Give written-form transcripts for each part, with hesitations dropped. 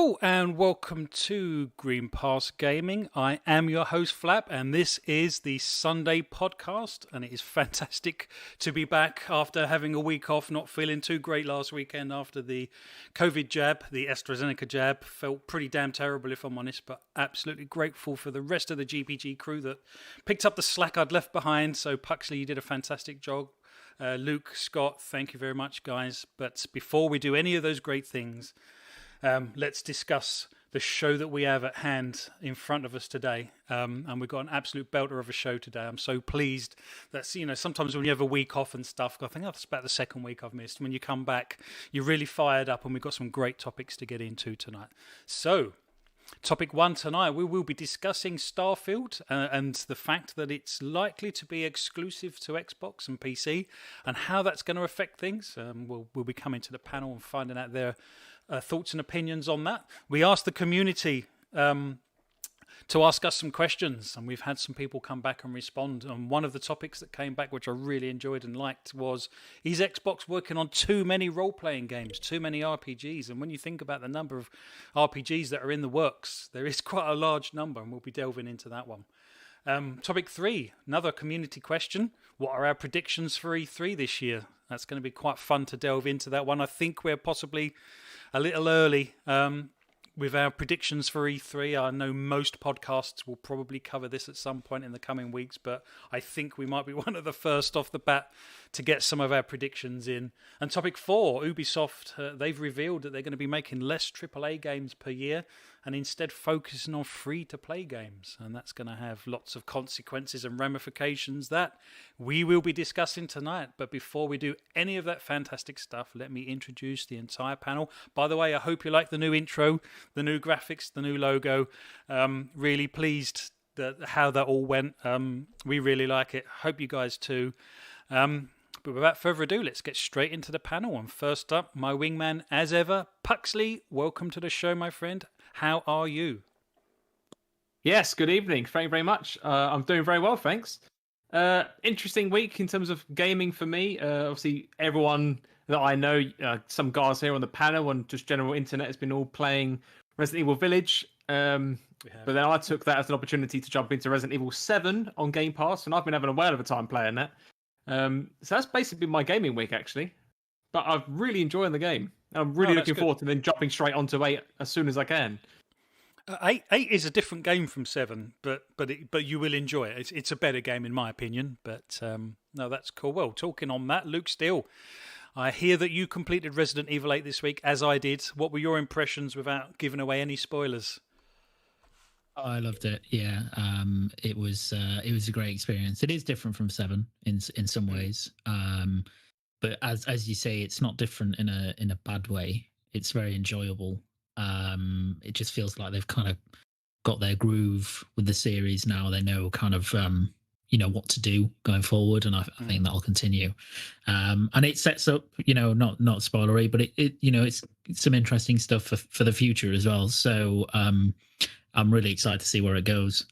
Hello and welcome to Green Pass Gaming. I am your host Flap and this is the Sunday podcast, and it is fantastic to be back after having a week off, not feeling too great last weekend after the COVID jab, the AstraZeneca jab. Felt pretty damn terrible if I'm honest, but absolutely grateful for the rest of the GPG crew that picked up the slack I'd left behind. So Puxley, you did a fantastic job. Luke, Scott, thank you very much guys. But before we do any of those great things, let's discuss the show that we have at hand in front of us today. And we've got an absolute belter of a show today. I'm so pleased that, sometimes when you have a week off and stuff, I think that's about the second week I've missed. When you come back, you're really fired up and we've got some great topics to get into tonight. So, topic one tonight, we will be discussing Starfield and the fact that it's likely to be exclusive to Xbox and PC and how that's going to affect things. We'll be coming to the panel and finding out their thoughts and opinions on that. We asked the community to ask us some questions, and we've had some people come back and respond. And one of the topics that came back, which I really enjoyed and liked, was, is Xbox working on too many role-playing games, too many RPGs? And when you think about the number of RPGs that are in the works, there is quite a large number, and we'll be delving into that one. Topic 3, another community question. What are our predictions for E3 this year? That's going to be quite fun to delve into that one. I think we're possibly a little early with our predictions for E3. I know most podcasts will probably cover this at some point in the coming weeks, but I think we might be one of the first off the bat to get some of our predictions in. And topic 4, Ubisoft, they've revealed that they're going to be making less AAA games per year and instead focusing on free-to-play games. And that's going to have lots of consequences and ramifications that we will be discussing tonight. But before we do any of that fantastic stuff, let me introduce the entire panel. By the way, I hope you like the new intro, the new graphics, the new logo. Really pleased how that all went. We really like it. Hope you guys too. But without further ado, let's get straight into the panel. And first up, my wingman, as ever, Puxley. Welcome to the show, my friend. How are you? Yes, good evening. Thank you very much. I'm doing very well, thanks. Interesting week in terms of gaming for me. Obviously, everyone that I know, some guys here on the panel and just general internet has been all playing Resident Evil Village. But then I took that as an opportunity to jump into Resident Evil 7 on Game Pass, and I've been having a whale of a time playing that. So that's basically my gaming week, actually. But I'm really enjoying the game. I'm really looking forward to then jumping straight onto 8 as soon as I can. 8 is a different game from 7, but you will enjoy it. It's a better game in my opinion. But no, that's cool. Well, talking on that, Luke Steele, I hear that you completed Resident Evil 8 this week, as I did. What were your impressions without giving away any spoilers? I loved it. Yeah, it was a great experience. It is different from 7 in some ways, but as you say, it's not different in a bad way. It's very enjoyable. It just feels like they've kind of got their groove with the series now. They know kind of what to do going forward, and I think that'll continue. And it sets up, not spoilery, but it's some interesting stuff for the future as well. So I'm really excited to see where it goes.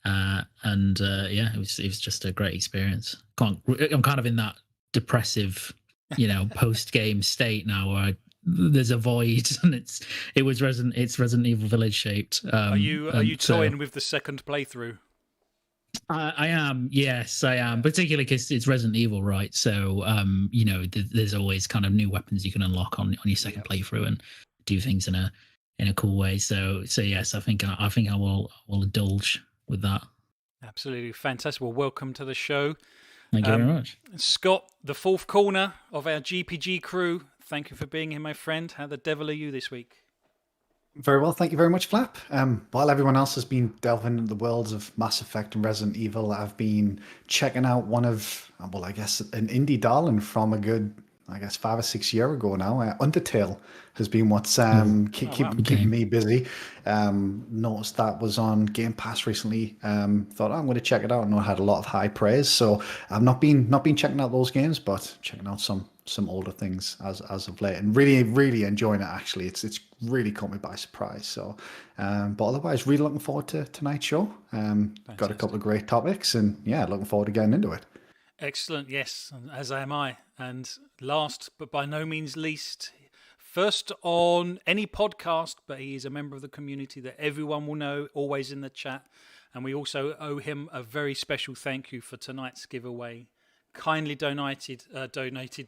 It was just a great experience. I'm kind of in that depressive, post-game state now where there's a void, and it's Resident Evil Village shaped. Are you toying with the second playthrough? I am, yes, I am. Particularly because it's Resident Evil, right? So, there's always kind of new weapons you can unlock on your second playthrough and do things in a cool way. So yes, I think I will indulge with that. Absolutely fantastic. Well, welcome to the show. Thank you very much, Scott, the fourth corner of our GPG crew. Thank you for being here, my friend. How the devil are you this week? Very well, thank you very much, Flap. While everyone else has been delving into the worlds of Mass Effect and Resident Evil, I've been checking out one of, an indie darling from a good, 5 or 6 years ago now. Undertale has been what's keeping me busy. Noticed that was on Game Pass recently. Thought I'm going to check it out, and I had a lot of high praise. So I've not been checking out those games, but checking out some older things as of late, and really enjoying it. Actually, it's really caught me by surprise. So, but otherwise, really looking forward to tonight's show. Got a couple of great topics, and looking forward to getting into it. Excellent, yes, as am I. And last but by no means least, first on any podcast, but he is a member of the community that everyone will know, always in the chat. And we also owe him a very special thank you for tonight's giveaway, kindly donated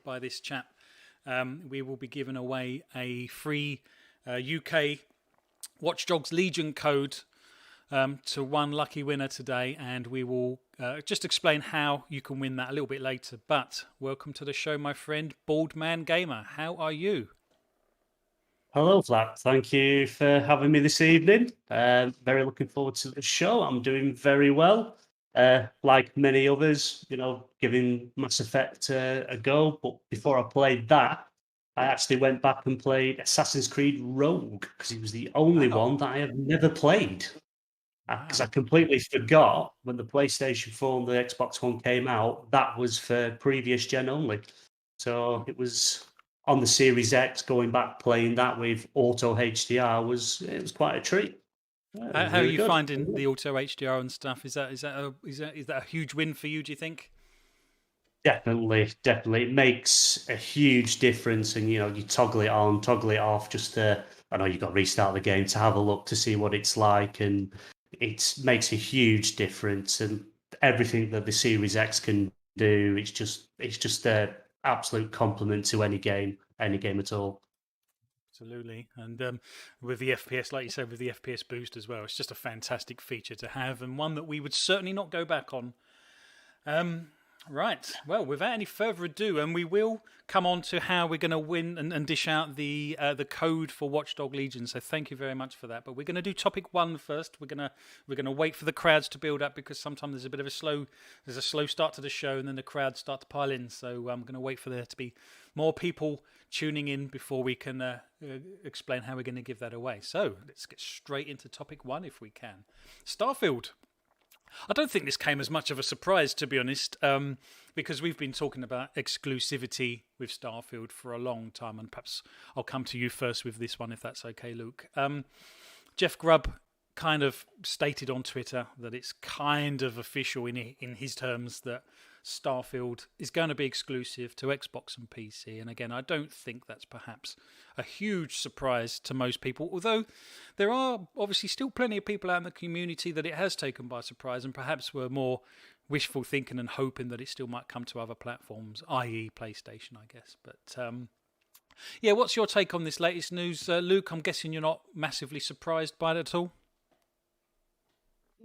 by this chap. We will be giving away a free UK Watch Dogs Legion code to one lucky winner today, and we will just explain how you can win that a little bit later. But welcome to the show, my friend, Bald Man Gamer. How are you? Hello, Flap. Thank you for having me this evening. Very looking forward to the show. I'm doing very well. Like many others, giving Mass Effect a go. But before I played that, I actually went back and played Assassin's Creed Rogue because it was the only one that I have never played. Because I completely forgot when the PlayStation 4 and the Xbox One came out, that was for previous gen only. So it was on the Series X, going back playing that with Auto HDR was quite a treat. How are you finding the Auto HDR and stuff? Is that a huge win for you, do you think? Definitely. It makes a huge difference, and you toggle it on, toggle it off. Just I know you've got to restart the game to have a look to see what it's like, and it makes a huge difference. And everything that the Series X can do, it's just a absolute compliment to any game at all. Absolutely. And with the FPS, like you said, with the FPS boost as well, it's just a fantastic feature to have, and one that we would certainly not go back on. Right. Well, without any further ado, and we will come on to how we're going to win and dish out the code for Watchdog Legion. So thank you very much for that. But we're going to do topic one first. We're going to wait for the crowds to build up, because sometimes there's a bit of a slow start to the show, and then the crowds start to pile in. So I'm going to wait for there to be more people tuning in before we can explain how we're going to give that away. So let's get straight into topic one if we can. Starfield. I don't think this came as much of a surprise, to be honest, because we've been talking about exclusivity with Starfield for a long time, and perhaps I'll come to you first with this one, if that's okay, Luke. Jeff Grubb kind of stated on Twitter that it's kind of official in his terms that Starfield is going to be exclusive to Xbox and PC. And again, I don't think that's perhaps a huge surprise to most people, although there are obviously still plenty of people out in the community that it has taken by surprise, and perhaps were more wishful thinking and hoping that it still might come to other platforms, i.e. PlayStation, I guess. But yeah, what's your take on this latest news, Luke? I'm guessing you're not massively surprised by it at all.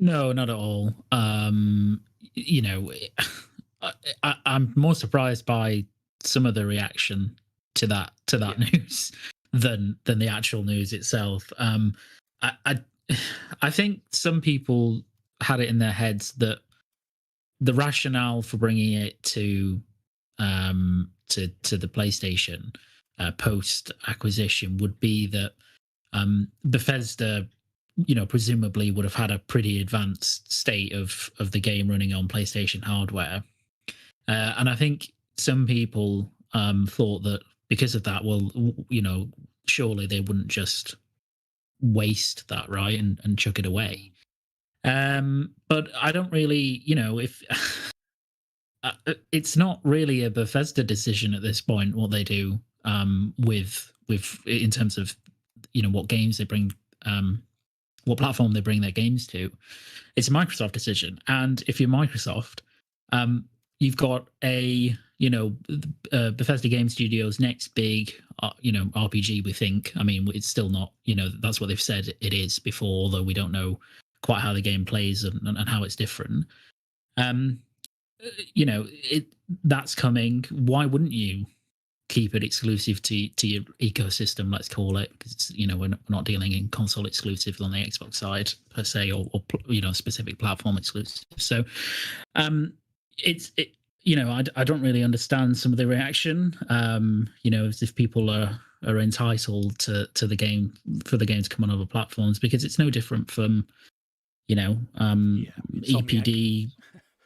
No, not at all. I'm more surprised by some of the reaction to that news than the actual news itself. I think some people had it in their heads that the rationale for bringing it to the PlayStation post acquisition would be that Bethesda, presumably would have had a pretty advanced state of the game running on PlayStation hardware. And I think some people thought that because of that, well, surely they wouldn't just waste that, right, and chuck it away. But I don't really, if it's not really a Bethesda decision at this point what they do with in terms of what games they bring, what platform they bring their games to. It's a Microsoft decision, and if you're Microsoft, you've got a Bethesda Game Studios' next big RPG. We think. I mean, it's still not. That's what they've said it is before, although we don't know quite how the game plays and how it's different. That's coming. Why wouldn't you keep it exclusive to your ecosystem? Let's call it, because we're not dealing in console exclusive on the Xbox side per se, or specific platform exclusive. So, I don't really understand some of the reaction. As if people are entitled to the game, for the game to come on other platforms, because it's no different from EPD.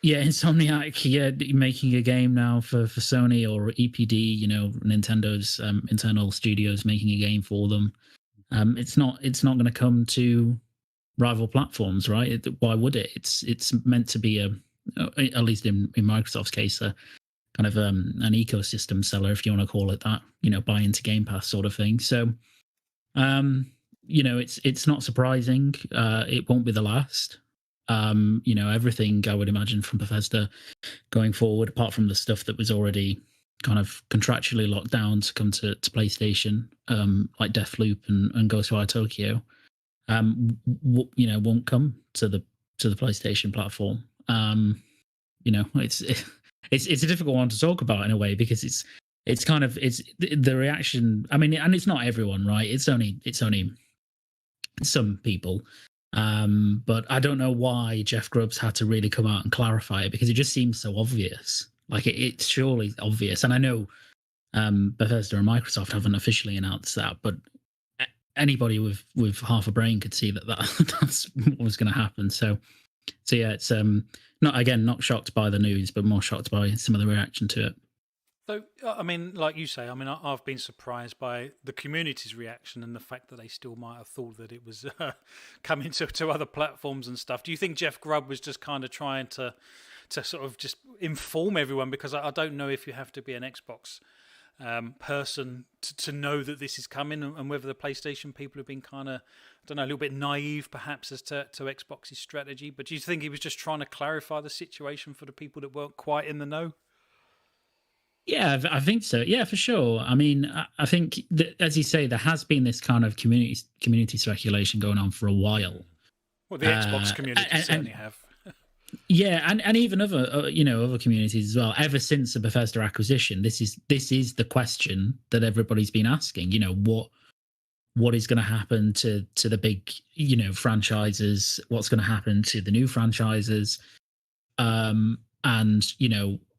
Yeah, Insomniac, making a game now for Sony, or EPD, Nintendo's internal studios making a game for them. It's not going to come to rival platforms, right? Why would it? It's meant to be at least in Microsoft's case, a kind of an ecosystem seller, if you want to call it that, buy into Game Pass sort of thing. So, it's not surprising. It won't be the last. Everything I would imagine from Bethesda going forward, apart from the stuff that was already kind of contractually locked down to come to PlayStation, like Deathloop and Ghostwire Tokyo, won't come to the PlayStation platform. It's a difficult one to talk about in a way, because it's kind of the reaction. I mean, and it's not everyone, right? It's only some people. But I don't know why Jeff Grubbs had to really come out and clarify it, because it just seems so obvious. Like it's surely obvious. And I know Bethesda and Microsoft haven't officially announced that, but anybody with half a brain could see that's what was going to happen. So yeah, it's not shocked by the news, but more shocked by some of the reaction to it. So, I mean, like you say, I mean, I've been surprised by the community's reaction and the fact that they still might have thought that it was coming to other platforms and stuff. Do you think Jeff Grubb was just kind of trying to sort of just inform everyone? Because I don't know if you have to be an Xbox person to know that this is coming, and whether the PlayStation people have been kind of, I don't know, a little bit naive perhaps as to Xbox's strategy. But do you think he was just trying to clarify the situation for the people that weren't quite in the know? Yeah, I think so. Yeah, for sure. I mean, I think that, as you say, there has been this kind of community speculation going on for a while. Well, the Xbox community certainly have. Yeah, and even other other communities as well. Ever since the Bethesda acquisition, this is the question that everybody's been asking. What is going to happen to the big franchises? What's going to happen to the new franchises? And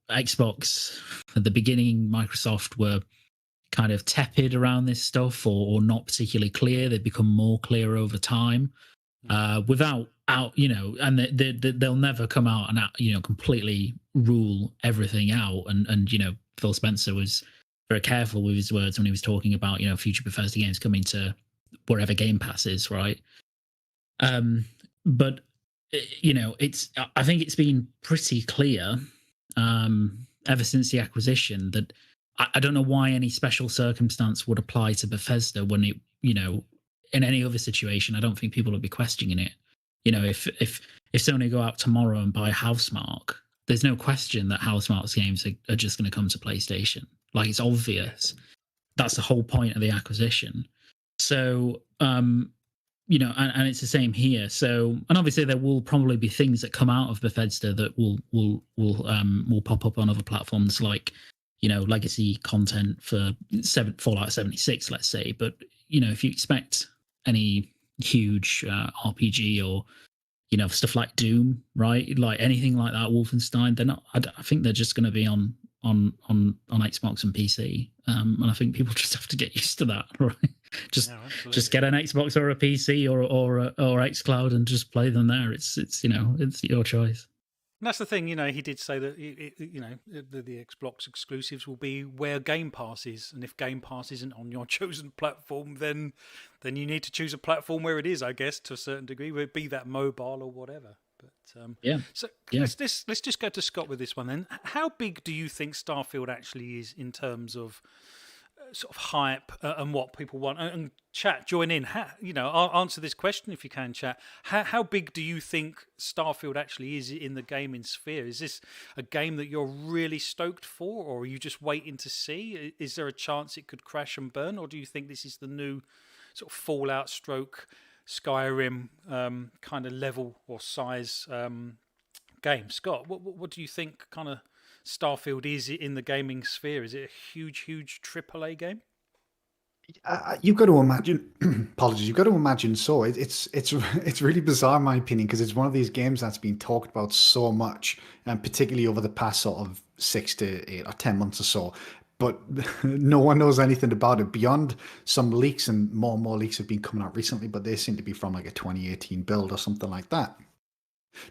Xbox at the beginning, Microsoft were kind of tepid around this stuff, or not particularly clear. They've become more clear over time, without and they'll never come out and completely rule everything out. And Phil Spencer was very careful with his words when he was talking about future Bethesda games coming to wherever Game Pass is, right? But I think it's been pretty clear ever since the acquisition that I don't know why any special circumstance would apply to Bethesda when it, in any other situation. I don't think people would be questioning it. If Sony go out tomorrow and buy Housemarque, there's no question that Housemarque's games are just going to come to PlayStation. Like, it's obvious. That's the whole point of the acquisition. So, and it's the same here. So, and obviously there will probably be things that come out of Bethesda that will pop up on other platforms, like legacy content for Fallout 76, let's say. But if you expect any huge RPG or stuff like Doom, right? Like anything like that, Wolfenstein, they're not. I think they're just going to be on Xbox and PC, and I think people just have to get used to that, right? Just get an Xbox or a PC or xCloud and just play them there. It's your choice. And that's the thing, he did say that the Xbox exclusives will be where Game Pass is, and if Game Pass isn't on your chosen platform, then you need to choose a platform where it is, I guess, to a certain degree, whether it be that mobile or whatever. But so let's just go to Scott with this one then. How big do you think Starfield actually is in terms of sort of hype and what people want? And chat, join in. I'll answer this question if you can, chat. How big do you think Starfield actually is in the gaming sphere? Is this a game that you're really stoked for, or are you just waiting to see? Is there a chance it could crash and burn, or do you think this is the new sort of Fallout stroke Skyrim kind of level or size game? Scott, what do you think kind of Starfield is in the gaming sphere? Is it a huge AAA game? You've got to imagine. Apologies. You've got to imagine. So it's really bizarre, in my opinion, because it's one of these games that's been talked about so much, and particularly over the past sort of 6 to 8 or 10 months or so. But no one knows anything about it beyond some leaks, and more leaks have been coming out recently, but they seem to be from like a 2018 build or something like that.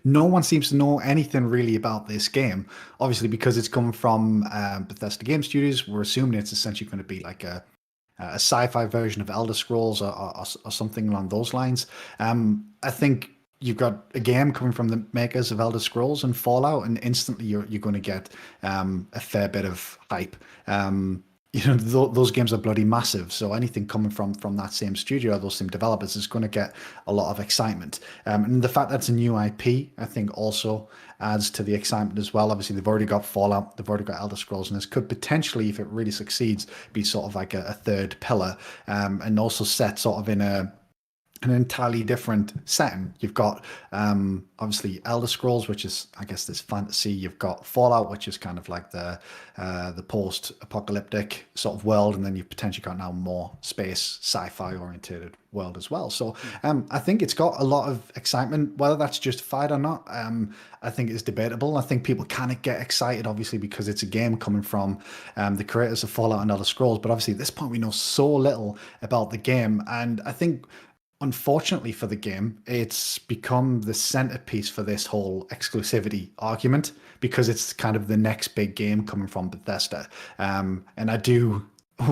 No one seems to know anything really about this game. Obviously, because it's coming from Bethesda Game Studios, we're assuming it's essentially going to be like a sci-fi version of Elder Scrolls or something along those lines. I think you've got a game coming from the makers of Elder Scrolls and Fallout, and instantly you're going to get a fair bit of hype. Those games are bloody massive, so anything coming from that same studio, those same developers, is going to get a lot of excitement. And the fact that it's a new IP, I think, also adds to the excitement as well. Obviously, they've already got Fallout, they've already got Elder Scrolls, and this could potentially, if it really succeeds, be sort of like a third pillar, and also set sort of in an entirely different setting. You've got obviously Elder Scrolls, which is, I guess, this fantasy. You've got Fallout, which is kind of like the post-apocalyptic sort of world, and then you've potentially got now more space, sci-fi oriented world as well. So I think it's got a lot of excitement. Whether that's justified or not, I think is debatable. I think people kind of get excited, obviously, because it's a game coming from the creators of Fallout and Elder Scrolls. But obviously, at this point, we know so little about the game, and I think, unfortunately for the game, it's become the centerpiece for this whole exclusivity argument, because it's kind of the next big game coming from Bethesda. And I do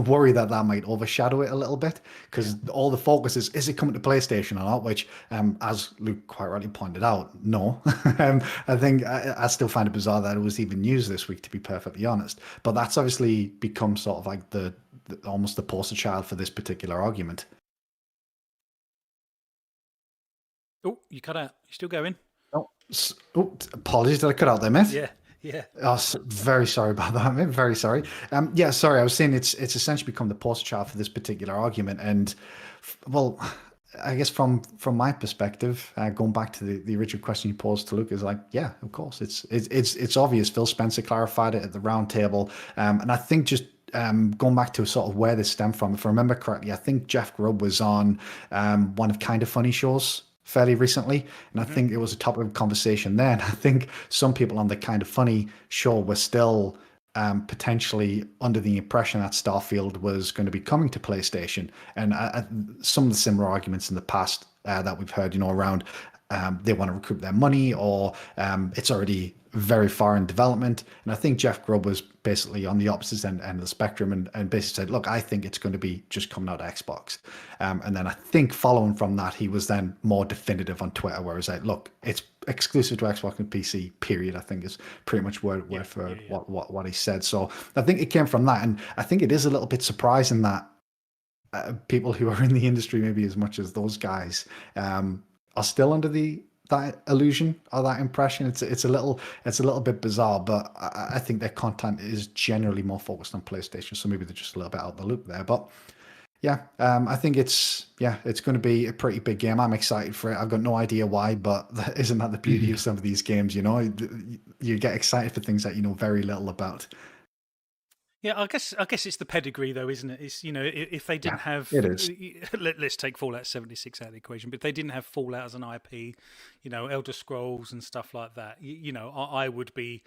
worry that might overshadow it a little bit, because all the focus is it coming to PlayStation or not, which, as Luke quite rightly pointed out, no. I think I still find it bizarre that it was even used this week, to be perfectly honest. But that's obviously become sort of like the almost the poster child for this particular argument. Oh, you cut out. You still going? Oh, apologies, did I cut out there, mate? Yeah. Oh, very sorry about that, mate. Very sorry. Yeah, sorry. I was saying it's essentially become the poster child for this particular argument, and well, I guess from my perspective, going back to the original question you posed to Luke, is like, yeah, of course, it's obvious. Phil Spencer clarified it at the round table, and I think just. Going back to sort of where this stemmed from, if I remember correctly, I think Jeff Grubb was on one of Kind of Funny shows fairly recently, and I think it was a topic of conversation then. I think some people on the Kind of Funny show were still potentially under the impression that Starfield was going to be coming to PlayStation, and some of the similar arguments in the past that we've heard, around they want to recoup their money, or it's already very far in development. And I think Jeff Grubb was basically on the opposite end of the spectrum, and basically said, look, I think it's going to be just coming out of Xbox. And then I think following from that, he was then more definitive on Twitter, where he's like, look, it's exclusive to Xbox and PC, period. I think is pretty much word for what he said. So I think it came from that. And I think it is a little bit surprising that people who are in the industry, maybe as much as those guys, are still under that illusion or that impression. It's a little bit bizarre, but I think their content is generally more focused on PlayStation, so maybe they're just a little bit out of the loop there. But yeah, I think it's going to be a pretty big game. I'm excited for it. I've got no idea why, but isn't that the beauty of some of these games? You get excited for things that you know very little about. Yeah, I guess it's the pedigree, though, isn't it? It's if they didn't have, it is. Let's take Fallout 76 out of the equation, but if they didn't have Fallout as an IP, Elder Scrolls and stuff like that, I would be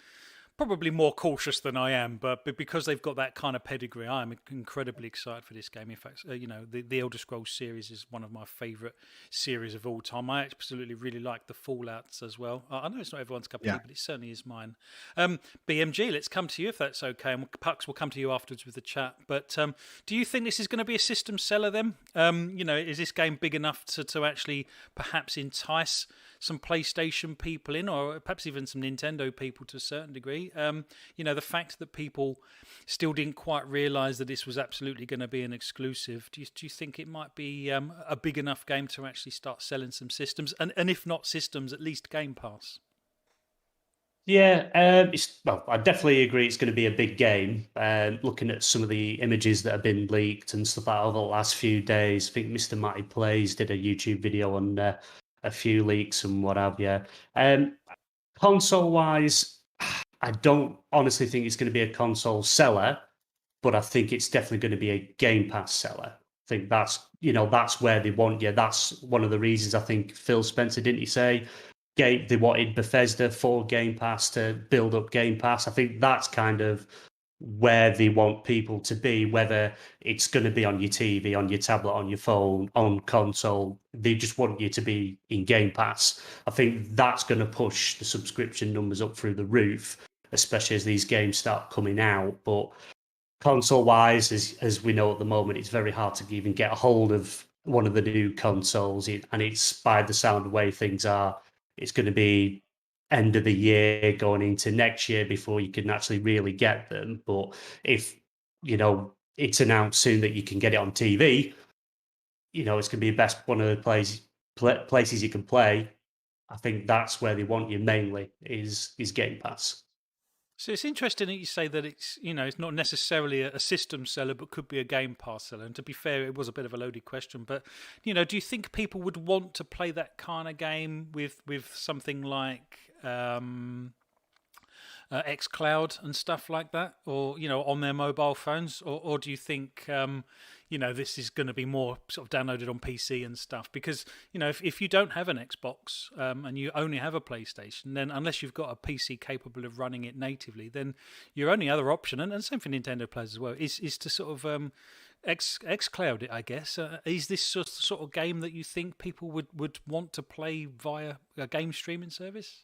probably more cautious than I am, but because they've got that kind of pedigree, I'm incredibly excited for this game. In fact, the Elder Scrolls series is one of my favourite series of all time. I absolutely really like the Fallouts as well. I know it's not everyone's cup of tea, but it certainly is mine. BMG, let's come to you if that's okay, and Pucks will come to you afterwards with the chat. But do you think this is going to be a system seller then? Is this game big enough to actually perhaps entice some PlayStation people in, or perhaps even some Nintendo people to a certain degree? The fact that people still didn't quite realise that this was absolutely going to be an exclusive, do you think it might be a big enough game to actually start selling some systems, and if not systems, at least Game Pass? Yeah, I definitely agree it's going to be a big game. Looking at some of the images that have been leaked and stuff like that over the last few days, I think Mr. Matty Plays did a YouTube video on a few leaks and what have you. Console-wise, I don't honestly think it's going to be a console seller, but I think it's definitely going to be a Game Pass seller. I think that's where they want you. That's one of the reasons I think Phil Spencer, didn't he say, they wanted Bethesda for Game Pass to build up Game Pass. I think that's kind of where they want people to be, whether it's going to be on your TV, on your tablet, on your phone, on console. They just want you to be in Game Pass. I think that's going to push the subscription numbers up through the roof, especially as these games start coming out. But console-wise, as we know at the moment, it's very hard to even get a hold of one of the new consoles, and it's by the sound of the way things are, it's going to be end of the year going into next year before you can actually really get them. But if it's announced soon that you can get it on TV, it's going to be one of the places you can play. I think that's where they want you mainly is Game Pass. So it's interesting that you say that it's it's not necessarily a system seller, but could be a Game Pass seller. And to be fair, it was a bit of a loaded question. But do you think people would want to play that kind of game with something like xCloud and stuff like that, or on their mobile phones, or do you think this is going to be more sort of downloaded on PC and stuff? Because if you don't have an Xbox and you only have a PlayStation, then unless you've got a PC capable of running it natively, then your only other option, and same for Nintendo players as well, is to sort of xCloud it, I guess. Is this sort of game that you think people would want to play via a game streaming service?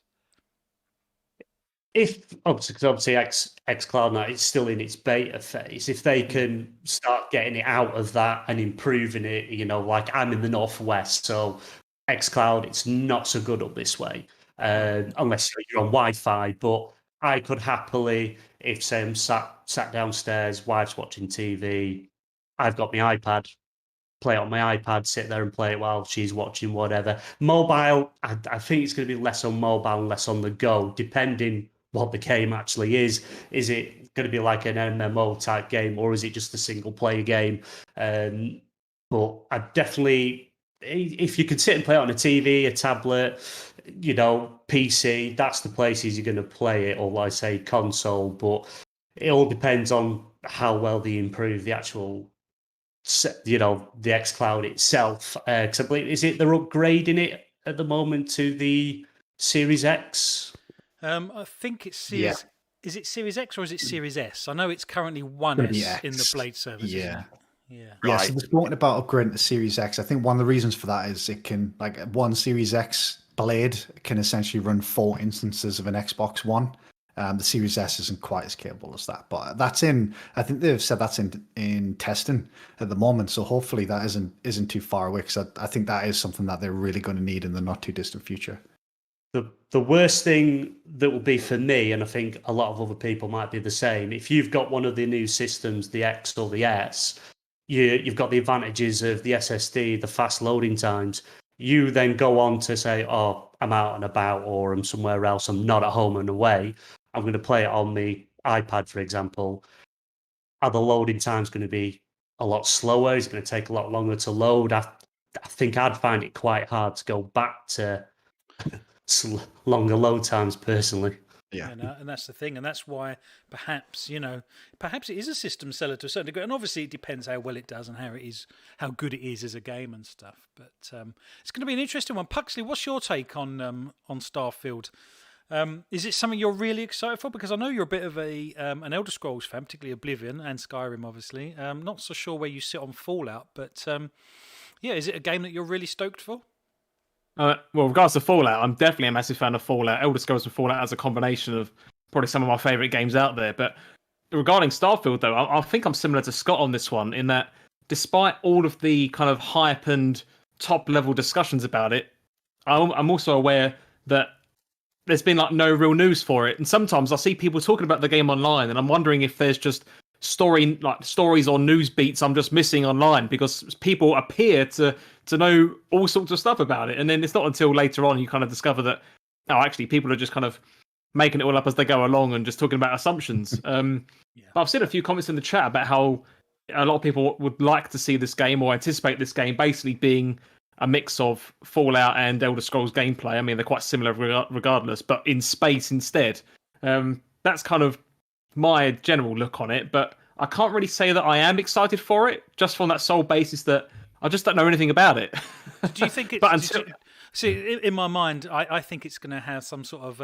If obviously xCloud now it's still in its beta phase, if they can start getting it out of that and improving it, like I'm in the Northwest, so xCloud it's not so good up this way, unless you're on Wi-Fi. But I could happily, if say I'm sat downstairs, wife's watching TV, I've got my iPad, play it on my iPad, sit there and play it while she's watching whatever. Mobile, I think it's going to be less on mobile and less on the go, depending what the game actually is. Is it going to be like an MMO type game, or is it just a single player game? But I definitely, if you could sit and play it on a TV, a tablet, PC, that's the places you're going to play it, or like I say console. But it all depends on how well they improve the actual the xCloud itself. Because I believe, is it they're upgrading it at the moment to the Series X? I think it's Series. Yeah. Is it Series X or is it Series S? I know it's currently 1S in the Blade service. Yeah. Yeah. Right. So they're talking about upgrading to Series X. I think one of the reasons for that is it can, like, one Series X Blade can essentially run 4 instances of an Xbox One. The Series S isn't quite as capable as that, but that's in. I think they've said that's in testing at the moment. So hopefully that isn't too far away, because I think that is something that they're really going to need in the not too distant future. The worst thing that will be for me, and I think a lot of other people might be the same, if you've got one of the new systems, the X or the S, you've got the advantages of the SSD, the fast loading times. You then go on to say, oh, I'm out and about, or I'm somewhere else, I'm not at home and away. I'm going to play it on the iPad, for example. Are the loading times going to be a lot slower? Is it going to take a lot longer to load? I think I'd find it quite hard to go back to longer load times personally. Yeah, and that's the thing, and that's why perhaps it is a system seller to a certain degree, and obviously it depends how well it does and how good it is as a game and stuff. But it's going to be an interesting one. Puxley, what's your take on Starfield? Is it something you're really excited for? Because I know you're a bit of an Elder Scrolls fan, particularly Oblivion and Skyrim, obviously. Not so sure where you sit on Fallout, but is it a game that you're really stoked for? Well, regards to Fallout, I'm definitely a massive fan of Fallout. Elder Scrolls and Fallout as a combination of probably some of my favourite games out there. But regarding Starfield, though, I think I'm similar to Scott on this one, in that despite all of the kind of hype and top-level discussions about it, I'm also aware that there's been like no real news for it. And sometimes I see people talking about the game online, and I'm wondering if there's just stories or news beats I'm just missing online, because people appear to know all sorts of stuff about it, and then it's not until later on you kind of discover that actually people are just kind of making it all up as they go along and just talking about assumptions. But I've seen a few comments in the chat about how a lot of people would like to see this game or anticipate this game basically being a mix of Fallout and Elder Scrolls gameplay. I mean, they're quite similar regardless, but in space instead. That's kind of my general look on it, but I can't really say that I am excited for it, just from that sole basis that I just don't know anything about it. Do you think it's... See, in my mind, I think it's going to have some sort of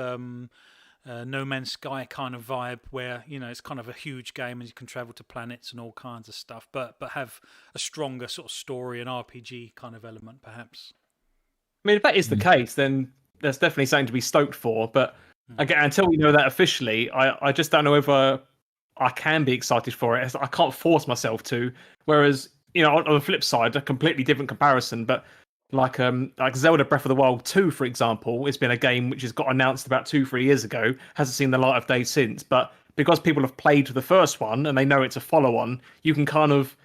No Man's Sky kind of vibe, where it's kind of a huge game and you can travel to planets and all kinds of stuff, but have a stronger sort of story and RPG kind of element, perhaps. I mean, if that is the case, then there's definitely something to be stoked for. But again, until we know that officially, I just don't know whether I can be excited for it. I can't force myself to. Whereas on the flip side, a completely different comparison, but like Zelda Breath of the Wild 2, for example, it's been a game which has got announced about 2-3 years ago, hasn't seen the light of day since. But because people have played the first one and they know it's a follow-on, you can kind of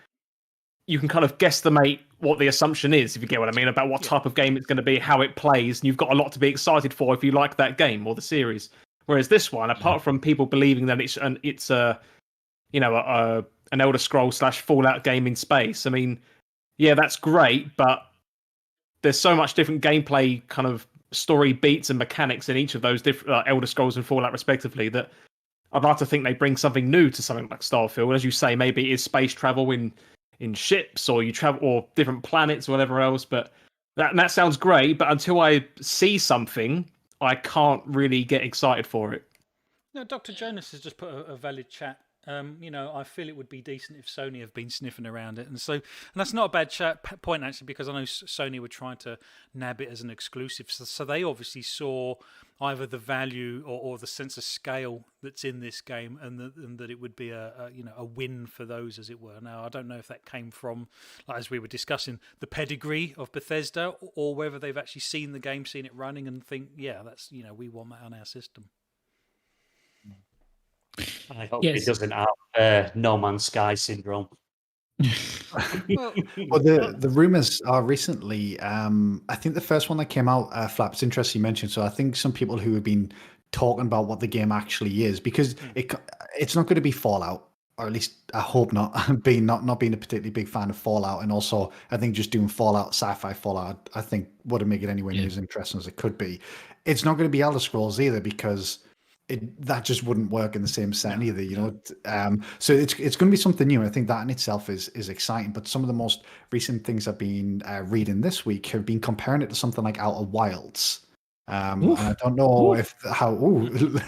guesstimate what the assumption is, if you get what I mean, about what type of game it's going to be, how it plays, and you've got a lot to be excited for if you like that game or the series. Whereas this one, apart from people believing that it's an Elder Scrolls / Fallout game in space, I mean, yeah, that's great, but there's so much different gameplay kind of story beats and mechanics in each of those different Elder Scrolls and Fallout respectively that I'd like to think they bring something new to something like Starfield. As you say, maybe it is space travel in ships, or you travel, or different planets or whatever else, but that sounds great, but until I see something, I can't really get excited for it. No, Dr. Jonas has just put a valid chat. I feel it would be decent if Sony have been sniffing around it, and that's not a bad point actually, because I know Sony were trying to nab it as an exclusive, so they obviously saw either the value or the sense of scale that's in this game, and that it would be a win for those, as it were. Now, I don't know if that came from, like, as we were discussing, the pedigree of Bethesda, or whether they've actually seen the game, seen it running, and think, yeah, that's we want that on our system. I hope it doesn't have No Man's Sky syndrome. Well, the rumors are recently. I think the first one that came out, Flaps, interesting you mentioned. So I think some people who have been talking about what the game actually is, because it's not going to be Fallout, or at least I hope not. Not being a particularly big fan of Fallout, and also I think just doing Fallout, sci-fi Fallout, I think wouldn't make it anywhere near as interesting as it could be. It's not going to be Elder Scrolls either, because that just wouldn't work in the same setting either, so it's going to be something new. I think that in itself is exciting. But some of the most recent things I've been reading this week have been comparing it to something like Outer Wilds. And I don't know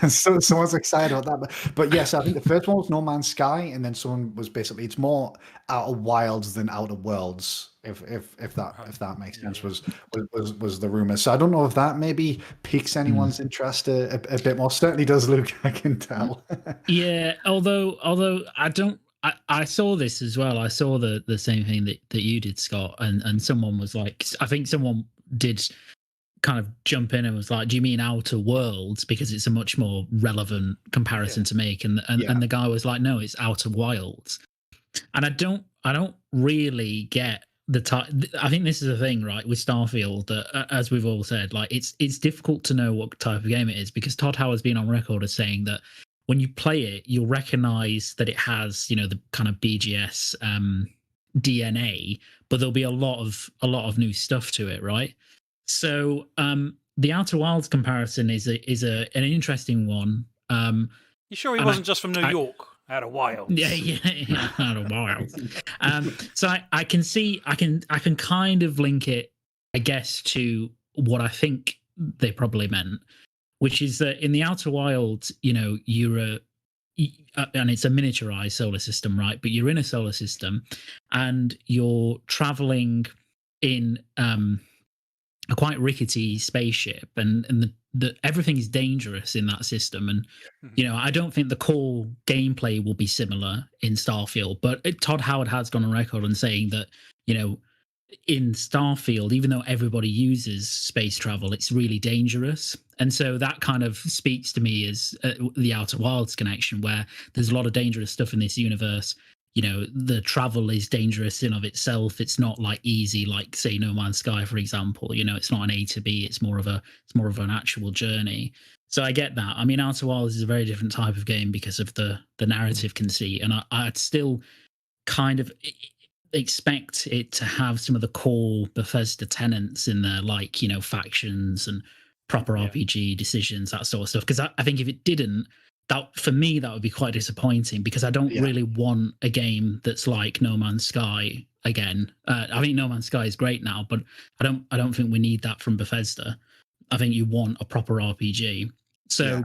so someone's excited about that, but yes, I think the first one was No Man's Sky, and then someone was basically, it's more Outer Wilds than Outer Worlds, if that makes sense. Was the rumor. So I don't know if that maybe piques anyone's interest a bit more. Certainly does, Luke, I can tell. Yeah, although I saw this as well. I saw the same thing that you did, Scott, and someone was like, I think someone did kind of jump in and was like, do you mean Outer Worlds, because it's a much more relevant comparison to make, and the guy was like, no, it's Outer Wilds. And I don't really get the type. I think this is the thing, right, with Starfield, that as we've all said, like, it's difficult to know what type of game it is, because Todd Howard's been on record as saying that when you play it, you'll recognize that it has the kind of BGS DNA, but there'll be a lot of new stuff to it, right? So the Outer Wilds comparison is an interesting one. You sure he wasn't just from New York? Outer Wilds. Yeah, Outer Wilds. So I can kind of link it, I guess, to what I think they probably meant, which is that in the Outer Wilds, you're and it's a miniaturized solar system, right? But you're in a solar system, and you're traveling in a quite rickety spaceship, and the everything is dangerous in that system. And I don't think the core gameplay will be similar in Starfield, but Todd Howard has gone on record and saying that in Starfield, even though everybody uses space travel, it's really dangerous. And so that kind of speaks to me as the Outer Wilds connection, where there's a lot of dangerous stuff in this universe. The travel is dangerous in of itself. It's not like easy, like say No Man's Sky, for example. It's not an A to B. It's more of an actual journey. So I get that. I mean, Outer Wilds is a very different type of game because of the narrative conceit, and I'd still kind of expect it to have some of the core Bethesda tenets in there, like factions and proper RPG decisions, that sort of stuff. Because I think if it didn't, that for me that would be quite disappointing, because I don't really want a game that's like No Man's Sky again. I think No Man's Sky is great now, but I don't think we need that from Bethesda. I think you want a proper RPG. So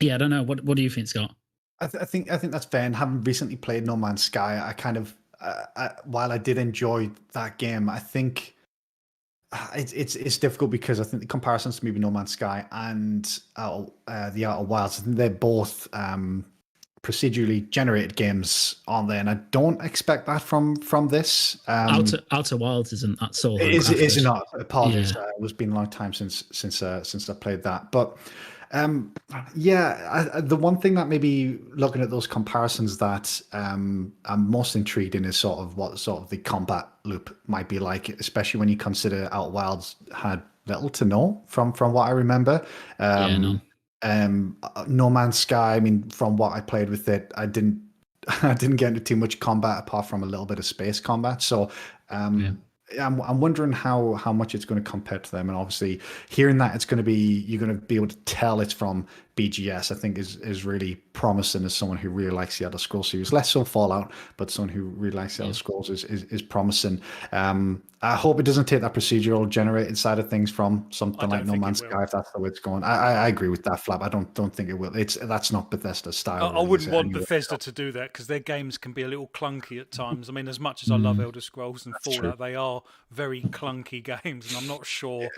I don't know. What do you think, Scott? I think that's fair. And having recently played No Man's Sky, I kind of while I did enjoy that game, I think it's difficult, because I think the comparisons to maybe No Man's Sky and the Outer Wilds, I think they're both procedurally generated games, aren't they? And I don't expect that from this. Outer Wilds isn't that so handcrafted. Is it not? Apologies. Yeah. It's been a long time since I played that. But the one thing that maybe looking at those comparisons that I'm most intrigued in is sort of what sort of the combat loop might be like, especially when you consider Outer Wilds had little to no from what I remember. No. No Man's Sky. I mean, from what I played with it, I didn't get into too much combat apart from a little bit of space combat. So I'm wondering how much it's going to compare to them. And obviously, hearing that you're going to be able to tell it's from BGS, I think is really promising as someone who really likes the Elder Scrolls series. Less so Fallout, but someone who really likes the Elder Scrolls is promising. I hope it doesn't take that procedural generated side of things from something like No Man's Sky, if that's the way it's going. I agree with that, Flap. I don't think it will. That's not Bethesda's style. I wouldn't want Bethesda to do that because their games can be a little clunky at times. I mean, as much as I love Elder Scrolls and Fallout, they are very clunky games, and I'm not sure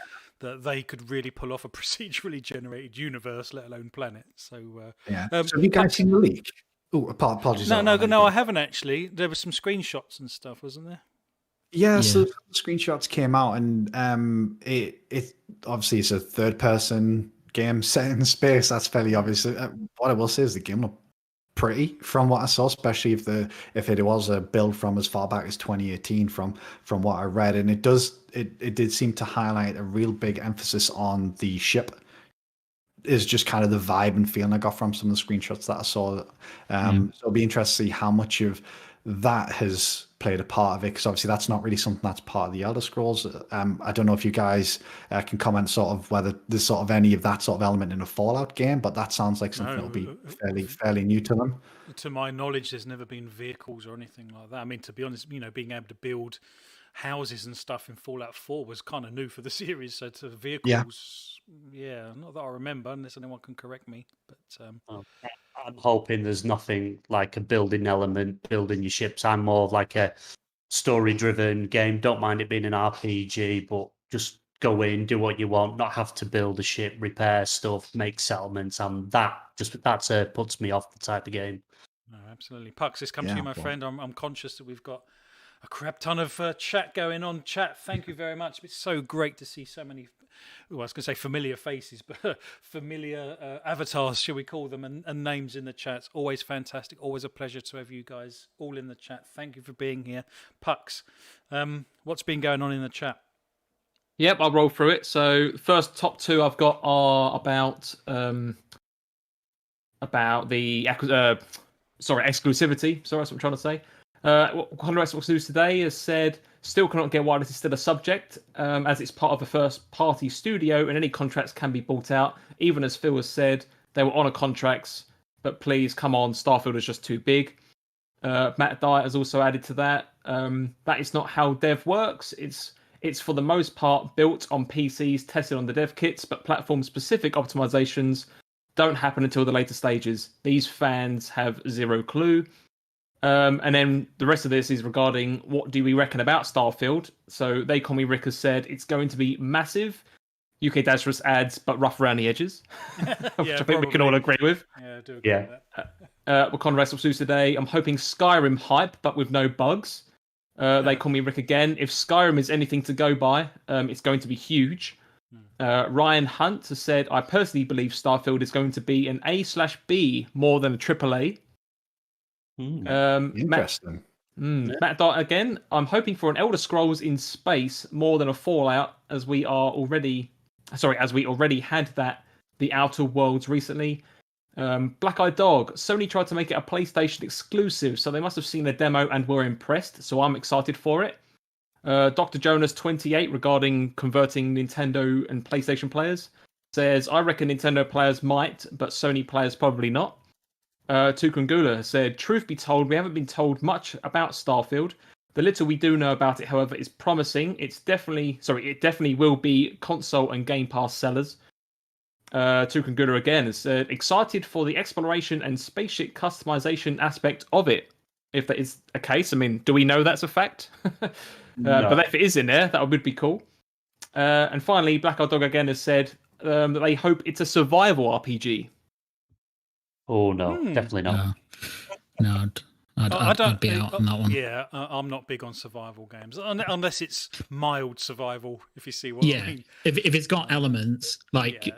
that they could really pull off a procedurally generated universe, let alone planet. So, so have you guys seen the leak? Oh, apologies. No, I haven't actually. There were some screenshots and stuff, wasn't there? Yeah, so the screenshots came out, and it obviously is a third-person game set in space. That's fairly obvious. What I will say is the game looked pretty from what I saw, especially if it was a build from as far back as 2018 from what I read, and it did seem to highlight a real big emphasis on the ship. Is just kind of the vibe and feeling I got from some of the screenshots that I saw. So it'll be interesting to see how much of that has played a part of it, because obviously that's not really something that's part of the Elder Scrolls. I don't know if you guys can comment sort of whether there's sort of any of that sort of element in a Fallout game, but that sounds like something that'll be fairly new to them. To my knowledge, there's never been vehicles or anything like that. I mean, to be honest, being able to build houses and stuff in Fallout 4 was kind of new for the series. So to vehicles, not that I remember, unless anyone can correct me. But I'm hoping there's nothing like a building element, building your ships. I'm more of like a story-driven game. Don't mind it being an RPG, but just go in, do what you want, not have to build a ship, repair stuff, make settlements. That puts me off the type of game. No, absolutely. Pucks, this comes to you, my friend. I'm conscious that we've got a crap ton of chat going on. Chat, thank you very much. It's so great to see so many, I was going to say familiar faces, but familiar avatars, shall we call them, and names in the chat. It's always fantastic. Always a pleasure to have you guys all in the chat. Thank you for being here. Pucks, what's been going on in the chat? Yep, I'll roll through it. So first top two I've got are about the exclusivity. Sorry, that's what I'm trying to say. Conrad Xbox News today has said, still cannot get why this is still a subject, as it's part of a first-party studio and any contracts can be bought out. Even as Phil has said, they were honor contracts, but please, come on, Starfield is just too big. Matt Dye has also added to that. That is not how dev works. It's for the most part built on PCs, tested on the dev kits, but platform-specific optimizations don't happen until the later stages. These fans have zero clue. And then the rest of this is regarding what do we reckon about Starfield. So They Call Me Rick has said it's going to be massive. UK Dasrus adds, but rough around the edges, which I think we can all agree with. Yeah, I do agree with that. Wakanda Wrestle News today, I'm hoping Skyrim hype, but with no bugs. They Call Me Rick again. If Skyrim is anything to go by, it's going to be huge. Ryan Hunt has said, I personally believe Starfield is going to be an A/B more than a AAA. Interesting. Matt Dart again. I'm hoping for an Elder Scrolls in space more than a Fallout, as we already had that the Outer Worlds recently. Black Eyed Dog. Sony tried to make it a PlayStation exclusive, so they must have seen the demo and were impressed. So I'm excited for it. Dr. Jonas 28 regarding converting Nintendo and PlayStation players says, I reckon Nintendo players might, but Sony players probably not. Tukungula said, truth be told, we haven't been told much about Starfield. The little we do know about it, however, is promising. It definitely will be console and Game Pass sellers. Tukungula again has said, excited for the exploration and spaceship customization aspect of it. If that is a case, I mean, do we know that's a fact? No. But if it is in there, that would be cool. And finally, Black Eyed Dog again has said that they hope it's a survival RPG. Oh no, Hmm. definitely not. No, I'd be out on that one. Yeah, I'm not big on survival games unless it's mild survival. If you see what I mean. If it's got elements like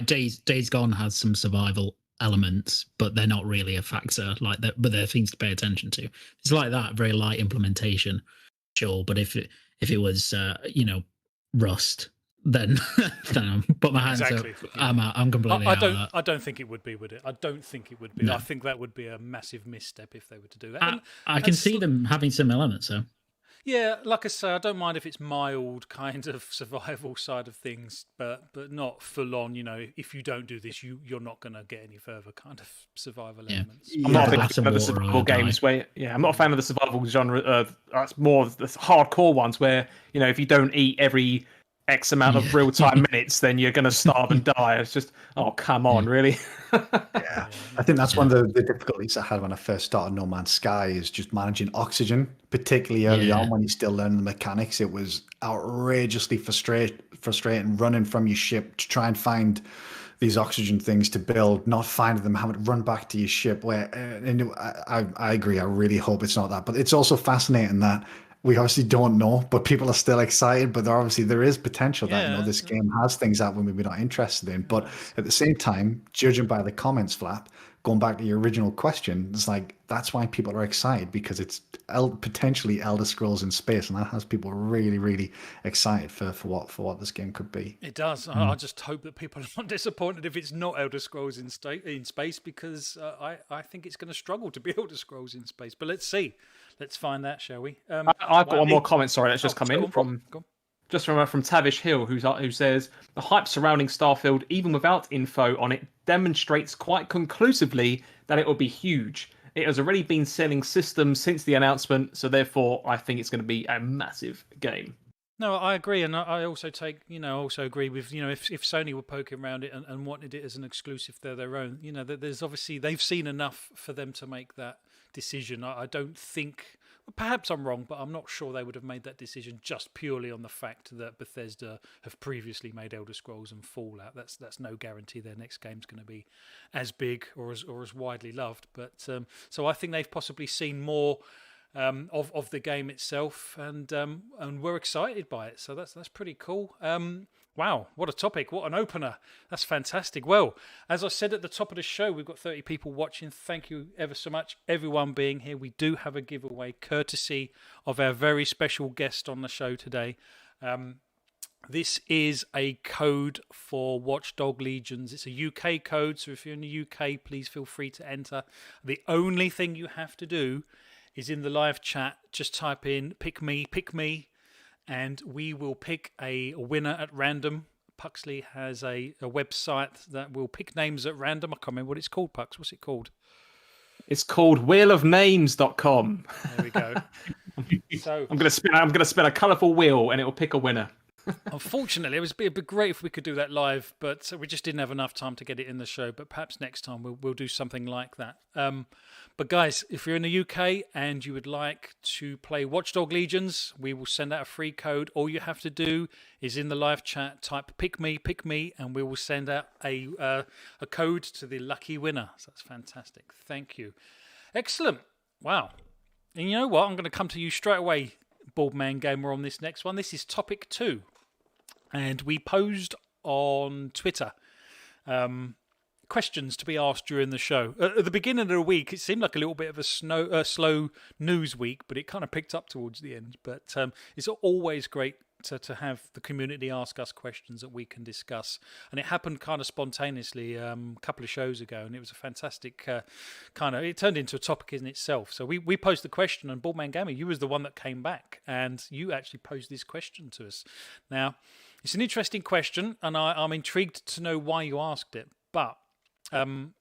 Days Gone has some survival elements, but they're not really a factor. But they're things to pay attention to. It's like that, very light implementation, sure. But if it was Rust, then then I'll put my hands Exactly. up. I'm completely out of that. I don't think it would be, would it? I don't think it would be. No. I think that would be a massive misstep if they were to do that. I can see them having some elements, though. Yeah, like I say, I don't mind if it's mild kind of survival side of things, but not full on. If you don't do this, you're not going to get any further kind of survival elements. I'm not a big fan of the survival games I'm not a fan of the survival genre. That's more of the hardcore ones where if you don't eat every X amount of real time minutes, then you're going to starve and die. It's just, oh, come on, really? Yeah, I think that's one of the difficulties I had when I first started No Man's Sky is just managing oxygen, particularly early on when you're still learning the mechanics. It was outrageously frustrating running from your ship to try and find these oxygen things to build, not finding them, having to run back to your ship. I agree. I really hope it's not that, but it's also fascinating that we obviously don't know, but people are still excited. But there is potential that this game has things that we're maybe not interested in. But at the same time, judging by the comments, Flap, going back to your original question, it's like that's why people are excited, because it's potentially Elder Scrolls in space, and that has people really, really excited for what this game could be. It does. I just hope that people are not disappointed if it's not Elder Scrolls in space, because I think it's going to struggle to be Elder Scrolls in space. But let's see. Let's find that, shall we? I've got one more comment. Sorry, that's just come in from Tavish Hill, who says the hype surrounding Starfield, even without info on it, demonstrates quite conclusively that it will be huge. It has already been selling systems since the announcement, so therefore I think it's going to be a massive game. No, I agree, and I also agree with if Sony were poking around it and wanted it as an exclusive, they're their own. There's obviously they've seen enough for them to make that decision. I don't think, perhaps I'm wrong, but I'm not sure they would have made that decision just purely on the fact that Bethesda have previously made Elder Scrolls and Fallout. That's no guarantee their next game's going to be as big or as widely loved. But so I think they've possibly seen more of the game itself, and we're excited by it. So that's pretty cool. Wow, what a topic! What an opener! That's fantastic. Well, as I said at the top of the show, we've got 30 people watching. Thank you ever so much, everyone being here. We do have a giveaway courtesy of our very special guest on the show today. This is a code for Watchdog Legions. It's a UK code, so if you're in the UK, please feel free to enter. The only thing you have to do is in the live chat, just type in pick me, and we will pick a winner at random. Puxley has a website that will pick names at random. I can't remember what it's called, Pux. What's it called? It's called wheelofnames.com. There we go. So I'm gonna spin a colourful wheel and it will pick a winner. Unfortunately, it would be great if we could do that live, but we just didn't have enough time to get it in the show. But perhaps next time we'll do something like that. But guys, if you're in the UK and you would like to play Watchdog Legions, we will send out a free code. All you have to do is in the live chat type pick me, and we will send out a code to the lucky winner. So that's fantastic. Thank you. Excellent. Wow. And you know what? I'm going to come to you straight away, Baldman Gamer, on this next one. This is topic 2. And we posed on Twitter questions to be asked during the show. At the beginning of the week, it seemed like a little bit of a slow news week, but it kind of picked up towards the end. But it's always great to have the community ask us questions that we can discuss. And it happened kind of spontaneously a couple of shows ago, and it was a fantastic it turned into a topic in itself. So we posed the question, and Baldman Gamer, you was the one that came back, and you actually posed this question to us. Now, it's an interesting question, and I'm intrigued to know why you asked it, but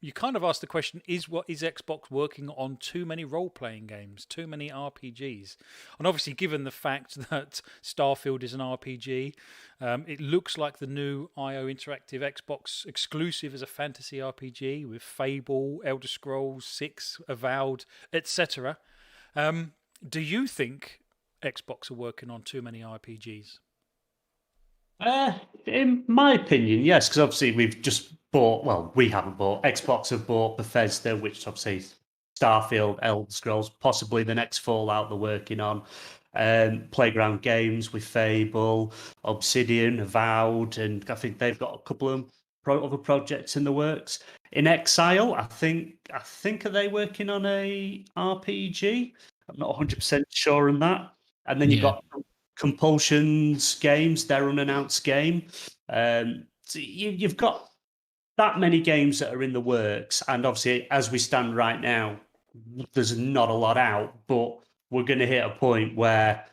you kind of asked the question, is Xbox working on too many role-playing games, too many RPGs? And obviously, given the fact that Starfield is an RPG, it looks like the new IO Interactive Xbox exclusive is a fantasy RPG with Fable, Elder Scrolls 6, Avowed, etc. Do you think Xbox are working on too many RPGs? In my opinion, yes, because obviously we've just bought. Well, we haven't bought. Xbox have bought Bethesda, which obviously Starfield, Elder Scrolls, possibly the next Fallout they're working on. Playground Games with Fable, Obsidian, Avowed, and I think they've got a couple of other projects in the works. In Exile, I think are they working on a RPG? I'm not 100% sure on that. And then you've Yeah. got Compulsion's games, their unannounced game. So you've got that many games that are in the works, and obviously, as we stand right now, there's not a lot out, but we're going to hit a point where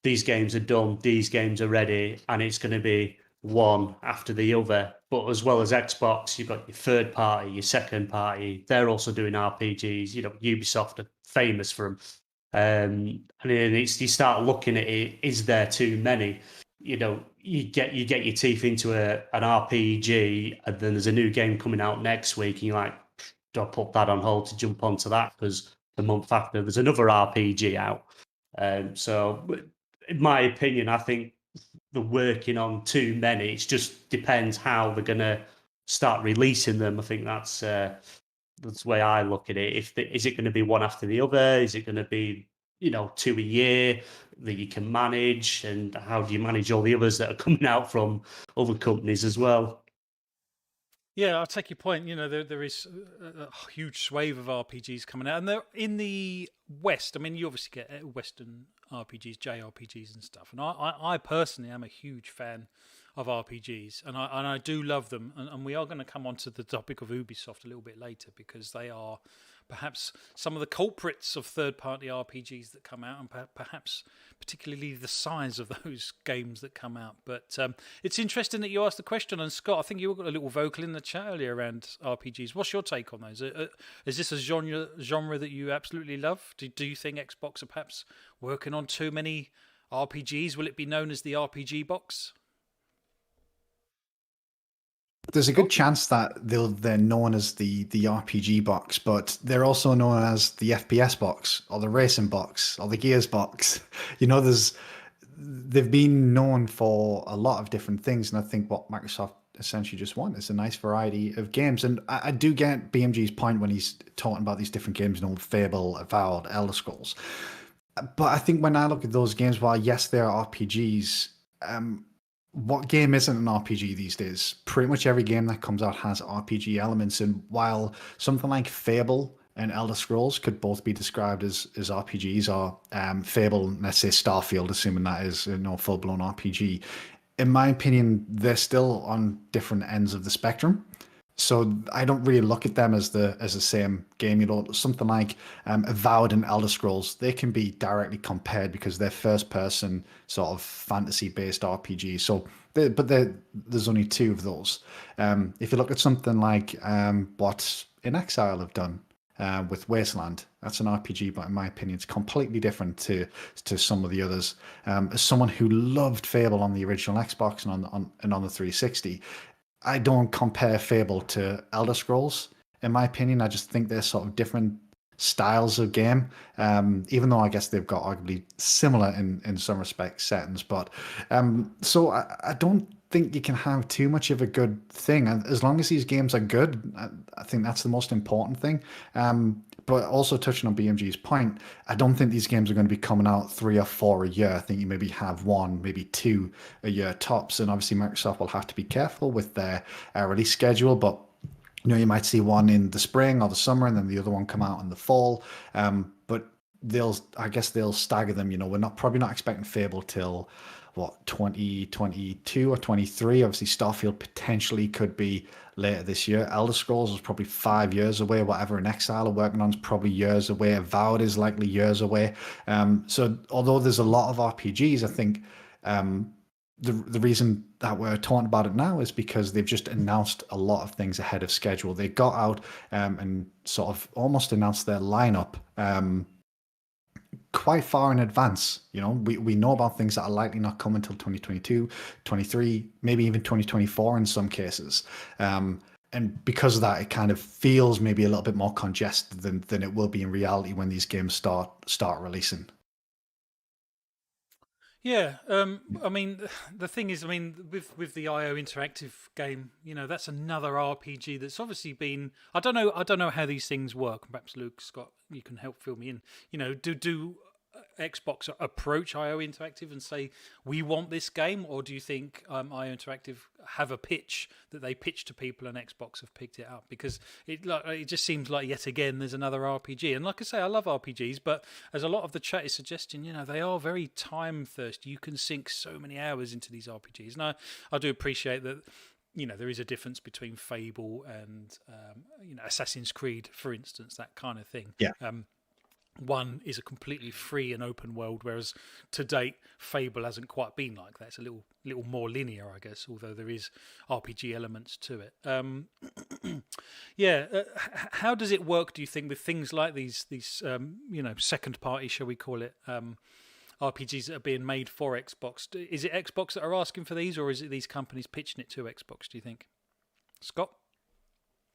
these games are done, these games are ready, and it's going to be one after the other. But as well as Xbox, you've got your third party, your second party. They're also doing RPGs. You know, Ubisoft are famous for them. And then you start looking at it, is there too many? You know, you get your teeth into an RPG, and then there's a new game coming out next week, and you're like, do I put that on hold to jump onto that? Because the month after there's another RPG out. So, in my opinion, I think they're working on too many. It just depends how they're going to start releasing them. I think that's the way I look at it. Is it going to be one after the other? Is it going to be, you know, 2 a year that you can manage? And how do you manage all the others that are coming out from other companies as well? Yeah, I'll take your point. You know, there is a huge swathe of RPGs coming out, and they're in the West. I mean, you obviously get Western RPGs, JRPGs, and stuff. And I personally am a huge fan of RPGs, and I do love them. And we are going to come on to the topic of Ubisoft a little bit later, because they are perhaps some of the culprits of third-party RPGs that come out, and perhaps particularly the size of those games that come out. But it's interesting that you asked the question, and Scott, I think you got a little vocal in the chat earlier around RPGs. What's your take on those? Is this a genre that you absolutely love? Do you think Xbox are perhaps working on too many RPGs? Will it be known as the RPG box? There's a good chance that they're known as the RPG box, but they're also known as the FPS box or the racing box or the Gears box. You know, they've been known for a lot of different things, and I think what Microsoft essentially just want is a nice variety of games. And I do get BMG's point when he's talking about these different games, you know, Fable, Avowed, Elder Scrolls. But I think when I look at those games, while yes, they're RPGs, what game isn't an RPG these days? Pretty much every game that comes out has RPG elements. And while something like Fable and Elder Scrolls could both be described as RPGs, or Fable, let's say Starfield, assuming that is a full blown RPG, in my opinion, they're still on different ends of the spectrum. So I don't really look at them as the same game. You know, something like Avowed and Elder Scrolls, they can be directly compared because they're first person sort of fantasy based RPGs. So, there's only two of those. If you look at something like what In Exile have done with Wasteland, that's an RPG, but in my opinion, it's completely different to some of the others. As someone who loved Fable on the original Xbox and on the 360. I don't compare Fable to Elder Scrolls. In my opinion, I just think they're sort of different styles of game. Even though I guess they've got arguably similar in some respects settings, but so I don't think you can have too much of a good thing. And as long as these games are good, I think that's the most important thing. But also touching on BMG's point, I don't think these games are going to be coming out 3 or 4 a year. I think you maybe have 1, maybe 2 a year tops. And obviously Microsoft will have to be careful with their release schedule, but you know, you might see one in the spring or the summer, and then the other one come out in the fall. But I guess they'll stagger them. You know, we're probably not expecting Fable till what 2022 or 23. Obviously, Starfield potentially could be later this year. Elder Scrolls is probably 5 years away. Whatever In Exile are working on is probably years away. Avowed is likely years away. So although there's a lot of RPGs, I think the reason that we're talking about it now is because they've just announced a lot of things ahead of schedule. They got out and sort of almost announced their lineup quite far in advance. You know, we know about things that are likely not coming until 2022, 23, maybe even 2024 in some cases. And because of that, it kind of feels maybe a little bit more congested than it will be in reality when these games start releasing. Yeah, I mean, the thing is, I mean, with the IO Interactive game, that's another RPG that's obviously been. I don't know how these things work. Perhaps Luke, Scott, you can help fill me in. Do Xbox approach IO Interactive and say we want this game, or do you think IO Interactive have a pitch that they pitch to people and Xbox have picked it up? Because it just seems like yet again there's another RPG, and like I say, I love RPGs, but as a lot of the chat is suggesting, they are very time thirsty. You can sink so many hours into these RPGs, and I do appreciate that. There is a difference between Fable and Assassin's Creed, for instance, that kind of thing. Yeah. One is a completely free and open world, whereas to date Fable hasn't quite been like that. It's a little more linear, I guess, although there is RPG elements to it. How does it work, do you think, with things like these second party, shall we call it, RPGs that are being made for Xbox? Is it Xbox that are asking for these, or is it these companies pitching it to Xbox, do you think? Scott?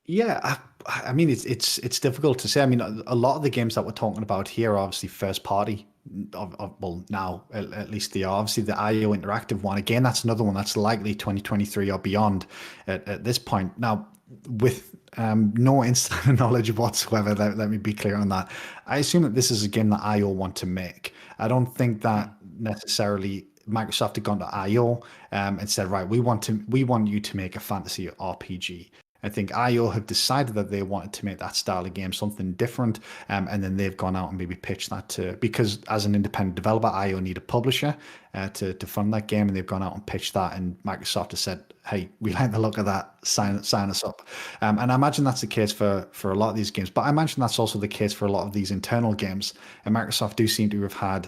Yeah, I mean it's difficult to say. I mean, a lot of the games that we're talking about here are obviously first party. Well, now at least they are. Obviously, the IO Interactive one, again, that's another one that's likely 2023 or beyond at this point. Now, with no insider knowledge whatsoever, let me be clear on that. I assume that this is a game that IO want to make. I don't think that necessarily Microsoft had gone to IO and said, right, we want you to make a fantasy RPG. I think IO have decided that they wanted to make that style of game something different, and then they've gone out and maybe pitched that because as an independent developer, IO need a publisher to fund that game, and they've gone out and pitched that, and Microsoft has said, hey, we like the look of that, sign us up. And I imagine that's the case for a lot of these games, but I imagine that's also the case for a lot of these internal games, and Microsoft do seem to have had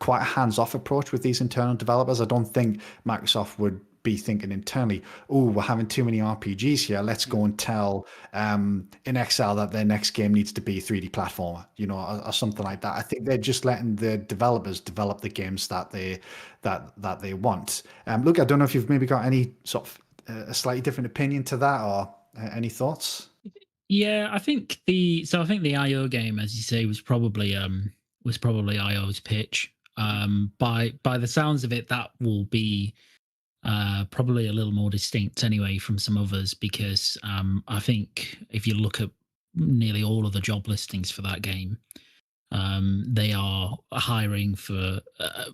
quite a hands-off approach with these internal developers. I don't think Microsoft would be thinking internally, oh, we're having too many RPGs here, let's go and tell in Excel that their next game needs to be a 3D platformer, or something like that. I think they're just letting the developers develop the games that they want. Look, I don't know if you've maybe got any sort of a slightly different opinion to that, or any thoughts? Yeah, I think the IO game, as you say, was probably IO's pitch. By the sounds of it, that will be probably a little more distinct anyway from some others, because I think if you look at nearly all of the job listings for that game, they are hiring for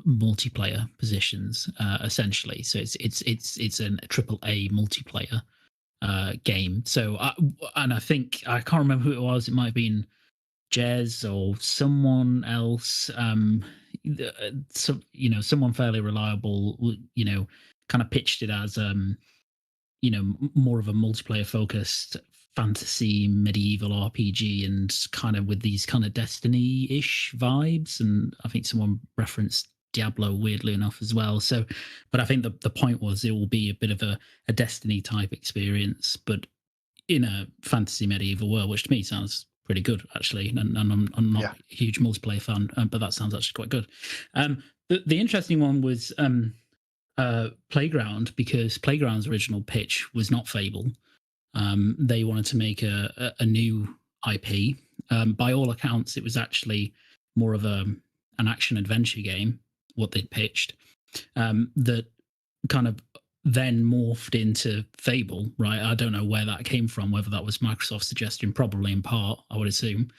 multiplayer positions essentially. So it's a AAA multiplayer game. So I think I can't remember who it was. It might have been Jez or someone else. So someone fairly reliable. Kind of pitched it as more of a multiplayer focused fantasy medieval RPG, and kind of with these kind of Destiny-ish vibes. And I think someone referenced Diablo, weirdly enough, as well. So, but I think the point was it will be a bit of a Destiny type experience, but in a fantasy medieval world, which to me sounds pretty good, actually. And I'm not a huge multiplayer fan, but that sounds actually quite good. The interesting one was Playground, because Playground's original pitch was not Fable. They wanted to make a new IP. By all accounts, it was actually more of an action adventure game, what they'd pitched, that kind of then morphed into Fable, right? I don't know where that came from, whether that was Microsoft's suggestion, probably in part, I would assume.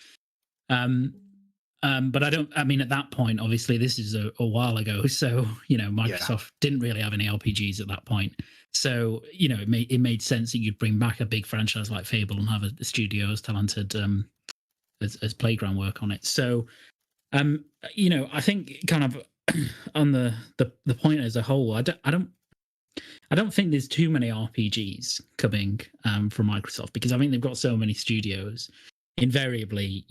But I mean, at that point, obviously, this is a while ago. So, Microsoft didn't really have any RPGs at that point. So, it made sense that you'd bring back a big franchise like Fable and have a studio as talented as Playground work on it. So, I think kind of on the point as a whole, I don't think there's too many RPGs coming from Microsoft, because I think they've got so many studios. Invariably,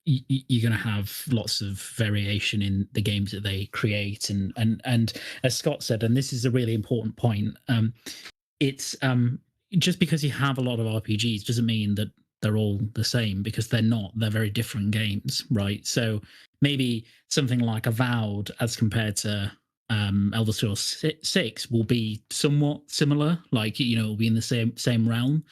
you're going to have lots of variation in the games that they create, and as Scott said, and this is a really important point, it's just because you have a lot of RPGs doesn't mean that they're all the same, because they're not. They're very different games, right? So maybe something like Avowed as compared to Elder Scrolls 6 will be somewhat similar, like will be in the same realm.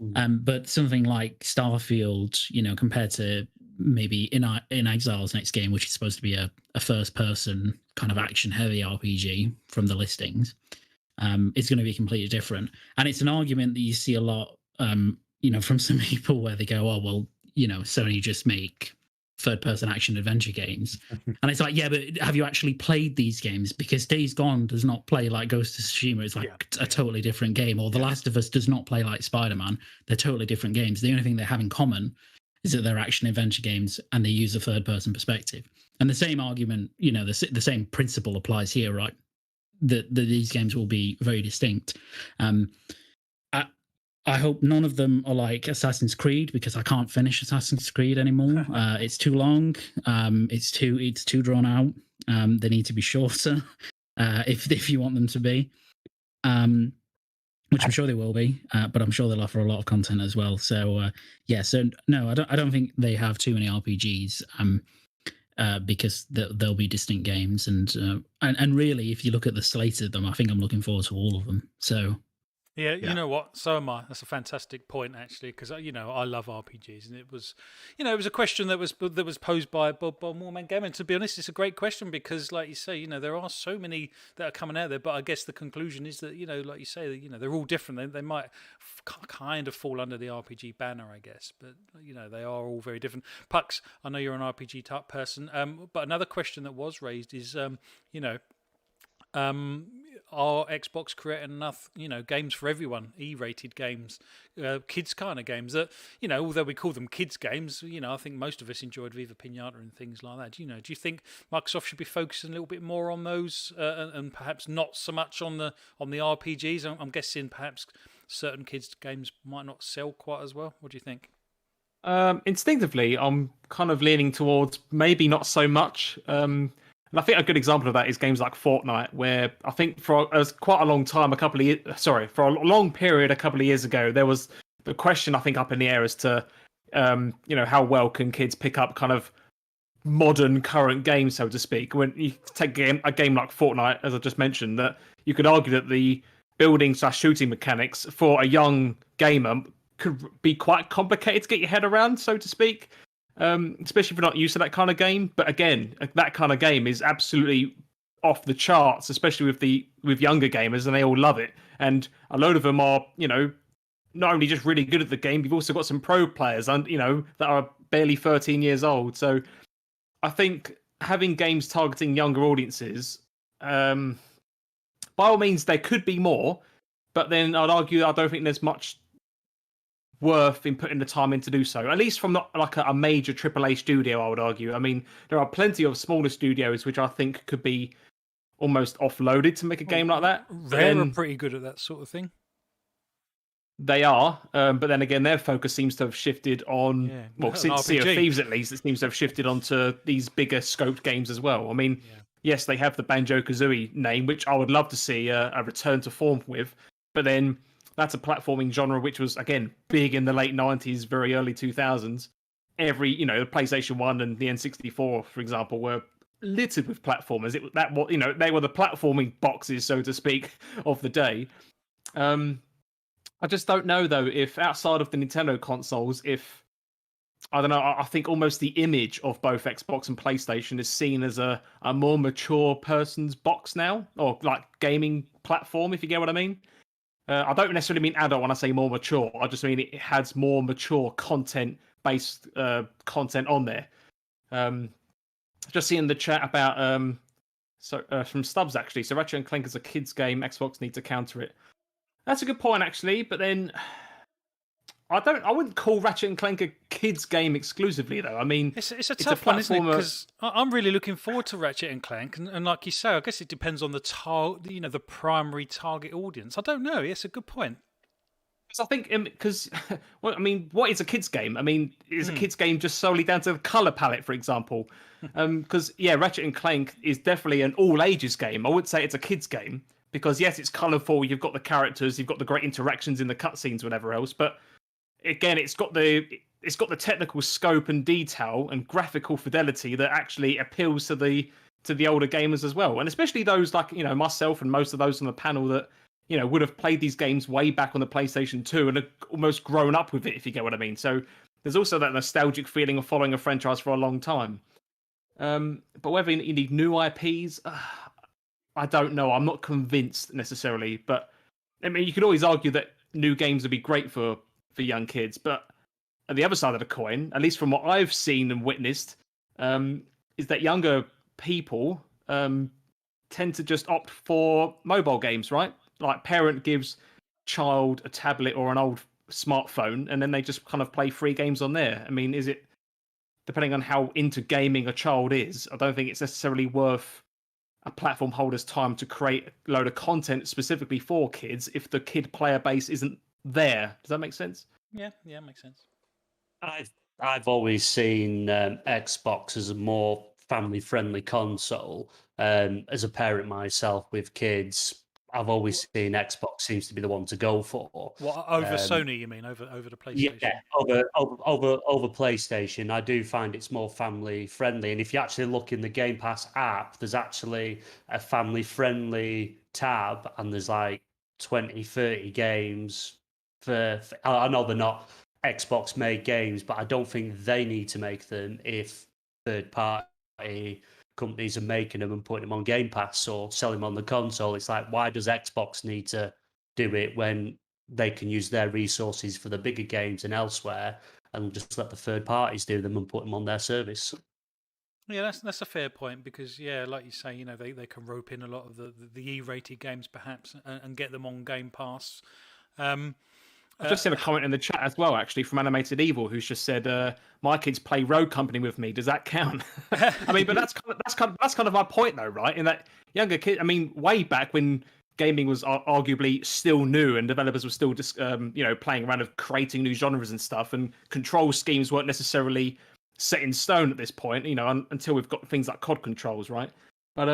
But something like Starfield, compared to maybe in Exile's next game, which is supposed to be a first person kind of action heavy RPG from the listings, it's going to be completely different. And it's an argument that you see a lot, from some people where they go, oh, well, Sony just make third person action adventure games. And it's like, yeah, but have you actually played these games? Because Days Gone does not play like Ghost of Tsushima. It's like a totally different game. Or The Last of Us does not play like Spider-Man. They're totally different games. The only thing they have in common is that they're action adventure games and they use a third person perspective. And the same argument, the same principle applies here, right? That these games will be very distinct. I hope none of them are like Assassin's Creed, because I can't finish Assassin's Creed anymore. It's too long. It's too drawn out. They need to be shorter if you want them to be, which I'm sure they will be. But I'm sure they'll offer a lot of content as well. So so no, I don't think they have too many RPGs. Because they'll be distinct games, and really, if you look at the slate of them, I think I'm looking forward to all of them. So. Yeah, you know what? So am I. That's a fantastic point, actually, because I love RPGs, and it was a question that was posed by Moorman Gaming. To be honest, it's a great question because, like you say, there are so many that are coming out there. But I guess the conclusion is that like you say, they're all different. They might kind of fall under the RPG banner, I guess, but they are all very different. Pux, I know you're an RPG type person, but another question that was raised is, are Xbox creating enough, games for everyone, E-rated games, kids kind of games that, although we call them kids games, I think most of us enjoyed Viva Pinata and things like that. Do you think Microsoft should be focusing a little bit more on those and perhaps not so much on the RPGs? I'm guessing perhaps certain kids games might not sell quite as well. What do you think? Instinctively, I'm kind of leaning towards maybe not so much. And I think a good example of that is games like Fortnite, where I think for quite a long time, for a long period a couple of years ago, there was the question, I think, up in the air as to, how well can kids pick up kind of modern current games, so to speak. When you take a game like Fortnite, as I just mentioned, that you could argue that the building/shooting mechanics for a young gamer could be quite complicated to get your head around, so to speak. Especially if you're not used to that kind of game. But again, that kind of game is absolutely off the charts, especially with younger gamers, and they all love it. And a load of them are, not only just really good at the game, you've also got some pro players, and that are barely 13 years old. So I think having games targeting younger audiences, by all means, there could be more. But then I'd argue I don't think there's much worth in putting the time in to do so, at least from not like a major AAA studio, I would argue. I mean, there are plenty of smaller studios which I think could be almost offloaded to make a game like that. Rare are pretty good at that sort of thing. They are, but then again, their focus seems to have shifted on, since Sea of Thieves at least, it seems to have shifted onto these bigger scoped games as well. I mean, yes, they have the Banjo-Kazooie name, which I would love to see a return to form with, but then that's a platforming genre which was, again, big in the late 90s, very early 2000s. The PlayStation 1 and the N64, for example, were littered with platformers. They were the platforming boxes, so to speak, of the day. I just don't know, though, if outside of the Nintendo consoles, I think almost the image of both Xbox and PlayStation is seen as a more mature person's box now, or like gaming platform, if you get what I mean. I don't necessarily mean adult when I say more mature. I just mean it has more mature content-based content on there. Just seeing the chat about from Stubbs, actually. So Ratchet and Clank is a kids game. Xbox need to counter it. That's a good point, actually. But then I wouldn't call Ratchet and Clank a kids game exclusively, though. I mean, it's a tough one, isn't it? Because I'm really looking forward to Ratchet and Clank, and like you say, I guess it depends on the primary target audience. I don't know. It's a good point. Because I think what is a kids game? I mean, is a kids game just solely down to the color palette, for example? Because Ratchet and Clank is definitely an all ages game. I would say it's a kids game because yes, it's colorful. You've got the characters, you've got the great interactions in the cutscenes, whatever else, but again, it's got the technical scope and detail and graphical fidelity that actually appeals to the older gamers as well, and especially those like myself and most of those on the panel that would have played these games way back on the PlayStation 2 and have almost grown up with it, if you get what I mean. So there's also that nostalgic feeling of following a franchise for a long time. But whether you need new IPs, I don't know. I'm not convinced necessarily. But I mean, you could always argue that new games would be great for young kids. But at the other side of the coin, at least from what I've seen and witnessed, is that younger people tend to just opt for mobile games, right? Like parent gives child a tablet or an old smartphone, and then they just kind of play free games on there. I mean, is it, depending on how into gaming a child is, I don't think it's necessarily worth a platform holder's time to create a load of content specifically for kids if the kid player base isn't there. Does that make sense? Yeah, makes sense. I've always seen Xbox as a more family-friendly console. As a parent myself with kids, I've always seen Xbox seems to be the one to go for. What, over Sony? You mean over the PlayStation? Yeah, over PlayStation, I do find it's more family-friendly. And if you actually look in the Game Pass app, there's actually a family-friendly tab, and there's like 20, 30 games for I know they're not Xbox-made games, but I don't think they need to make them if third-party companies are making them and putting them on Game Pass or selling them on the console. It's like, why does Xbox need to do it when they can use their resources for the bigger games and elsewhere, and just let the third parties do them and put them on their service? Yeah, that's a fair point, because like you say, they can rope in a lot of the E-rated games perhaps and get them on Game Pass. I've just seen a comment in the chat as well, actually, from Animated Evil, who's just said, "My kids play Road Company with me. Does that count?" I mean, but that's kind of my point, though, right? In that younger kid, I mean, way back when gaming was arguably still new and developers were still just, playing around with creating new genres and stuff, and control schemes weren't necessarily set in stone at this point, until we've got things like COD controls, right? But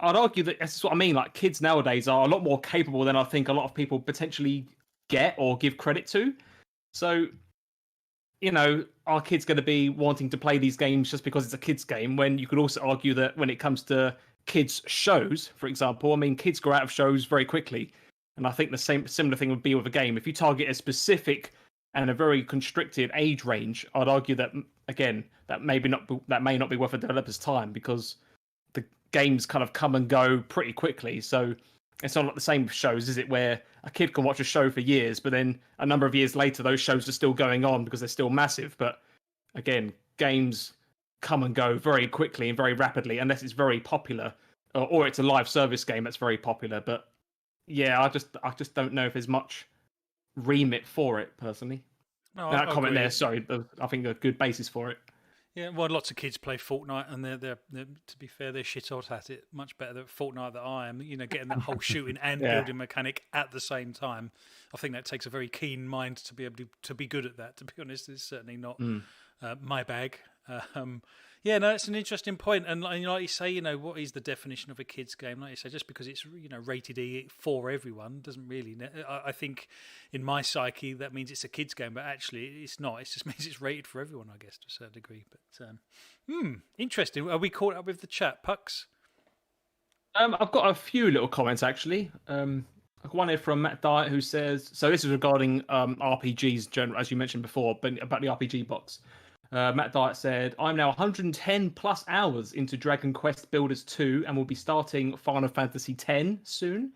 I'd argue that that's what I mean. Like, kids nowadays are a lot more capable than I think a lot of people potentially get or give credit to. So, are kids going to be wanting to play these games just because it's a kids game? When you could also argue that when it comes to kids shows, for example, I mean, kids grow out of shows very quickly, and I think the similar thing would be with a game. If you target a specific and a very constricted age range, I'd argue that, again, that may not be worth a developer's time, because the games kind of come and go pretty quickly. So it's not like the same shows, is it, where a kid can watch a show for years, but then a number of years later those shows are still going on because they're still massive. But again, games come and go very quickly and very rapidly, unless it's very popular, or it's a live service game that's very popular. But yeah, I just don't know if there's much remit for it, personally. No, that I comment agree. there, sorry, I think a good basis for it. Yeah, well, lots of kids play Fortnite, and they're to be fair, they're shit hot at it. Much better at Fortnite than I am. Getting that whole shooting and building mechanic at the same time. I think that takes a very keen mind to be able to be good at that. To be honest, it's certainly not my bag. It's an interesting point, and like you say, what is the definition of a kids game? Like you say, just because it's rated E for everyone doesn't really. I think in my psyche that means it's a kids game, but actually it's not. It just means it's rated for everyone, I guess, to a certain degree. But interesting. Are we caught up with the chat, Pucks? I've got a few little comments, actually. I've got one here from Matt Dyer, who says, so this is regarding RPGs, general, as you mentioned before, but about the RPG box. Matt Dyer said, "I'm now 110 plus hours into Dragon Quest Builders 2 and will be starting Final Fantasy X soon.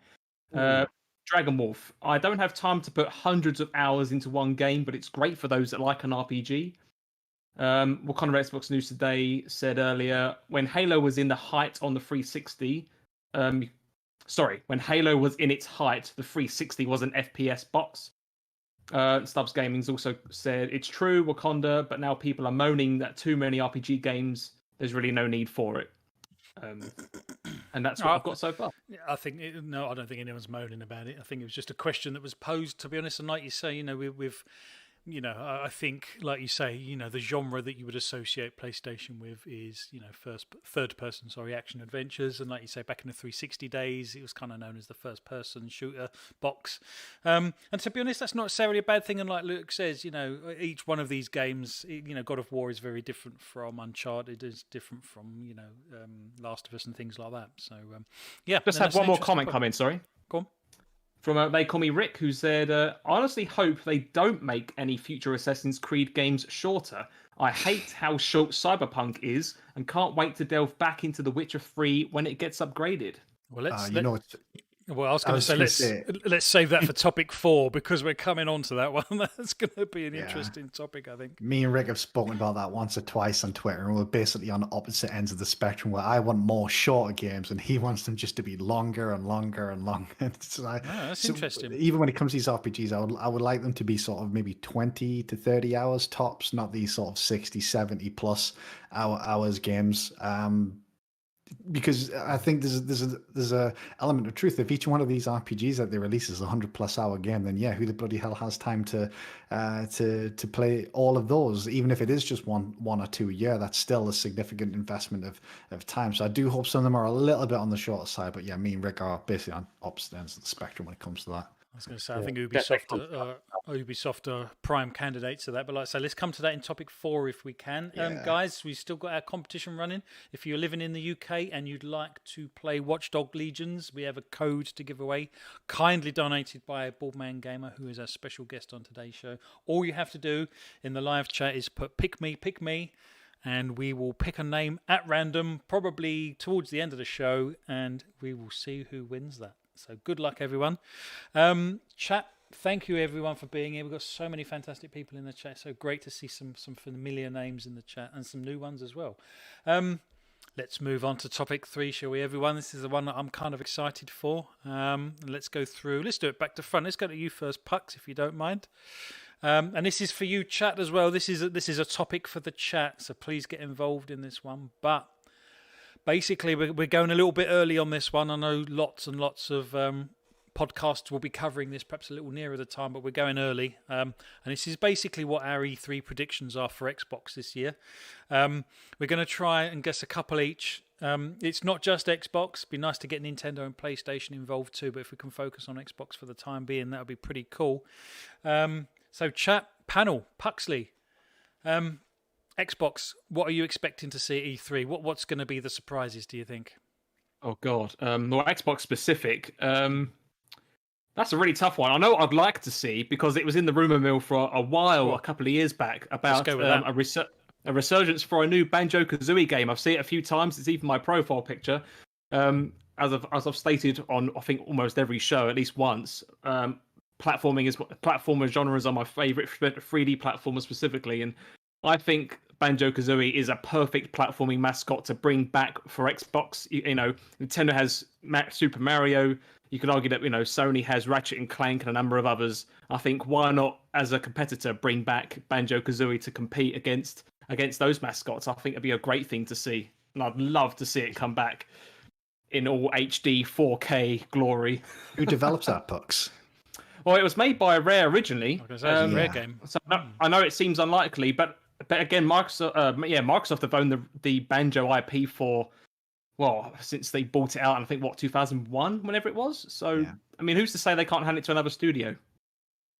Dragon Wolf. I don't have time to put hundreds of hours into one game, but it's great for those that like an RPG. What kind of Xbox News Today said earlier, when Halo was in the height on the 360, when Halo was in its height, the 360 was an FPS box. Stubbs Gaming's also said, it's true, Wakanda, but now people are moaning that too many RPG games, there's really no need for it. And that's what I've got so far. I think I don't think anyone's moaning about it. I think it was just a question that was posed, to be honest. And like you say, with I think, like you say, the genre that you would associate PlayStation with is, third person, action adventures. And like you say, back in the 360 days, it was kind of known as the first person shooter box. And to be honest, that's not necessarily a bad thing. And like Luke says, each one of these games, God of War is very different from Uncharted, is different from, Last of Us and things like that. So, Just have one more comment come in, sorry. Go on. from They Call Me Rick, who said, I honestly hope they don't make any future Assassin's Creed games shorter. I hate how short Cyberpunk is and can't wait to delve back into The Witcher 3 when it gets upgraded. Well, It's, well, I was going to say gonna let's save that for topic 4 because we're coming on to that one. That's going to be an interesting topic, I think. me and Rick have spoken about that once or twice on Twitter, and we're basically on opposite ends of the spectrum. Where I want more shorter games, and he wants them just to be longer and longer and longer. That's interesting. Even when it comes to these RPGs, I would like them to be sort of maybe 20 to 30 hours tops, not these sort of 60, 70 plus hours games. Because I think there's a element of truth. If each one of these RPGs that they release is a 100+ hour game, then yeah, who the bloody hell has time to play all of those? Even if it is just one or two a year, that's still a significant investment of time. So I do hope some of them are a little bit on the shorter side. But yeah, me and Rick are basically on opposite ends of the spectrum when it comes to that. I was going to say, I think Ubisoft are prime candidates to that. But like I say, let's come to that in topic 4 if we can. Guys, we've still got our competition running. If you're living in the UK and you'd like to play Watchdog Legions, we have a code to give away, kindly donated by Baldman Gamer, who is our special guest on today's show. All you have to do in the live chat is put pick me, and we will pick a name at random, probably towards the end of the show, and we will see who wins that. So good luck, everyone. Chat, thank you, everyone, for being here. We've got so many fantastic people in the chat. So great to see some familiar names in the chat and some new ones as well. Let's move on to topic 3, shall we, everyone? This is the one that I'm kind of excited for. Let's go through. Let's do it back to front. Let's go to you first, Pucks, if you don't mind. And this is for you, chat, as well. This is a topic for the chat, so please get involved in this one. But basically, we're going a little bit early on this one. I know lots and lots of podcasts will be covering this perhaps a little nearer the time, but we're going early. And this is basically what our E3 predictions are for Xbox this year. We're going to try and guess a couple each. It's not just Xbox. It'd be nice to get Nintendo and PlayStation involved too, but if we can focus on Xbox for the time being, that would be pretty cool. So chat, panel, Puxley. Xbox, what are you expecting to see at E3? What's going to be the surprises, do you think? Oh, God. Well, Xbox specific. That's a really tough one. I know what I'd like to see, because it was in the rumour mill for a while, a couple of years back, about a resurgence for a new Banjo-Kazooie game. I've seen it a few times. It's even my profile picture. As I've stated on, I think, almost every show, at least once, platformer genres are my favourite, 3D platformers specifically, and I think Banjo-Kazooie is a perfect platforming mascot to bring back for Xbox. You know, Nintendo has Super Mario. You could argue that, you know, Sony has Ratchet and Clank and a number of others. I think why not, as a competitor, bring back Banjo-Kazooie to compete against those mascots? I think it'd be a great thing to see, and I'd love to see it come back in all HD 4K glory. Who develops that, Pucks? Well, it was made by Rare originally. It's a Rare game. So I know it seems unlikely, but again, Microsoft have owned the Banjo IP for, well, since they bought it out, and I think 2001, whenever it was. So I mean, who's to say they can't hand it to another studio?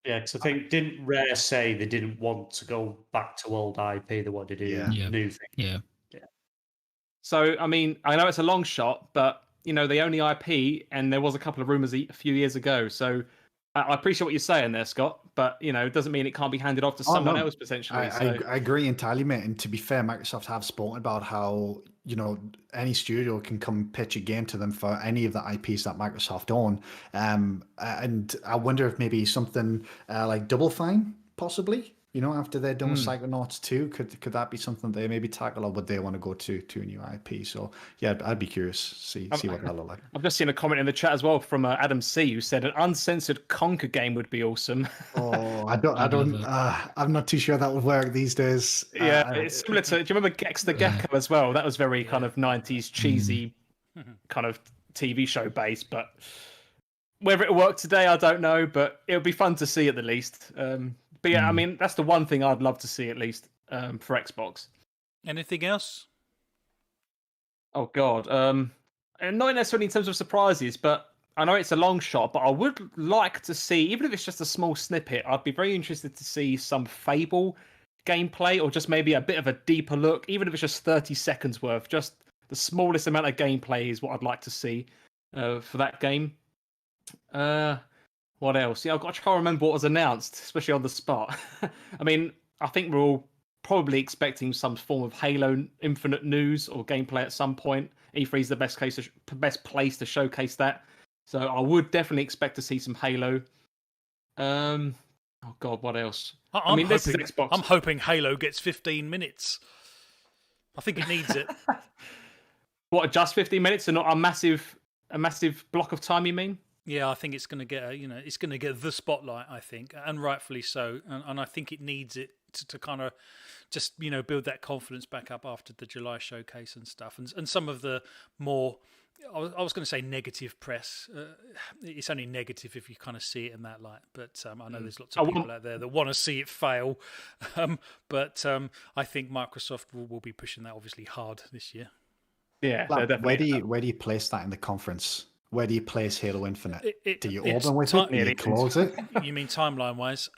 Yeah, because I think, didn't Rare say they didn't want to go back to old IP? They wanted to do new thing. Yeah. So I mean, I know it's a long shot, but you know, they own the IP, and there was a couple of rumors a few years ago. So I appreciate what you're saying there, Scott, but you know, it doesn't mean it can't be handed off to someone else potentially. I agree entirely, mate. And to be fair, Microsoft have spoken about how, you know, any studio can come pitch a game to them for any of the IPs that Microsoft own. And I wonder if maybe something like Double Fine, possibly, you know, after they're done with Psychonauts 2, could that be something they maybe tackle, or would they want to go to a new IP? So yeah, I'd be curious to see what that look like. I've just seen a comment in the chat as well from Adam C, who said an uncensored Conker game would be awesome. Oh, I'm not too sure that would work these days. Yeah, it's similar to, do you remember Gex the Gecko as well? That was very kind of 90s cheesy kind of TV show based, but whether it'll work today, I don't know, but it'll be fun to see at the least. But yeah, I mean, that's the one thing I'd love to see at least for Xbox. Anything else? Oh, God. And not necessarily in terms of surprises, but I know it's a long shot, but I would like to see, even if it's just a small snippet, I'd be very interested to see some Fable gameplay, or just maybe a bit of a deeper look, even if it's just 30 seconds worth. Just the smallest amount of gameplay is what I'd like to see for that game. What else? Yeah, I've got to try to remember what was announced, especially on the spot. I mean, I think we're all probably expecting some form of Halo Infinite news or gameplay at some point. E3 is the best place to showcase that. So I would definitely expect to see some Halo. Oh God, what else? I'm hoping, this is Xbox. I'm hoping Halo gets 15 minutes. I think it needs it. What, just 15 minutes and not a massive block of time? You mean? Yeah, I think it's going to get it's going to get the spotlight. I think, and rightfully so. And I think it needs it to kind of just build that confidence back up after the July showcase and stuff. And some of the more, I was going to say negative press. It's only negative if you kind of see it in that light. But I know there's lots of people out there that want to see it fail. But I think Microsoft will be pushing that obviously hard this year. Yeah. Where do you place that in the conference? Where do you place Halo Infinite? Do you open with it? Do you close it? You mean timeline-wise?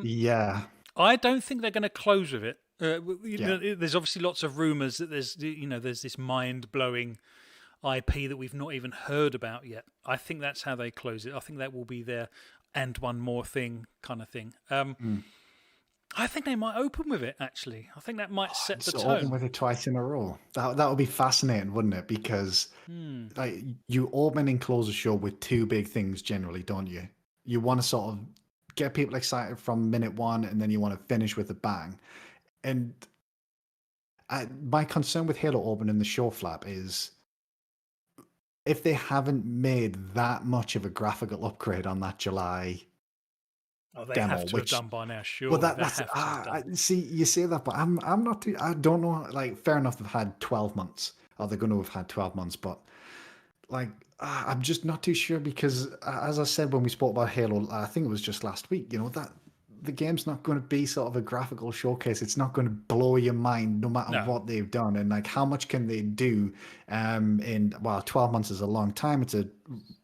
Yeah. I don't think they're going to close with it. There's obviously lots of rumours that there's this mind-blowing IP that we've not even heard about yet. I think that's how they close it. I think that will be their and one more thing kind of thing. I think they might open with it, actually. I think that might set the tone. Open with it twice in a row. That would be fascinating, wouldn't it? Because like you open and close a show with two big things generally, don't you? You want to sort of get people excited from minute one, and then you want to finish with a bang. And my concern with Halo opening the show flap is if they haven't made that much of a graphical upgrade on that July they demo, have to have done by now, sure. Well, that's see, you say that, but I'm not too. I don't know. Like, fair enough, they've had 12 months, or they're going to have had 12 months, but like, I'm just not too sure because, as I said when we spoke about Halo, I think it was just last week. That the game's not going to be sort of a graphical showcase. It's not going to blow your mind, no matter what they've done, and like, how much can they do? 12 months is a long time.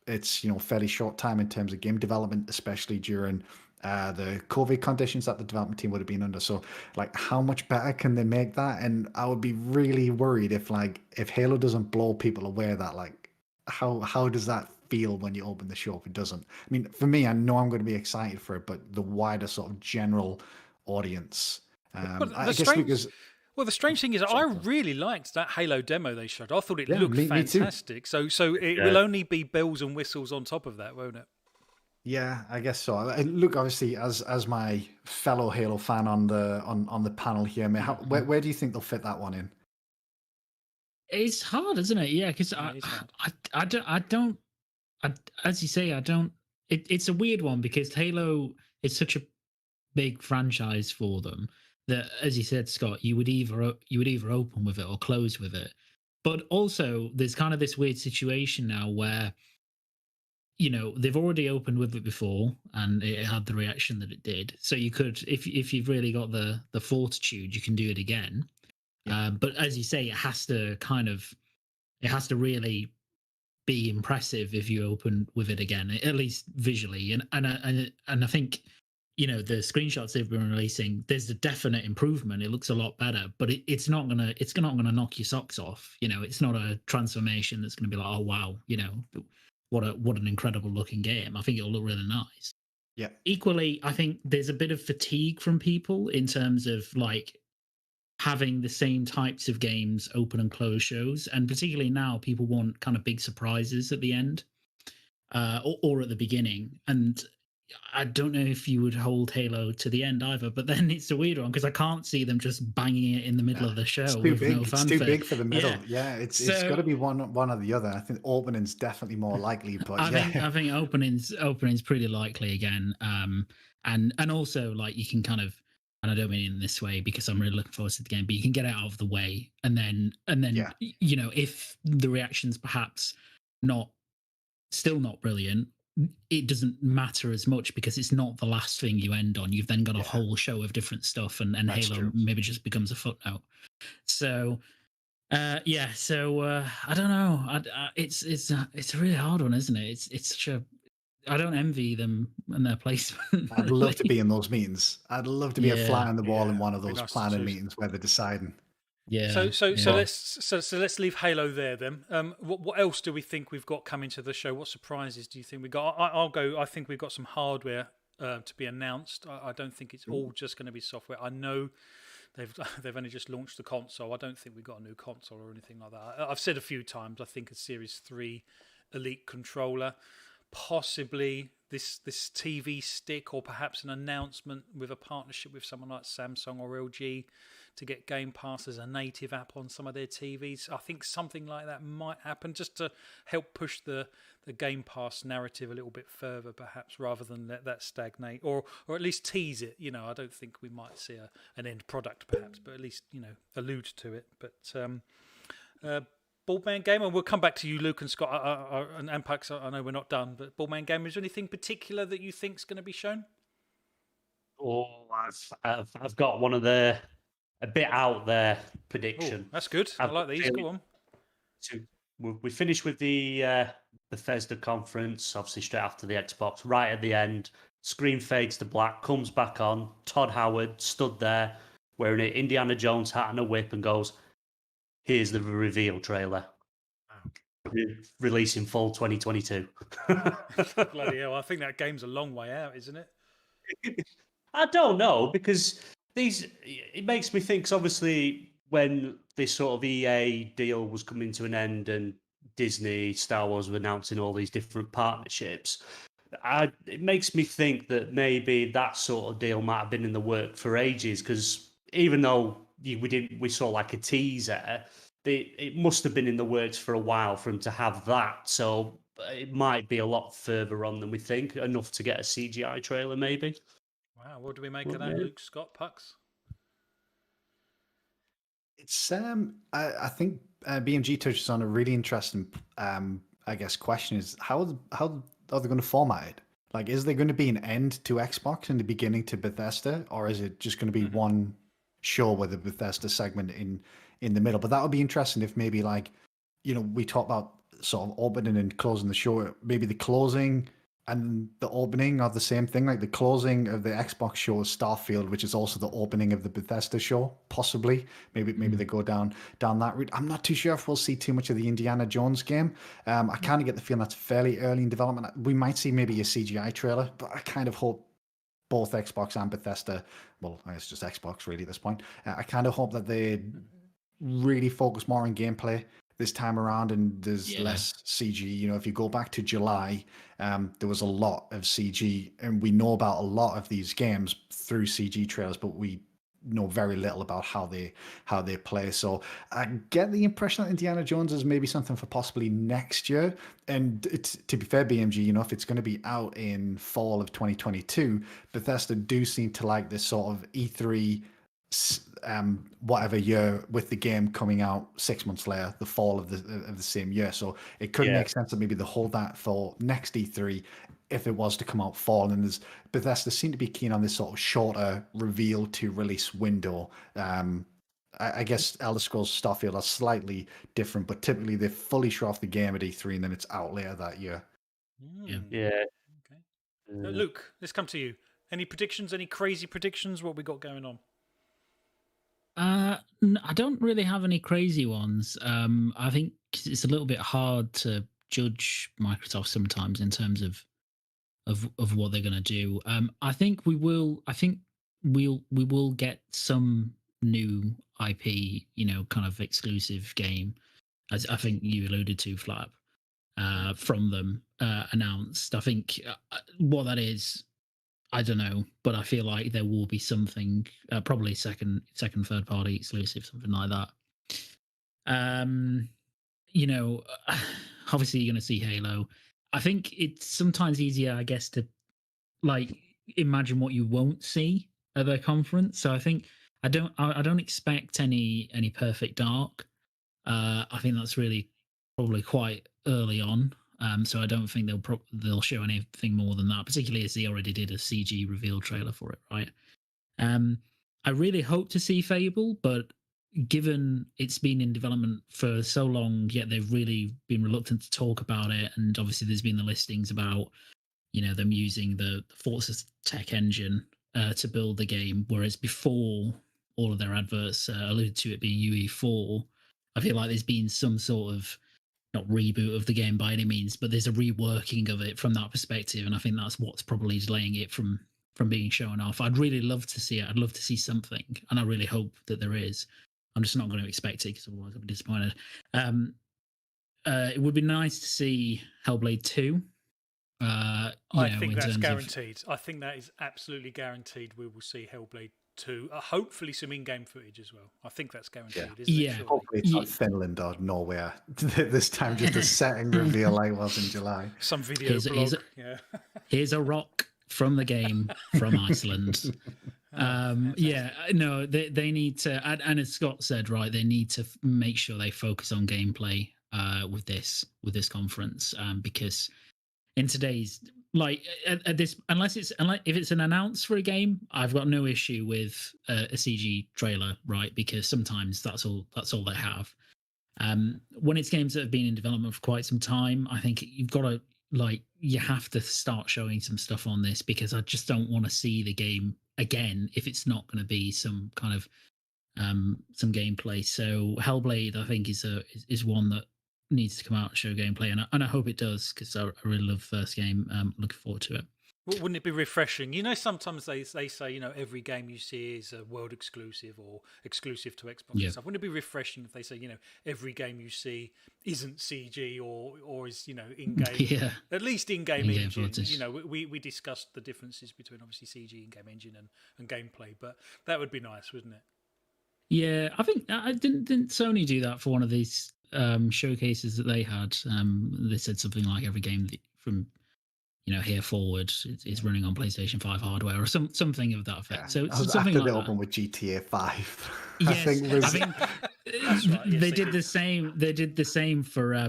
It's fairly short time in terms of game development, especially during the COVID conditions that the development team would have been under. So, like, how much better can they make that? And I would be really worried if Halo doesn't blow people away. That how does that feel when you open the show if it doesn't? I mean, for me, I know I'm going to be excited for it, but the wider sort of general audience, the strange thing is, I really liked that Halo demo they showed. I thought it looked fantastic. So it will only be bells and whistles on top of that, won't it? Yeah, I guess so. Look, obviously, as my fellow Halo fan on the panel here, where do you think they'll fit that one in? It's hard, isn't it? Yeah, because I don't. As you say, I don't. It's a weird one because Halo is such a big franchise for them that, as you said, Scott, you would either open with it or close with it. But also, there's kind of this weird situation now where, they've already opened with it before and it had the reaction that it did. So you could, if you've really got the fortitude, you can do it again. But as you say, it has to really be impressive if you open with it again, at least visually. And I think, the screenshots they've been releasing, there's a definite improvement. It looks a lot better, but it's not gonna knock your socks off. It's not a transformation that's gonna be like, oh wow, what an incredible looking game. I think it'll look really nice. Yeah. Equally, I think there's a bit of fatigue from people in terms of like having the same types of games open and close shows, and particularly now people want kind of big surprises at the end or at the beginning. And I don't know if you would hold Halo to the end either, but then it's a weird one because I can't see them just banging it in the middle of the show. It's too big. It's too big for the middle. Yeah, it's got to be one or the other. I think opening's definitely more likely, but I think opening's pretty likely again. And also like you can kind of, and I don't mean in this way because I'm really looking forward to the game, but you can get it out of the way, and then if the reaction's perhaps still not brilliant, it doesn't matter as much because it's not the last thing you end on. You've then got a whole show of different stuff, and Halo maybe just becomes a footnote. So, I don't know. It's a really hard one, isn't it? It's such a. I don't envy them and their placement. I'd love to be in those meetings. I'd love to be a fly on the wall in one of those planning meetings where they're deciding. Yeah. So yeah. let's leave Halo there then. What else do we think we've got coming to the show? What surprises do you think we got? I'll go. I think we've got some hardware to be announced. I don't think it's all just going to be software. I know they've only just launched the console. I don't think we've got a new console or anything like that. I've said a few times. I think a Series 3 Elite controller, possibly this TV stick, or perhaps an announcement with a partnership with someone like Samsung or LG to get Game Pass as a native app on some of their TVs. I think something like that might happen, just to help push the Game Pass narrative a little bit further, perhaps, rather than let that stagnate, or at least tease it. I don't think we might see an end product, perhaps, but at least allude to it. But Boardman Gamer, we'll come back to you, Luke and Scott, and Ampax. I know we're not done, but Boardman Gamer, is there anything particular that you think is going to be shown? Oh, I've got one of a bit out there prediction. Ooh, that's good. I like these. Go on. We finished with the Bethesda conference, obviously straight after the Xbox. Right at the end, screen fades to black, comes back on. Todd Howard stood there wearing an Indiana Jones hat and a whip and goes, "Here's the reveal trailer. Releasing fall 2022." Bloody hell! I think that game's a long way out, isn't it? I don't know, because it makes me think, 'cause obviously when this sort of EA deal was coming to an end and Disney, Star Wars were announcing all these different partnerships, it makes me think that maybe that sort of deal might have been in the work for ages, because even though we saw like a teaser, it must have been in the works for a while for him to have that. So it might be a lot further on than we think, enough to get a CGI trailer maybe. Wow, what do we make of that, Luke, Scott, Pucks? It's I think BMG touches on a really interesting I guess question, is how are they going to format it? Like, is there going to be an end to Xbox and the beginning to Bethesda, or is it just going to be one show with a Bethesda segment in the middle? But that would be interesting if maybe, like, we talk about sort of opening and closing the show. Maybe the closing and the opening are the same thing. Like, the closing of the Xbox show is Starfield, which is also the opening of the Bethesda show, possibly. Maybe they go down that route. I'm not too sure if we'll see too much of the Indiana Jones game. I kind of get the feeling that's fairly early in development. We might see maybe a CGI trailer, but I kind of hope both Xbox and Bethesda, well, I guess just Xbox really at this point, I kind of hope that they really focus more on gameplay this time around, and there's less CG. If you go back to July, there was a lot of CG, and we know about a lot of these games through CG trailers, but we know very little about how they play. So I get the impression that Indiana Jones is maybe something for possibly next year. And to be fair, BMG, if it's going to be out in fall of 2022, Bethesda do seem to like this sort of E3 whatever year, with the game coming out 6 months later, the fall of the same year. So it could make sense that maybe they hold that for next E3 if it was to come out fall. And Bethesda seem to be keen on this sort of shorter reveal to release window. I guess Elder Scrolls Starfield are slightly different, but typically they fully show off the game at E3 and then it's out later that year. Yeah. Okay. Luke, let's come to you. Any predictions? Any crazy predictions? What we got going on? I don't really have any crazy ones. I think it's a little bit hard to judge Microsoft sometimes in terms of what they're going to do. I think we will. I think we will get some new IP, kind of exclusive game, as I think you alluded to, Flap, from them announced. I think what that is, I don't know, but I feel like there will be something, probably second, third party exclusive, something like that. Obviously you're going to see Halo. I think it's sometimes easier, I guess, to like imagine what you won't see at their conference. So I think I don't expect any Perfect Dark. I think that's really probably quite early on. So I don't think they'll show anything more than that, particularly as they already did a CG reveal trailer for it, right? I really hope to see Fable, but given it's been in development for so long, yet they've really been reluctant to talk about it, and obviously there's been the listings about them using the Forza Tech engine to build the game, whereas before all of their adverts alluded to it being UE4. I feel like there's been some sort of not reboot of the game by any means, but there's a reworking of it from that perspective, and I think that's what's probably delaying it from being shown off. I'd really love to see it. I'd love to see something, and I really hope that there is. I'm just not going to expect it because otherwise I'll be disappointed. It would be nice to see Hellblade 2. I think that's guaranteed. I think that is absolutely guaranteed. We will see Hellblade 2. Hopefully, some in-game footage as well. I think that's guaranteed. Isn't it? Surely? Hopefully it's not Finland or Norway this time. Just a setting reveal like it was in July. Some video blog. Here's a rock from the game from Iceland. They need to, and as Scott said, right, they need to make sure they focus on gameplay with this conference, because in today's at this, unless if it's an announce for a game, I've got no issue with a CG trailer, right? Because sometimes that's all they have. When it's games that have been in development for quite some time, I think you've got to you have to start showing some stuff on this, because I just don't want to see the game again if it's not going to be some kind of some gameplay. So Hellblade, I think, is one that needs to come out and show gameplay, and I hope it does, because I really love the first game. Looking forward to it. Wouldn't it be refreshing? Sometimes they say, every game you see is a world exclusive or exclusive to Xbox and stuff. Wouldn't it be refreshing if they say, every game you see isn't CG or is, in-game, at least in-game engine. We discussed the differences between obviously CG in-game engine and gameplay, but that would be nice, wouldn't it? Yeah, I think didn't Sony do that for one of these showcases that they had? They said something like every game from here forward is running on PlayStation 5 hardware or something of that effect. So it's something after like the that. open with GTA 5. Yes, I think that's right. Yes, they did the same. They did the same for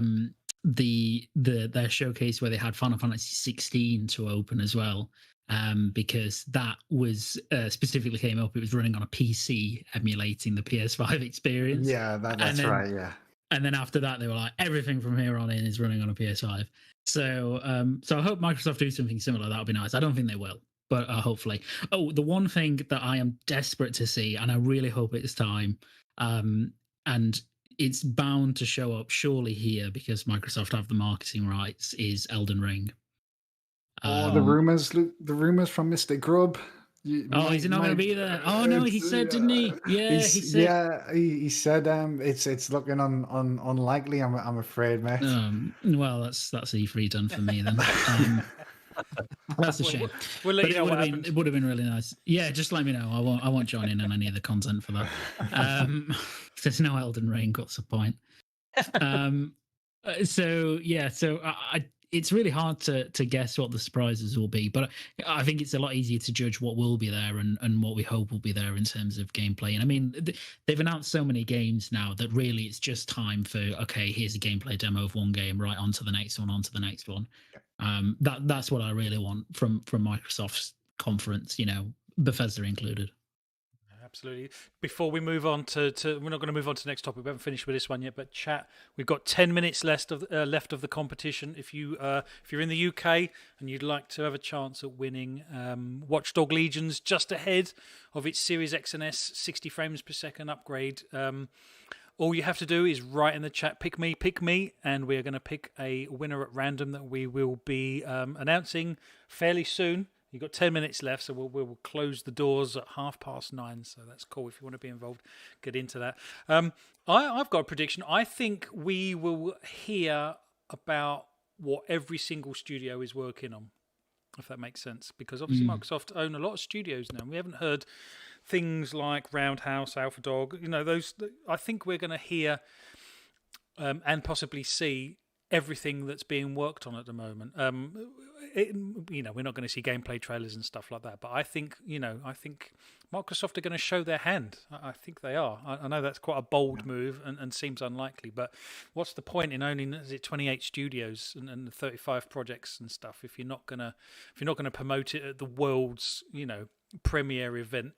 their showcase where they had Final Fantasy 16 to open as well. Because that was specifically came up. It was running on a PC emulating the PS5 experience. Yeah, that's right. Yeah. And then after that, they were like, everything from here on in is running on a PS5. So, I hope Microsoft do something similar. That would be nice. I don't think they will, but hopefully. Oh, the one thing that I am desperate to see, and I really hope it's time, and it's bound to show up surely here because Microsoft have the marketing rights, is Elden Ring. The rumors from Mr. Grubb. Is he not going to be there? Oh no, he said, didn't he? Yeah, he said. Yeah, he said it's looking unlikely. I'm afraid, mate. Well, that's E3 done for me then. That's a shame. We'll let you know what happens. It would have been really nice. Yeah, just let me know. I won't join in on any of the content for that. There's no Elden Ring. What's the point? It's really hard to guess what the surprises will be, but I think it's a lot easier to judge what will be there and what we hope will be there in terms of gameplay. And I mean, they've announced so many games now that really it's just time for, okay, here's a gameplay demo of one game, right, on to the next one. That's what I really want from Microsoft's conference, Bethesda included. Absolutely. Before we move on to we're not going to move on to the next topic. We haven't finished with this one yet, but chat. We've got 10 minutes left of the competition. If you're in the UK and you'd like to have a chance at winning Watchdog Legions just ahead of its Series X and S 60 frames per second upgrade, all you have to do is write in the chat, pick me, and we're going to pick a winner at random that we will be announcing fairly soon. You've got 10 minutes left, so we'll close the doors at 9:30. So that's cool. If you want to be involved, get into that. I've got a prediction. I think we will hear about what every single studio is working on, if that makes sense. Because obviously Microsoft own a lot of studios now. We haven't heard things like Roundhouse, AlphaDog. Those. I think we're going to hear and possibly see everything that's being worked on at the moment. We're not going to see gameplay trailers and stuff like that, but I think Microsoft are going to show their hand. I think they are. I know that's quite a bold move and seems unlikely, but what's the point in owning 28 studios and 35 projects and stuff if you're not going to promote it at the world's premier event,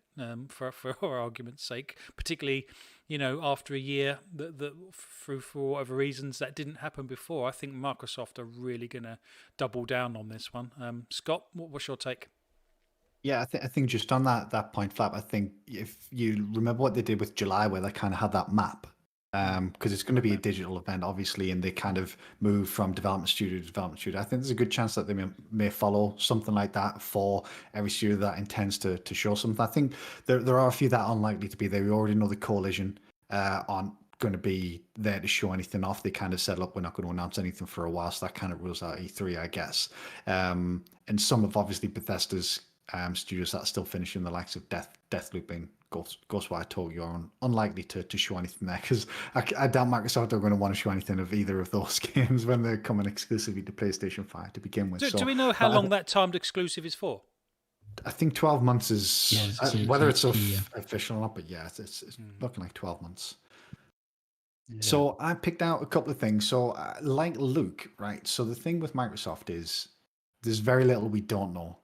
for argument's sake, particularly after a year that for whatever reasons that didn't happen before. I think Microsoft are really going to double down on this one. Scott, what's your take? Yeah, I think just on that point, Flap, I think if you remember what they did with July, where they kind of had that map, because it's going to be a digital event, obviously, and they kind of move from development studio to development studio. I think there's a good chance that they may follow something like that for every studio that intends to show something. I think there are a few that are unlikely to be there. We already know the Coalition aren't going to be there to show anything off. They kind of said, look, we're not going to announce anything for a while, so that kind of rules out E3, I guess. And some of obviously Bethesda's studios that are still finishing, the likes of Deathloop and Ghostwire Tokyo, are unlikely to show anything there, because I doubt Microsoft are going to want to show anything of either of those games when they're coming exclusively to PlayStation 5 to begin with. Do we know how long that timed exclusive is for? I think 12 months is whether it's official or not, but yeah, it's looking like 12 months. Yeah. So I picked out a couple of things. So like Luke, right? So the thing with Microsoft is there's very little we don't know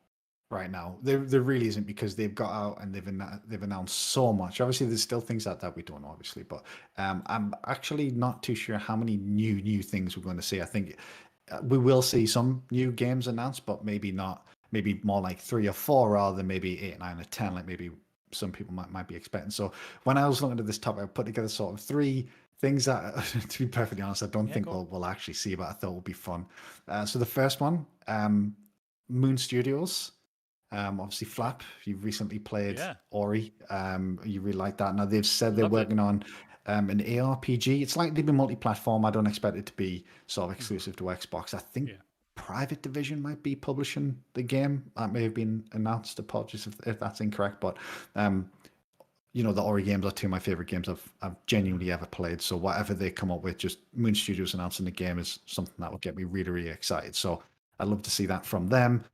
right now. There really isn't, because they've got out and they've announced so much. Obviously, there's still things that we don't know, obviously, but I'm actually not too sure how many new things we're going to see. I think we will see some new games announced, but maybe not. Maybe more like 3 or 4 rather than maybe 8, 9, or 10, like maybe some people might be expecting. So when I was looking at this topic, I put together sort of 3 things that, to be perfectly honest, I don't think we'll actually see, but I thought would be fun. So the first one, Moon Studios. Obviously, Flap, you've recently played Ori. You really like that. Now they've said they're working on an ARPG. It's likely to be multi-platform. I don't expect it to be sort of exclusive to Xbox. I think Private Division might be publishing the game. That may have been announced. Apologies if that's incorrect, but the Ori games are 2 of my favorite games I've genuinely ever played. So whatever they come up with, just Moon Studios announcing the game is something that will get me really, really excited. So I'd love to see that from them.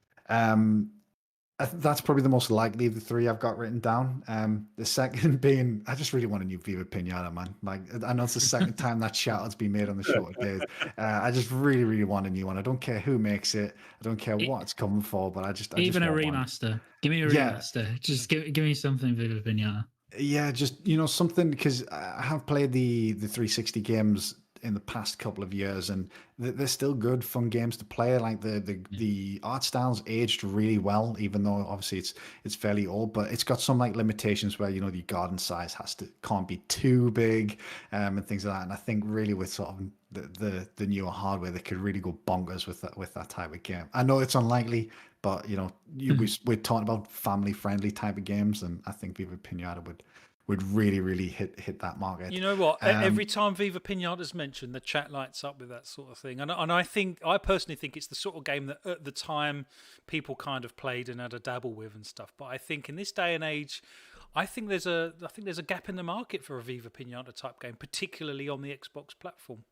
That's probably the most likely of the 3 I've got written down. The second being, I just really want a new Viva Pinata, man. Like, I know it's the second time that shout out's been made on the show today. I just really, really want a new one. I don't care who makes it. I don't care what it's coming for, but I just even want a remaster. One. Give me a remaster. Just give me something Viva Pinata. Yeah, just something, because I have played the 360 games in the past couple of years, and they're still good, fun games to play. Like the art styles aged really well, even though obviously it's fairly old, but it's got some like limitations where the garden size can't be too big, and things like that. And I think really with sort of the newer hardware, they could really go bonkers with that type of game. I know it's unlikely, but we're talking about family friendly type of games, and I think Viva Pinata would really, really hit that market. You know what? Every time Viva Pinata's mentioned, the chat lights up with that sort of thing. And I personally think it's the sort of game that at the time people kind of played and had a dabble with and stuff. But I think in this day and age, I think there's a gap in the market for a Viva Pinata type game, particularly on the Xbox platform.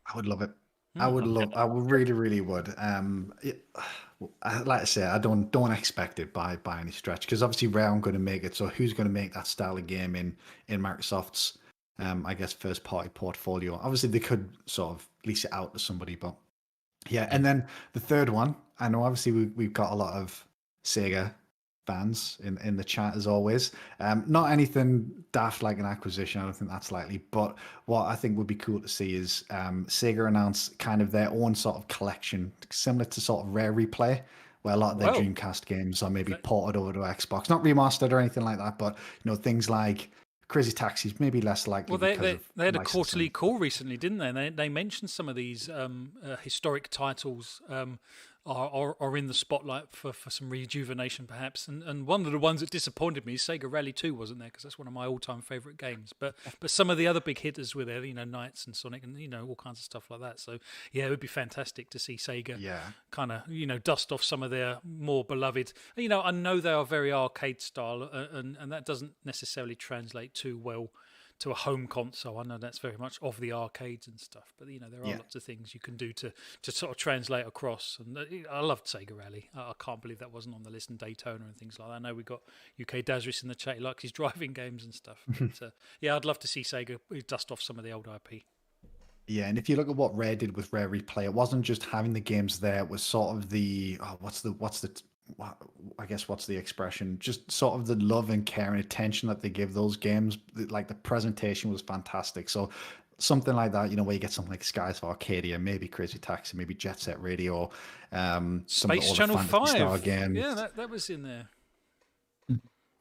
I would love it. I would really, really would. Like I say, I don't expect it by any stretch, because obviously Rare aren't going to make it. So who's going to make that style of game in Microsoft's, I guess, first party portfolio? Obviously they could sort of lease it out to somebody, but yeah. And then the third one, I know obviously we've got a lot of Sega fans in the chat as always. Not anything daft like an acquisition, I don't think that's likely, but what I think would be cool to see is Sega announce kind of their own sort of collection, similar to sort of Rare Replay, where a lot of their Dreamcast games are maybe ported over to Xbox, not remastered or anything like that, but things like Crazy Taxi's maybe less likely. Well, they had a quarterly call recently, didn't they? They mentioned some of these historic titles are in the spotlight for some rejuvenation, perhaps. And one of the ones that disappointed me is Sega Rally 2 wasn't there, because that's one of my all-time favourite games. But some of the other big hitters were there, Knights and Sonic and, all kinds of stuff like that. So, yeah, it would be fantastic to see Sega kind of, dust off some of their more beloved. I know they are very arcade style, and that doesn't necessarily translate too well to a home console. I know that's very much of the arcades and stuff, but there are lots of things you can do to sort of translate across. And I loved Sega Rally. I can't believe that wasn't on the list, and Daytona and things like that. I know we got UK Dazris in the chat. He likes his driving games and stuff. But, I'd love to see Sega dust off some of the old IP. Yeah, and if you look at what Rare did with Rare Replay, it wasn't just having the games there. It was sort of the what's the expression? Just sort of the love and care and attention that they give those games. Like the presentation was fantastic. So something like that, where you get something like Skies of Arcadia, maybe Crazy Taxi, maybe Jet Set Radio, some Space of the Channel 5 games. Yeah, that was in there.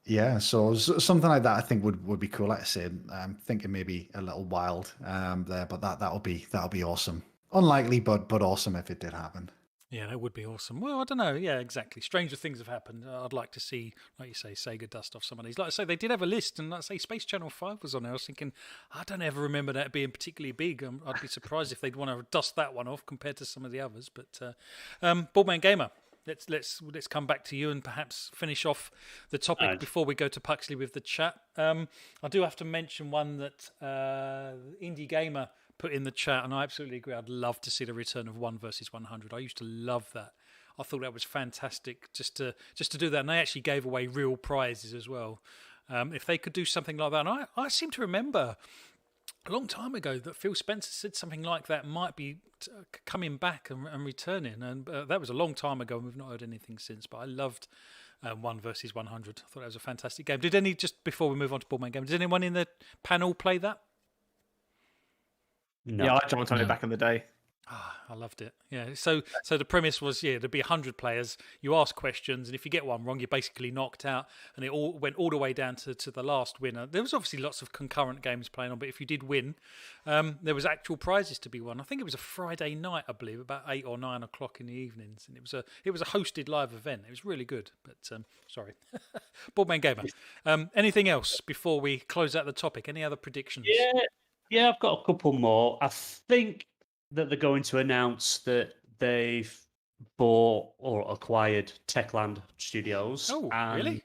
Yeah, so something like that I think would be cool. Like I said, I'm thinking maybe a little wild there, but that'll be awesome. Unlikely, but awesome if it did happen. Yeah, that would be awesome. Well, I don't know. Yeah, exactly. Stranger things have happened. I'd like to see, like you say, Sega dust off some of these. Like I say, they did have a list, and like I say, Space Channel 5 was on there. I was thinking, I don't ever remember that being particularly big. I'd be surprised if they'd want to dust that one off compared to some of the others. But Boardman Gamer, let's come back to you and perhaps finish off the topic Right. before we go to Puxley with the chat. I do have to mention one that Indie Gamer put in the chat, and I absolutely agree. I'd love to see the return of 1 versus 100. I used to love that. I thought that was fantastic just to do that, and they actually gave away real prizes as well. If they could do something like that, and I seem to remember a long time ago that Phil Spencer said something like that might be coming back and returning, and that was a long time ago, and we've not heard anything since. But I loved 1 versus 100. I thought that was a fantastic game. Did any, just before we move on to Boardman Game, did anyone in the panel play that? No. Yeah, I jumped on No. it back in the day. I loved it. Yeah. So the premise was, there'd be 100 players. You ask questions, and if you get one wrong, you're basically knocked out. And it all went all the way down to the last winner. There was obviously lots of concurrent games playing on, but if you did win, there was actual prizes to be won. I think it was a Friday night, I believe, about 8 or 9 o'clock in the evenings, and it was a hosted live event. It was really good. But sorry, Boardman Gamer. Anything else before we close out the topic? Any other predictions? Yeah, I've got a couple more. I think that they're going to announce that they've bought or acquired Techland Studios. Oh, and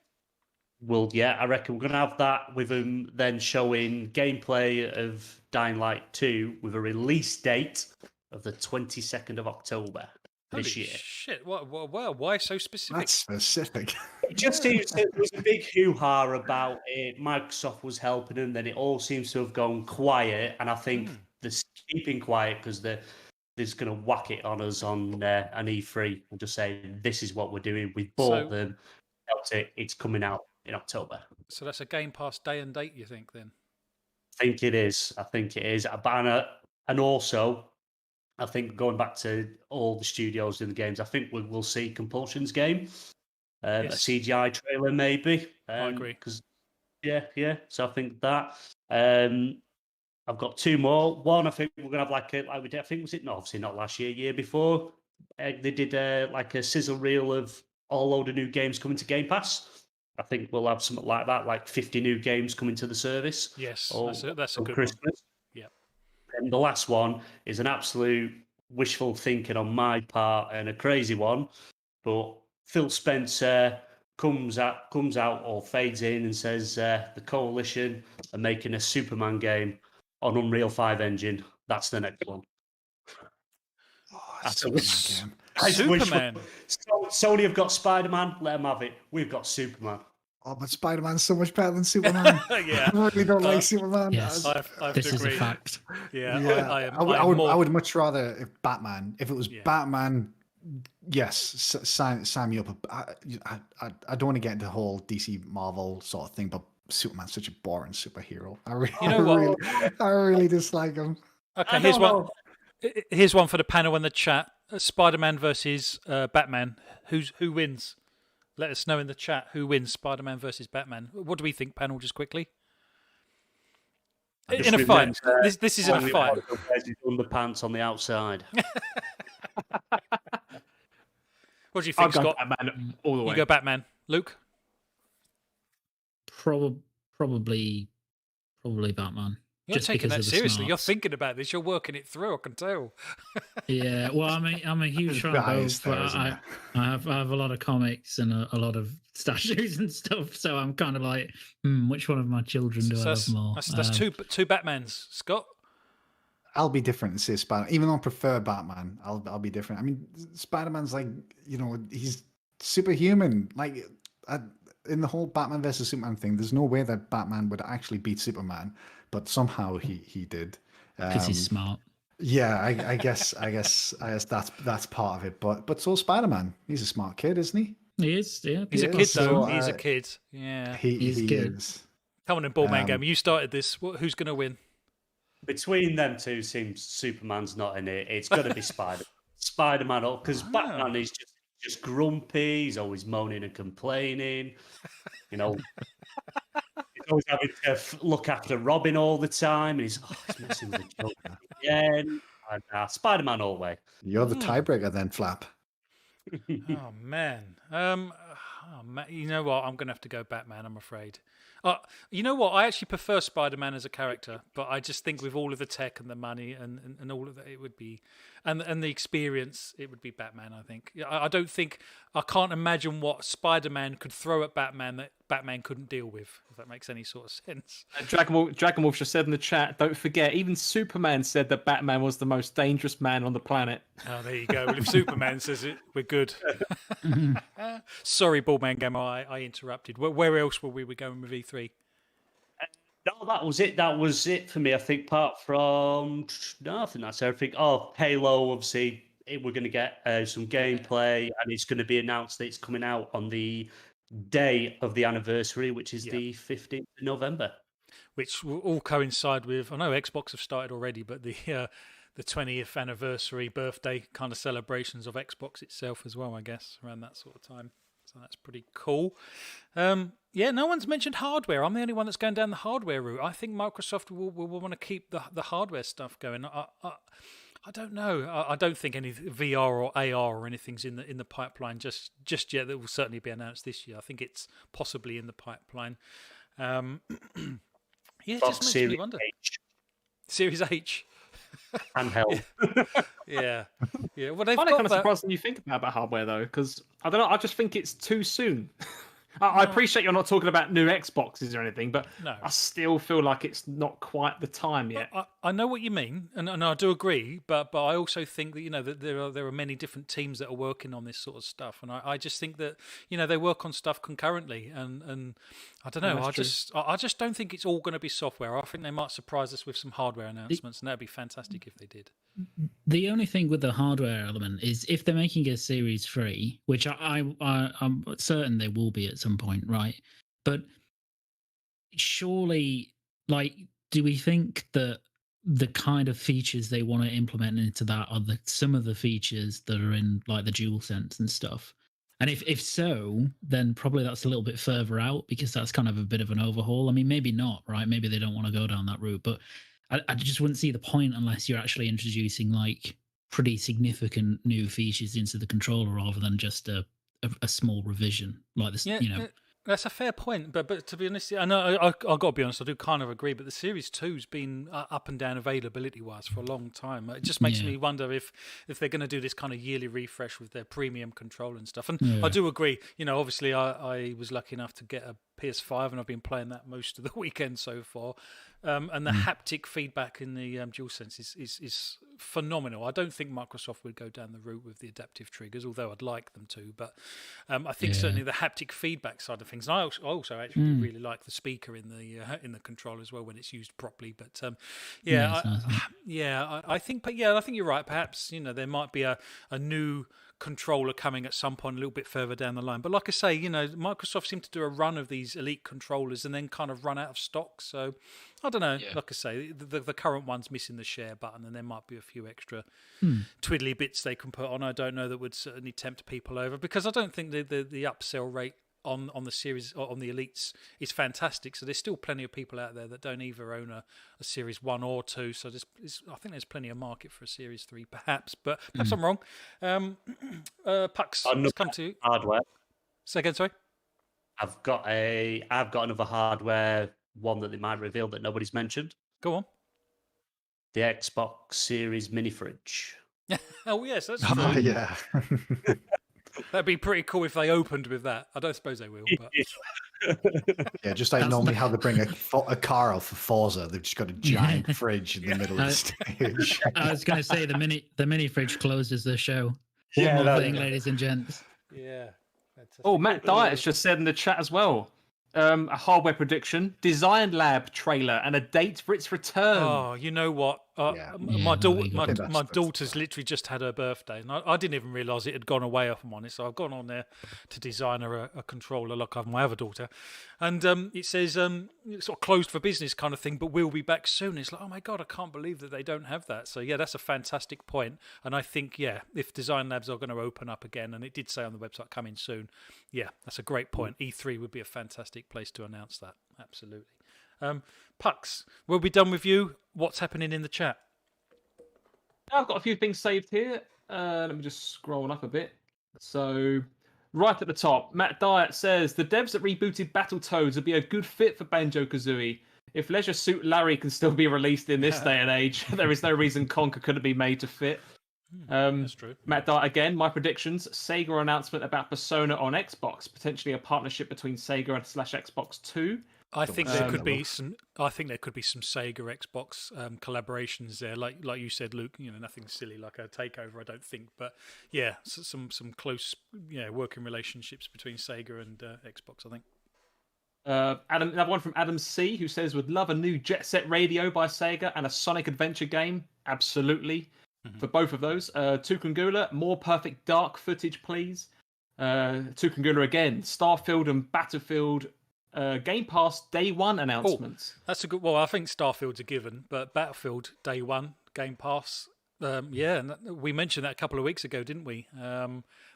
really? I reckon we're going to have that with them then showing gameplay of Dying Light 2 with a release date of the 22nd of October this Holy year. shit! Why so specific? That's specific. It just seems that there was a big hoo-ha about it. Microsoft was helping them, then it all seems to have gone quiet, and I think they're keeping quiet because they're just going to whack it on us on an E3 and just say, this is what we're doing. We bought them, helped it, it's coming out in October. So that's a Game Pass day and date, you think, then? I think it is. And also, I think going back to all the studios in the games, I think we'll see Compulsion's game, a CGI trailer maybe. I agree. Yeah. So I think that. I've got two more. One, I think we're gonna have like we did. I think was it? No, obviously not last year before. They did like a sizzle reel of all load of new games coming to Game Pass. I think we'll have something like that, like 50 new games coming to the service. Yes, that's a good Christmas. one. Yeah. And the last one is an absolute wishful thinking on my part and a crazy one, but Phil Spencer comes out or fades in and says the Coalition are making a Superman game on Unreal 5 engine. That's the next one. That's a Superman game. Superman. Sony have got Spider-Man. Let them have it. We've got Superman. Oh, but Spider-Man's so much better than Superman. Yeah. I really don't like Superman. Yes, I have this to is a agree. fact. Yeah, Yeah. I would much rather if Batman. If it was Batman, yes, sign me up. I don't want to get into the whole DC Marvel sort of thing, but Superman's such a boring superhero. I really dislike him. Okay, here's one for the panel and the chat. Spider-Man versus Batman. Who wins? Let us know in the chat who wins Spider-Man versus Batman. What do we think, panel, just quickly? In a fight. This is in a fight. His underpants on the outside. What do you I'll think, go Scott? Batman all the way. You go Batman. Luke? Probably Batman. You're just taking because that of the seriously. You're smarts. thinking about this. You're working it through. I can tell. Yeah, well, I'm a huge fan of bias both. there, isn't I have a lot of comics and a lot of statues and stuff. So I'm kind of like, which one of my children do I love more? That's two Batmans, Scott. I'll be different and say Spider. Even though I prefer Batman, I'll be different. I mean, Spider-Man's like, he's superhuman. Like in the whole Batman versus Superman thing, there's no way that Batman would actually beat Superman, but somehow he did. Because he's smart. Yeah, I guess that's part of it. But so Spider-Man, he's a smart kid, isn't he? He is, yeah. He's a Yeah, kid, though. so, He's a kid. Yeah. He good. is. Come on in, Ballman Game. You started this. Who's going to win? Between them two, seems Superman's not in it. It's got to be Spider-Man, because Batman is just just grumpy. He's always moaning and complaining. You know, he's always having to look after Robin all the time, and he's messing with the children again. And Spider-Man all the way. You're the tiebreaker then, Flap. Oh man. You know what? I'm gonna have to go Batman, I'm afraid. You know what? I actually prefer Spider-Man as a character, but I just think with all of the tech and the money and all of that, it would be, and the experience, it would be Batman. I think. I don't think I can't imagine what Spider-Man could throw at Batman that Batman couldn't deal with. If that makes any sort of sense. Dragon Wolf just said in the chat, don't forget, even Superman said that Batman was the most dangerous man on the planet. Oh, there you go. Well, if Superman says it, we're good. Sorry, Baldman Gamma, I interrupted. Where else were we going with E3? No, that was it. That was it for me. I think, apart from no, I think that's everything. Oh, Halo, obviously, we're going to get some gameplay, and it's going to be announced that it's coming out on the day of the anniversary, which is the 15th of November. Which will all coincide with, I know Xbox have started already, but the 20th anniversary birthday kind of celebrations of Xbox itself as well, I guess, around that sort of time. So that's pretty cool. No one's mentioned hardware. I'm the only one that's going down the hardware route. I think Microsoft will want to keep the hardware stuff going. I don't know. I don't think any VR or AR or anything's in the pipeline just yet. That will certainly be announced this year. I think it's possibly in the pipeline. It just makes me wonder. Series H. Handheld. Yeah. Well, they've I find it got kind of surprising you think about hardware though, because I don't know. I just think it's too soon. I appreciate you're not talking about new Xboxes or anything, but No. I still feel like it's not quite the time yet. I know what you mean, and I do agree, but I also think that that there are many different teams that are working on this sort of stuff, and I just think that they work on stuff concurrently, and I don't know. I just don't think it's all going to be software. I think they might surprise us with some hardware announcements, and that'd be fantastic if they did. The only thing with the hardware element is if they're making a series free, which I'm certain they will be at some point, right? But surely, do we think that the kind of features they want to implement into that are some of the features that are in like the DualSense and stuff? And if so, then probably that's a little bit further out because that's kind of a bit of an overhaul. I mean, maybe not, right? Maybe they don't want to go down that route, but I just wouldn't see the point unless you're actually introducing like pretty significant new features into the controller rather than just a small revision like this. That's a fair point, but to be honest, I know I've got to be honest. I do kind of agree, but the Series 2's been up and down availability-wise for a long time. It just makes me wonder if they're going to do this kind of yearly refresh with their premium control and stuff. And I do agree. Obviously, I was lucky enough to get a PS5, and I've been playing that most of the weekend so far. And the haptic feedback in the DualSense is phenomenal. I don't think Microsoft would go down the route with the adaptive triggers, although I'd like them to. But I think certainly the haptic feedback side of things. And I also actually really like the speaker in the control as well when it's used properly. But I think you're right. Perhaps there might be a new controller coming at some point a little bit further down the line. But like I say, Microsoft seemed to do a run of these Elite controllers and then kind of run out of stock. So I don't know. Like I say, the current one's missing the share button, and there might be a few extra twiddly bits they can put on. I don't know that would certainly tempt people over, because I don't think the upsell rate on the series or on the Elites is fantastic. So there's still plenty of people out there that don't either own a Series 1 or 2. So I think there's plenty of market for a Series 3, perhaps. But perhaps I'm wrong. Pucks, let's come to hardware. Say again, sorry. I've got another hardware one that they might reveal that nobody's mentioned. Go on. The Xbox Series mini fridge. Oh yes, that's true. Oh yeah. That'd be pretty cool if they opened with that. I don't suppose they will. But... Yeah, just like normally how they bring a car out for Forza, they've just got a giant fridge in the middle of the stage. I was going to say the mini fridge closes the show. One more thing, ladies and gents. Yeah. Fantastic. Oh, Matt Diet has just said in the chat as well. A hardware prediction, Design Lab trailer, and a date for its return. Oh, you know what? Yeah. My no, they got daughter, it. my daughter's literally just had her birthday, and I didn't even realise it had gone away. If I'm honest, so I've gone on there to design her a controller like I have my other daughter, and it says it's sort of closed for business kind of thing, but we'll be back soon. It's like, oh my god, I can't believe that they don't have that. So yeah, that's a fantastic point, and I think if design labs are going to open up again, and it did say on the website coming soon, that's a great point. E3 would be a fantastic place to announce that. Absolutely. Pucks, we'll be done with you. What's happening in the chat? I've got a few things saved here. Let me just scroll up a bit. So, right at the top, Matt Dyatt says the devs that rebooted Battletoads would be a good fit for Banjo-Kazooie. If Leisure Suit Larry can still be released in this day and age, there is no reason Conker couldn't be made to fit. That's true. Matt Dart again, my predictions. Sega announcement about Persona on Xbox, potentially a partnership between Sega and /Xbox 2. I think there could be some. I think there could be some Sega Xbox collaborations there, like you said, Luke. Nothing silly like a takeover. I don't think, but some close working relationships between Sega and Xbox. I think. Adam, another one from Adam C, who says would love a new Jet Set Radio by Sega and a Sonic Adventure game. Absolutely, for both of those. Tukungula, more perfect dark footage, please. Tukungula again, Starfield and Battlefield. Game Pass Day 1 announcements. That's a good. Well, I think Starfield's a given, but Battlefield Day 1 Game Pass. And we mentioned that a couple of weeks ago, didn't we?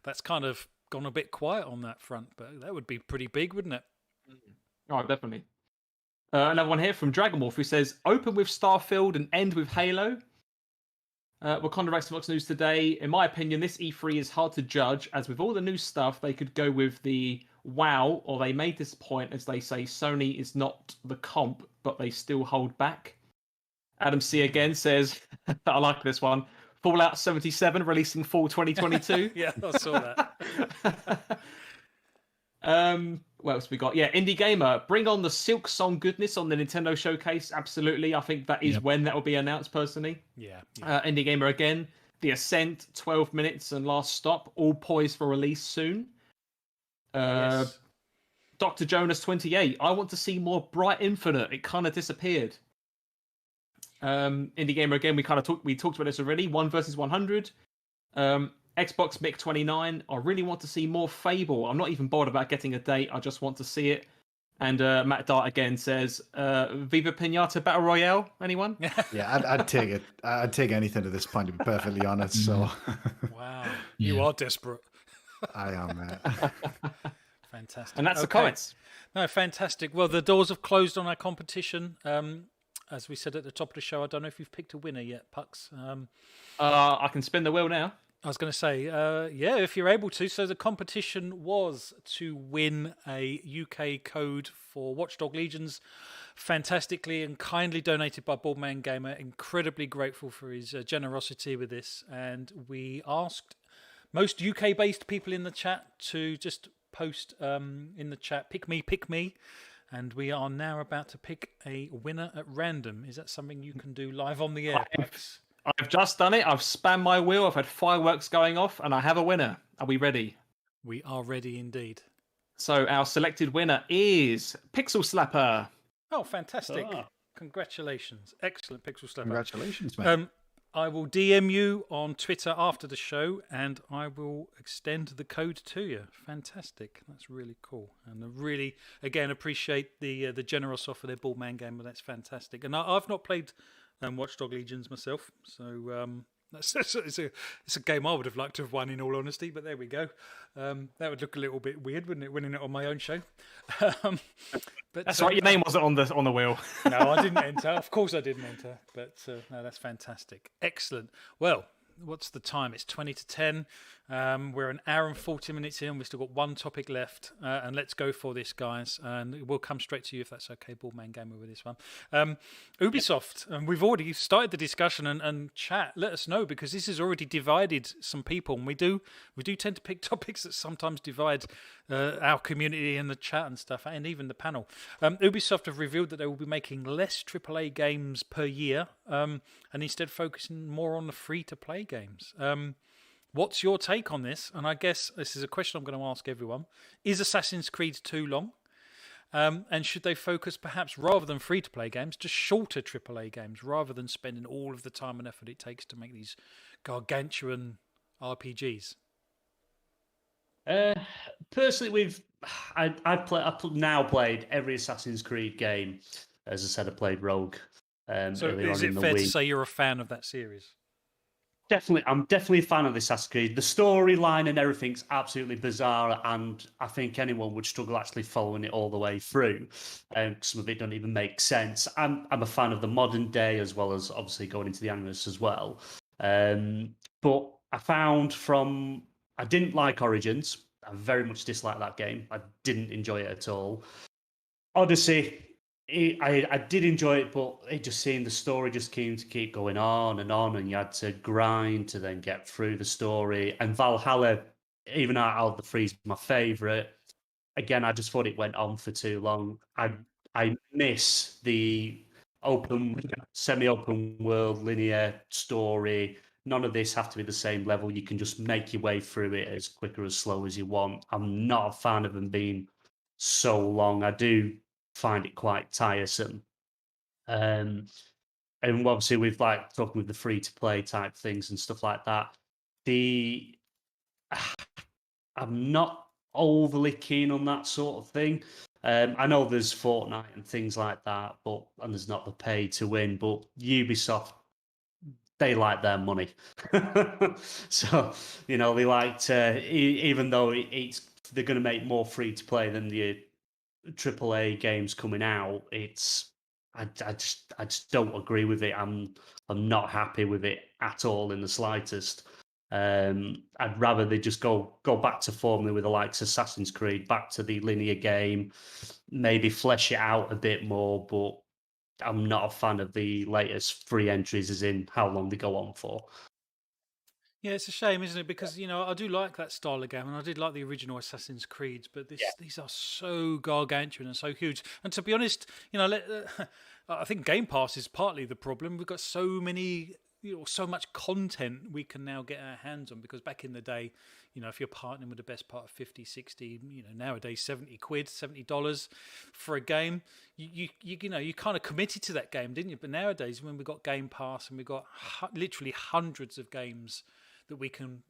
That's kind of gone a bit quiet on that front, but that would be pretty big, wouldn't it? Oh, definitely. Another one here from Dragonmorph who says, open with Starfield and end with Halo. Wakanda Xbox news today. In my opinion, this E3 is hard to judge, as with all the new stuff, they could go with the wow, or they may disappoint, as they say Sony is not the comp, but they still hold back. Adam C again says, I like this one, Fallout 77 releasing fall 2022. Yeah, I saw that. What else we got? Yeah, Indie Gamer, bring on the Silk Song goodness on the Nintendo Showcase. Absolutely. I think that is when that will be announced, personally. Yeah. Indie Gamer again, The Ascent, 12 minutes and Last Stop, all poised for release soon. Yes. Dr. Jonas 28, I want to see more Bright Infinite. It kind of disappeared. Indie Gamer again, we talked about this already. 1 versus 100. Xbox Mic 29. I really want to see more Fable. I'm not even bothered about getting a date. I just want to see it. And Matt Dart again says, Viva Pinata Battle Royale. Anyone? Yeah, I'd take it. I'd take anything at this point, to be perfectly honest. So, wow, you are desperate. I am. Fantastic. And that's the comments. No, fantastic. Well, the doors have closed on our competition. As we said at the top of the show, I don't know if you've picked a winner yet, Pucks. I can spin the wheel now. I was going to say, if you're able to. So the competition was to win a UK code for Watchdog Legions, fantastically and kindly donated by Boardman Gamer. Incredibly grateful for his generosity with this. And we asked most UK-based people in the chat to just post in the chat, pick me. And we are now about to pick a winner at random. Is that something you can do live on the air, Pucks? I've just done it. I've spammed my wheel. I've had fireworks going off, and I have a winner. Are we ready? We are ready indeed. So our selected winner is Pixel Slapper. Oh, fantastic. Congratulations. Excellent, Pixel Slapper. Congratulations, mate. I will DM you on Twitter after the show, and I will extend the code to you. Fantastic. That's really cool. And I really, again, appreciate the generous offer there, Boardman Gamer. That's fantastic. And I've not played Watchdog Legions myself, so it's a game I would have liked to have won, in all honesty, but there we go. That would look a little bit weird, wouldn't it, winning it on my own show? But that's right, your name wasn't on the wheel. No, I didn't enter. Of course I didn't enter, but no, that's fantastic. Excellent. Well, what's the time? It's 20 to 10. We're an hour and 40 minutes in. We've still got one topic left, and let's go for this, guys. And we'll come straight to you if that's okay, Boardman Gamer, with this one. Ubisoft, and we've already started the discussion and chat. Let us know, because this has already divided some people, and we do tend to pick topics that sometimes divide our community and the chat and stuff, and even the panel. Ubisoft have revealed that they will be making less AAA games per year, and instead focusing more on the free-to-play games. What's your take on this? And I guess this is a question I'm going to ask everyone. Is Assassin's Creed too long? And should they focus perhaps rather than free-to-play games, just shorter AAA games, rather than spending all of the time and effort it takes to make these gargantuan RPGs? Personally, I've now played every Assassin's Creed game. As I said, I played Rogue So earlier is on in it the fair to week. say you're a fan of that series? I'm definitely a fan of the Assassin's Creed. The storyline and everything's absolutely bizarre, and I think anyone would struggle actually following it all the way through. Some of it don't even make sense. I'm a fan of the modern day as well as obviously going into the animus as well. But I didn't like Origins. I very much disliked that game. I didn't enjoy it at all. Odyssey, I did enjoy it, but it just seemed the story just seemed to keep going on, and you had to grind to then get through the story. And Valhalla, even out of the three, is my favourite. Again, I just thought it went on for too long. I miss the semi-open world, linear story. None of this have to be the same level. You can just make your way through it as quick or as slow as you want. I'm not a fan of them being so long. I do find it quite tiresome. And obviously with like talking with the free to play type things and stuff like that, I'm not overly keen on that sort of thing. I know there's Fortnite and things like that, and there's not the pay to win, but Ubisoft, they like their money. So, they like to, even though they're going to make more free to play than the AAA games coming out, I just don't agree with it. I'm not happy with it at all in the slightest. I'd rather they just go back to formula with the likes of Assassin's Creed, back to the linear game, maybe flesh it out a bit more, but I'm not a fan of the latest free entries, as in how long they go on for. Yeah, it's a shame, isn't it? Because I do like that style of game, and I did like the original Assassin's Creed, but these are so gargantuan and so huge. And to be honest, I think Game Pass is partly the problem. We've got so many, so much content we can now get our hands on. Because back in the day, if you're partnering with the best part of 50, 60, nowadays 70 quid, $70 for a game, you kind of committed to that game, didn't you? But nowadays, when we've got Game Pass and we've got literally hundreds of games that we can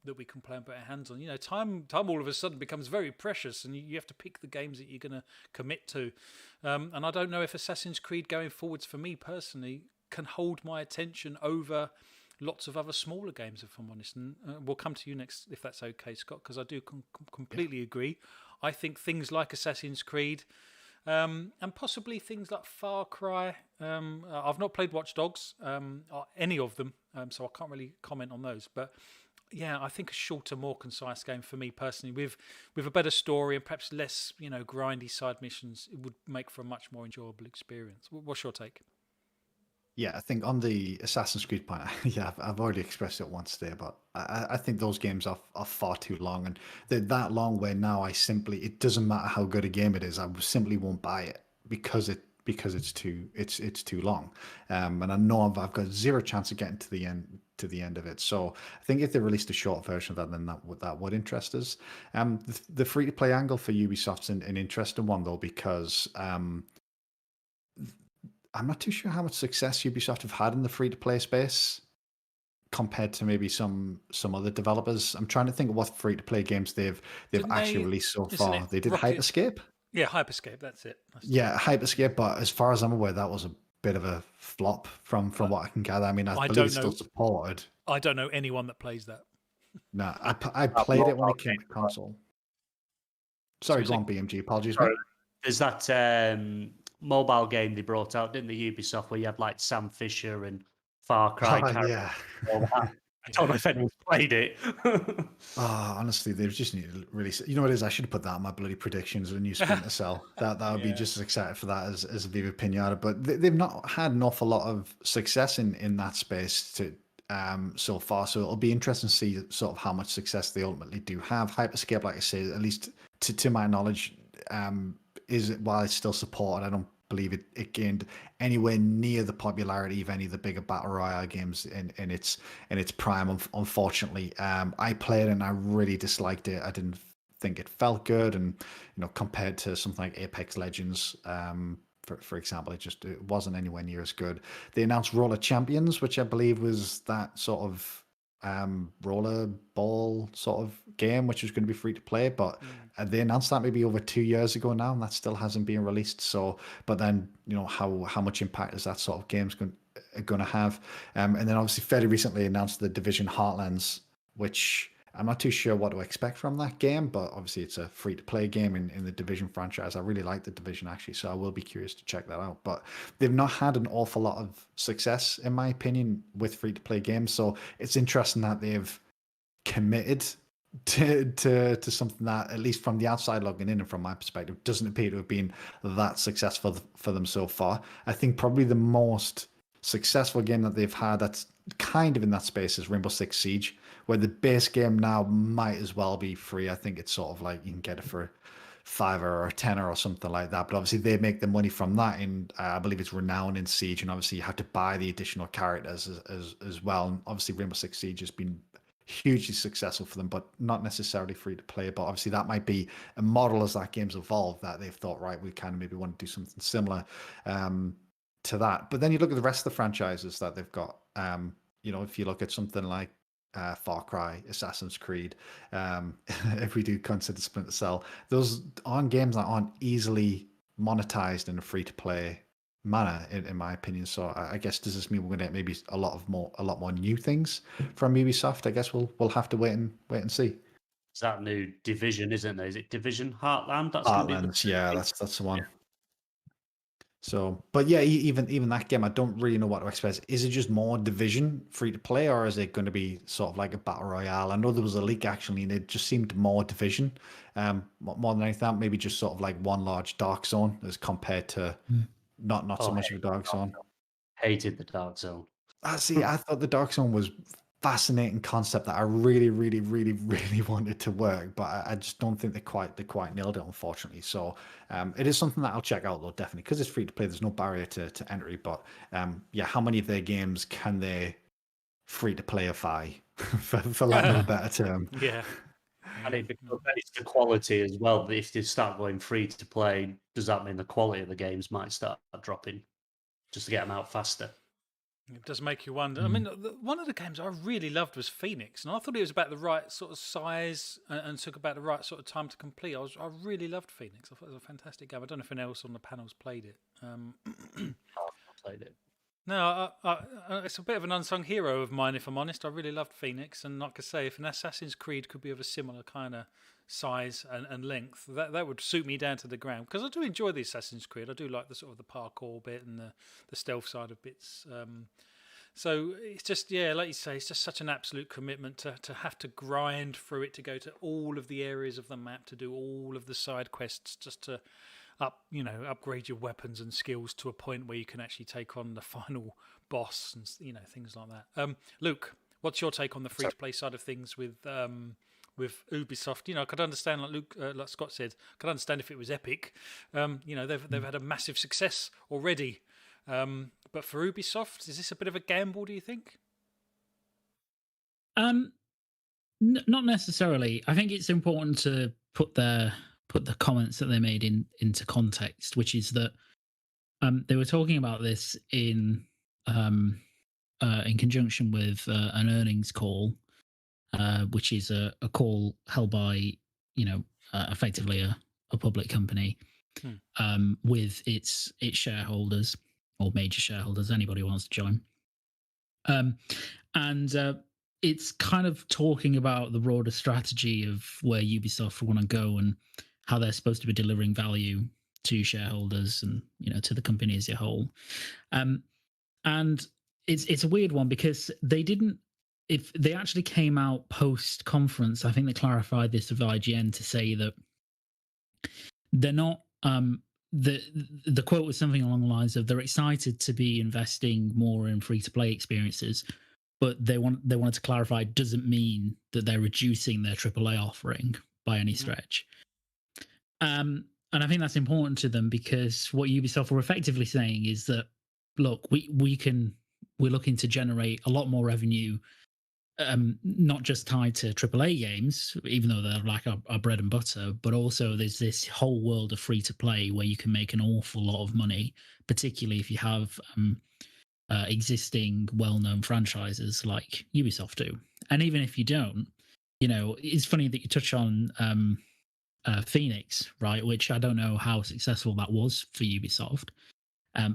play and put our hands on, time all of a sudden becomes very precious, and you have to pick the games that you're going to commit to. And I don't know if Assassin's Creed going forwards, for me personally, can hold my attention over lots of other smaller games, if I'm honest. And we'll come to you next, if that's okay, Scott, because I do completely agree. I think things like Assassin's Creed, and possibly things like Far Cry. I've not played Watch Dogs, any of them, so I can't really comment on those. But yeah, I think a shorter, more concise game for me personally, with a better story and perhaps less, grindy side missions, it would make for a much more enjoyable experience. What's your take? Yeah, I think on the Assassin's Creed point, yeah, I've already expressed it once today, but I think those games are far too long, and they're that long where now it doesn't matter how good a game it is, I simply won't buy it because it's too long, and I know I've got zero chance of getting to the end of it. So I think if they released a short version of that, then that would interest us. The free to play angle for Ubisoft's an interesting one though, because I'm not too sure how much success Ubisoft have had in the free-to-play space compared to maybe some other developers. I'm trying to think of what free-to-play games they've actually released so far. They did Hyperscape. Yeah, Hyperscape. That's it. Yeah, Hyperscape. But as far as I'm aware, that was a bit of a flop from what I can gather. I mean, I believe it's still supported. I don't know anyone that plays that. No, I played it when it came to console. Sorry, go on, BMG. Apologies, mate. There's that mobile game they brought out, didn't they, Ubisoft, where you had like Sam Fisher and Far Cry characters. Yeah. I don't know if anyone's played it. Honestly, they just need to release it. You know what it is? I should have put that on my bloody predictions when you Splinter Cell. That would be just as excited for that as Viva Pinata. But they've not had an awful lot of success in that space so far. So it'll be interesting to see sort of how much success they ultimately do have. Hyperscape, like I say, at least to my knowledge, while it's still supported, I don't believe it gained anywhere near the popularity of any of the bigger battle royale games in its prime. Unfortunately, I played it and I really disliked it. I didn't think it felt good, and compared to something like Apex Legends, for example, it wasn't anywhere near as good. They announced Roller Champions, which I believe was that sort of roller ball sort of game, which was going to be free to play, but they announced that maybe over 2 years ago now, and that still hasn't been released. So, but then how much impact is that sort of game's going to have? And then obviously fairly recently announced the Division Heartlands, which I'm not too sure what to expect from that game, but obviously it's a free-to-play game in the Division franchise. I really like the Division, actually, so I will be curious to check that out. But they've not had an awful lot of success, in my opinion, with free-to-play games. So it's interesting that they've committed to something that, at least from the outside looking in and from my perspective, doesn't appear to have been that successful for them so far. I think probably the most successful game that they've had that's kind of in that space is Rainbow Six Siege, where the base game now might as well be free. I think it's sort of like you can get it for $5 or $10 or something like that. But obviously they make the money from that, and I believe it's Renown in Siege, and obviously you have to buy the additional characters as well. And obviously Rainbow Six Siege has been hugely successful for them, but not necessarily free to play. But obviously that might be a model as that game's evolved that they've thought, right, we kind of maybe want to do something similar to that. But then you look at the rest of the franchises that they've got. If you look at something like Far Cry, Assassin's Creed, if we do consider Splinter Cell, those aren't games that aren't easily monetized in a free-to-play manner, in my opinion. So I guess, does this mean we're going to get maybe a lot more new things from Ubisoft? I guess we'll have to wait and see. It's that new Division, isn't there? Is it Division Heartland? That's Heartlands, yeah, that's the one. Yeah. So, but yeah, even that game, I don't really know what to expect. Is it just more Division free to play, or is it going to be sort of like a battle royale? I know there was a leak actually, and it just seemed more Division, more than anything. Maybe just sort of like one large dark zone as compared to not so much of a dark zone. Hated the dark zone. I thought the dark zone was fascinating concept that I really, really, really, really wanted to work, but I just don't think they quite nailed it, unfortunately. So it is something that I'll check out though, definitely, because it's free to play. There's no barrier to entry. But how many of their games can they free to playify, for lack of a better term? Yeah. And it becomes the quality as well. If they start going free to play, does that mean the quality of the games might start dropping just to get them out faster? It does make you wonder. I mean, one of the games I really loved was Phoenix, and I thought it was about the right sort of size and took about the right sort of time to complete. I really loved Phoenix. I thought it was a fantastic game. I don't know if anyone else on the panel's played it. I played it. No, it's a bit of an unsung hero of mine, if I'm honest. I really loved Phoenix, and like I say, if an Assassin's Creed could be of a similar kind of size and length, that would suit me down to the ground, because I do enjoy the Assassin's Creed. I do like the sort of the parkour bit and the stealth side of bits. So it's just, like you say, it's just such an absolute commitment to have to grind through it, to go to all of the areas of the map, to do all of the side quests, just to upgrade your weapons and skills to a point where you can actually take on the final boss and things like that. Luke, what's your take on the free to play side of things with Ubisoft? I could understand, like Scott said, I could understand if it was Epic. They've had a massive success already. But for Ubisoft, is this a bit of a gamble, do you think? Not necessarily. I think it's important to put the comments that they made into context, which is that they were talking about this in conjunction with an earnings call, which is a call held by effectively a public company with its shareholders or major shareholders, anybody who wants to join. And it's kind of talking about the broader strategy of where Ubisoft want to go and how they're supposed to be delivering value to shareholders and to the company as a whole. And it's a weird one because they didn't. If they actually came out post conference, I think they clarified this with IGN to say that they're not. The quote was something along the lines of they're excited to be investing more in free to play experiences, but they wanted to clarify it doesn't mean that they're reducing their AAA offering by any stretch. And I think that's important to them because what Ubisoft were effectively saying is that, look, we're looking to generate a lot more revenue not just tied to AAA games, even though they're like our bread and butter, but also there's this whole world of free to play where you can make an awful lot of money, particularly if you have existing well-known franchises like Ubisoft do. And even if you don't, it's funny that you touch on Phoenix, right? Which I don't know how successful that was for Ubisoft.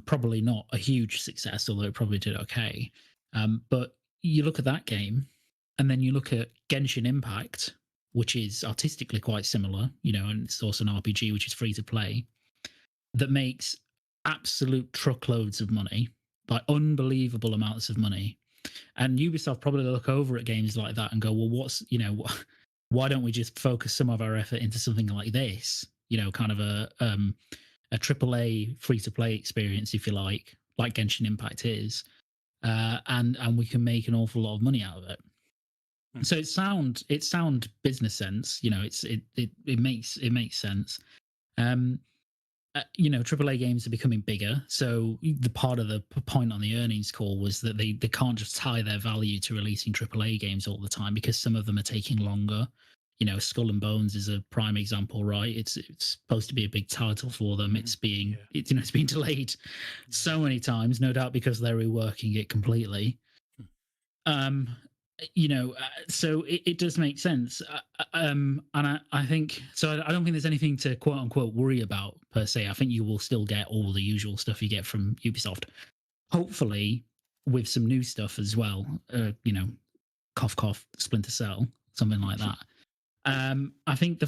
Probably not a huge success, although it probably did okay. But you look at that game, and then you look at Genshin Impact, which is artistically quite similar, and it's also an RPG which is free to play, that makes absolute truckloads of money, like unbelievable amounts of money. And Ubisoft probably look over at games like that and go, well, why don't we just focus some of our effort into something like this? Kind of a AAA free to play experience, if you like Genshin Impact is, and we can make an awful lot of money out of it. So it's sound business sense. It makes sense. AAA games are becoming bigger. So the part of the point on the earnings call was that they can't just tie their value to releasing AAA games all the time, because some of them are taking longer. Skull and Bones is a prime example, right? It's supposed to be a big title for them. It's being it's been delayed so many times, no doubt because they're reworking it completely. So it does make sense. And I think so. I don't think there's anything to quote unquote worry about per se. I think you will still get all the usual stuff you get from Ubisoft, hopefully with some new stuff as well. Cough cough, Splinter Cell, something like that. I think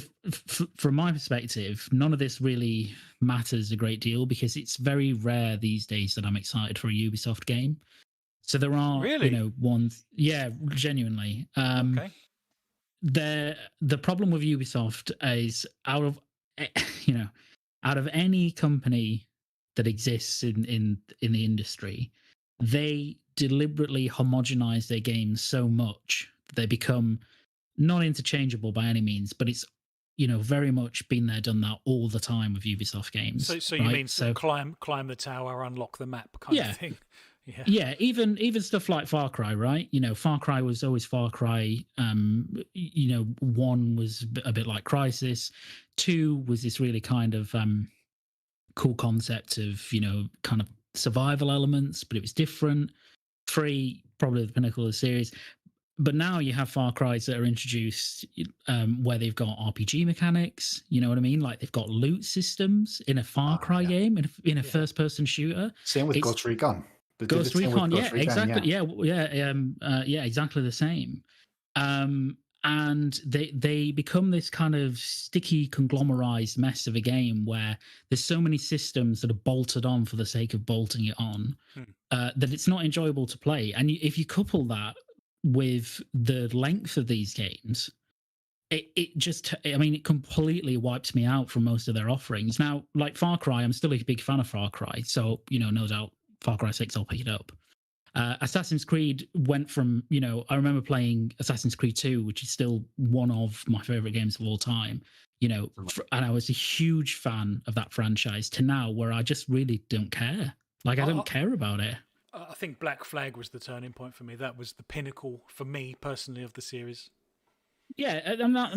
from my perspective, none of this really matters a great deal, because it's very rare these days that I'm excited for a Ubisoft game. So there are, really? ones, genuinely. Okay. The problem with Ubisoft is out of any company that exists in the industry, they deliberately homogenize their games so much that they become not interchangeable by any means, but it's very much been there, done that all the time with Ubisoft games. So you mean climb the tower, unlock the map kind of thing? Yeah, even stuff like Far Cry, right? Far Cry was always Far Cry. 1 was a bit like Crysis. 2 was this really kind of cool concept of kind of survival elements, but it was different. 3, probably the pinnacle of the series. But now you have Far Cries that are introduced where they've got RPG mechanics. You know what I mean? Like they've got loot systems in a Far Cry game, in a first-person shooter. Same with Ghost Recon. Ghost Recon, exactly. Yeah, exactly the same. And they become this kind of sticky, conglomerized mess of a game where there's so many systems that are bolted on for the sake of bolting it on that it's not enjoyable to play. And if you couple that with the length of these games, it completely wipes me out from most of their offerings. Now, like Far Cry, I'm still a big fan of Far Cry, so no doubt Far Cry 6 I'll pick it up. Assassin's Creed went from, I remember playing Assassin's Creed 2, which is still one of my favorite games of all time, and I was a huge fan of that franchise, to now where I just really don't care. Like, I don't care about it. I think Black Flag was the turning point for me. That was the pinnacle for me personally of the series. Yeah, and that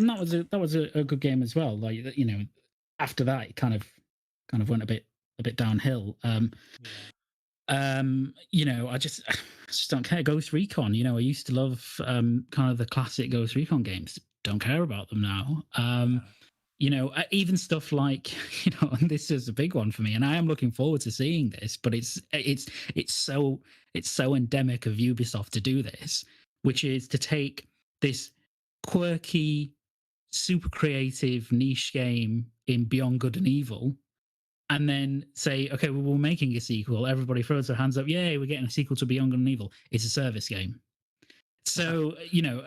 was a good game as well. Like, after that, it kind of went a bit downhill. I just don't care. Ghost Recon, I used to love kind of the classic Ghost Recon games. Don't care about them now. Even stuff like, and this is a big one for me, and I am looking forward to seeing this, but it's so endemic of Ubisoft to do this, which is to take this quirky, super creative niche game in Beyond Good and Evil, and then say, okay, well, we're making a sequel. Everybody throws their hands up. Yay, we're getting a sequel to Beyond Good and Evil. It's a service game. So, and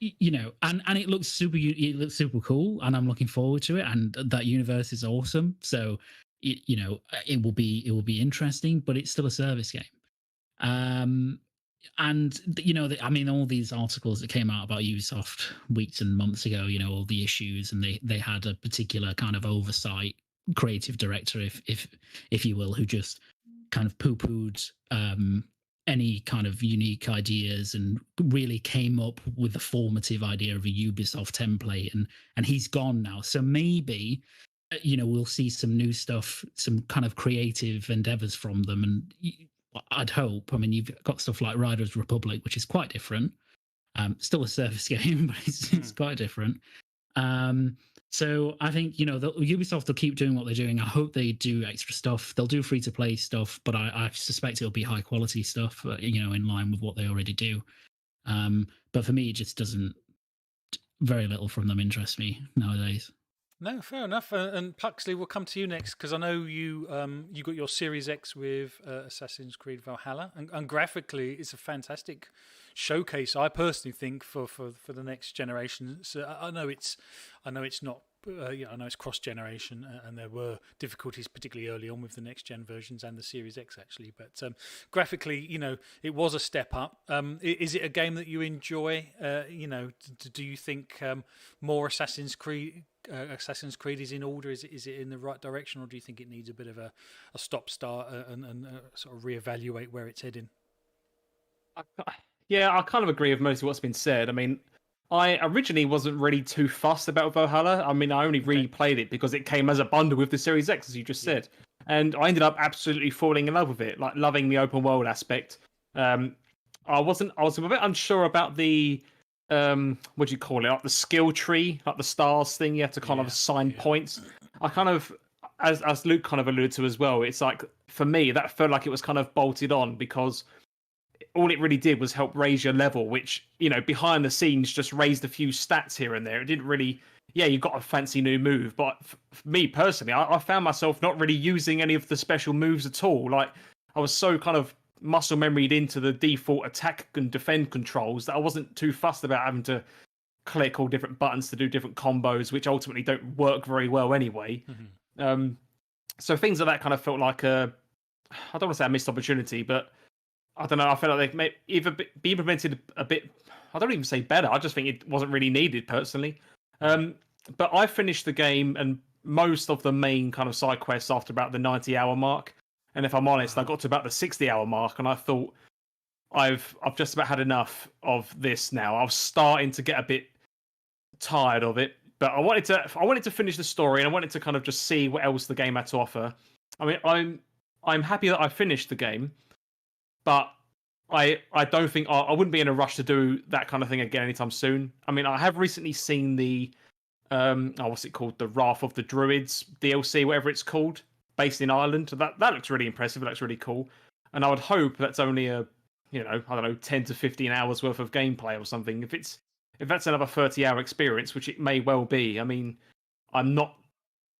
it looks super cool, and I'm looking forward to it. And that universe is awesome. So, it will be interesting, but it's still a service game. And all these articles that came out about Ubisoft weeks and months ago, all the issues, and they had a particular kind of oversight creative director, if you will, who just kind of poo-pooed any kind of unique ideas and really came up with the formative idea of a Ubisoft template, and he's gone now. So maybe we'll see some new stuff, some kind of creative endeavors from them, and I'd hope. I mean, you've got stuff like Riders Republic, which is quite different. Still a service game, but it's quite different. So I think Ubisoft will keep doing what they're doing. I hope they do extra stuff. They'll do free to play stuff, but I suspect it'll be high quality stuff. In line with what they already do. But for me, it just doesn't. Very little from them interests me nowadays. No, fair enough. And Puxley, we'll come to you next because I know you got your Series X with Assassin's Creed Valhalla, and graphically, it's a fantastic showcase. I personally think for the next generation. So I know it's not. I know it's cross generation, and there were difficulties, particularly early on with the next gen versions and the Series X actually. But graphically, it was a step up. Is it a game that you enjoy? Do you think more Assassin's Creed is in order? Is it in the right direction, or do you think it needs a bit of a stop start and sort of reevaluate where it's heading? Yeah, I kind of agree with most of what's been said. I mean, I originally wasn't really too fussed about Valhalla. I mean, I only really played it because it came as a bundle with the Series X, as you just said. And I ended up absolutely falling in love with it, like loving the open world aspect. I was a bit unsure about the, what do you call it? Like the skill tree, like the stars thing. You have to kind of assign points. I kind of, as Luke kind of alluded to as well, it's like, for me, that felt like it was kind of bolted on because all it really did was help raise your level, which, behind the scenes just raised a few stats here and there. It didn't really, you got a fancy new move. But for me personally, I found myself not really using any of the special moves at all. Like, I was so kind of muscle memoried into the default attack and defend controls that I wasn't too fussed about having to click all different buttons to do different combos, which ultimately don't work very well anyway. Mm-hmm. So things like that kind of felt like I don't want to say a missed opportunity, but I don't know. I felt like they may either be implemented a bit. I don't even say better. I just think it wasn't really needed personally. But I finished the game and most of the main kind of side quests after about the 90-hour mark. And if I'm honest, I got to about the 60-hour mark, and I thought I've just about had enough of this now. I was starting to get a bit tired of it, but I wanted to finish the story, and I wanted to kind of just see what else the game had to offer. I mean, I'm happy that I finished the game. But I don't think I wouldn't be in a rush to do that kind of thing again anytime soon. I mean, I have recently seen the what's it called? The Wrath of the Druids DLC, whatever it's called, based in Ireland. That looks really impressive. It looks really cool. And I would hope that's only a, I don't know, 10 to 15 hours worth of gameplay or something. If that's another 30-hour experience, which it may well be. I mean, I don't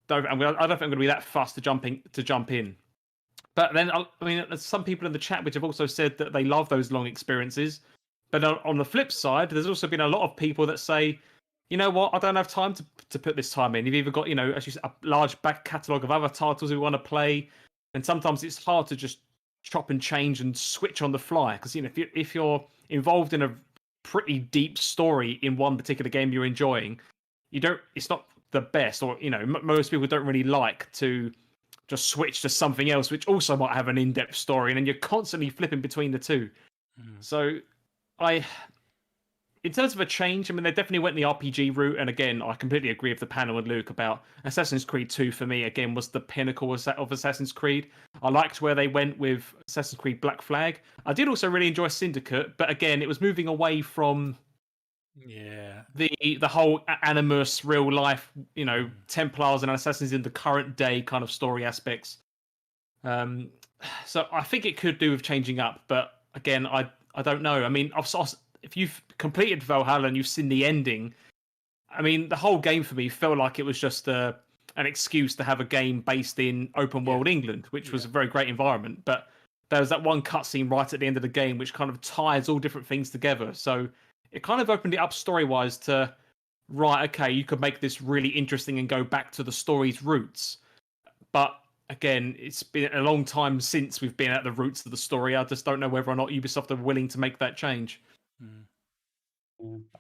think I'm going to be that fussed to jump in. But then, I mean, there's some people in the chat which have also said that they love those long experiences. But on the flip side, there's also been a lot of people that say, you know what, I don't have time to put this time in. You've either got, as you said, a large back catalogue of other titles we want to play. And sometimes it's hard to just chop and change and switch on the fly. Because, if you're involved in a pretty deep story in one particular game you're enjoying, it's not the best. Or, most people don't really like to just switch to something else, which also might have an in-depth story, and then you're constantly flipping between the two. So, in terms of a change, I mean, they definitely went the RPG route, and again, I completely agree with the panel and Luke about Assassin's Creed 2 for me, again, was the pinnacle of Assassin's Creed. I liked where they went with Assassin's Creed Black Flag. I did also really enjoy Syndicate, but again, it was moving away from the whole Animus real life, Templars and Assassins in the current day kind of story aspects. So I think it could do with changing up, but again, I don't know. I mean, if you've completed Valhalla and you've seen the ending, I mean, the whole game for me felt like it was just an excuse to have a game based in open world England, which was a very great environment. But there was that one cutscene right at the end of the game which kind of ties all different things together. So it kind of opened it up story-wise to, right, okay, you could make this really interesting and go back to the story's roots. But again, it's been a long time since we've been at the roots of the story. I just don't know whether or not Ubisoft are willing to make that change.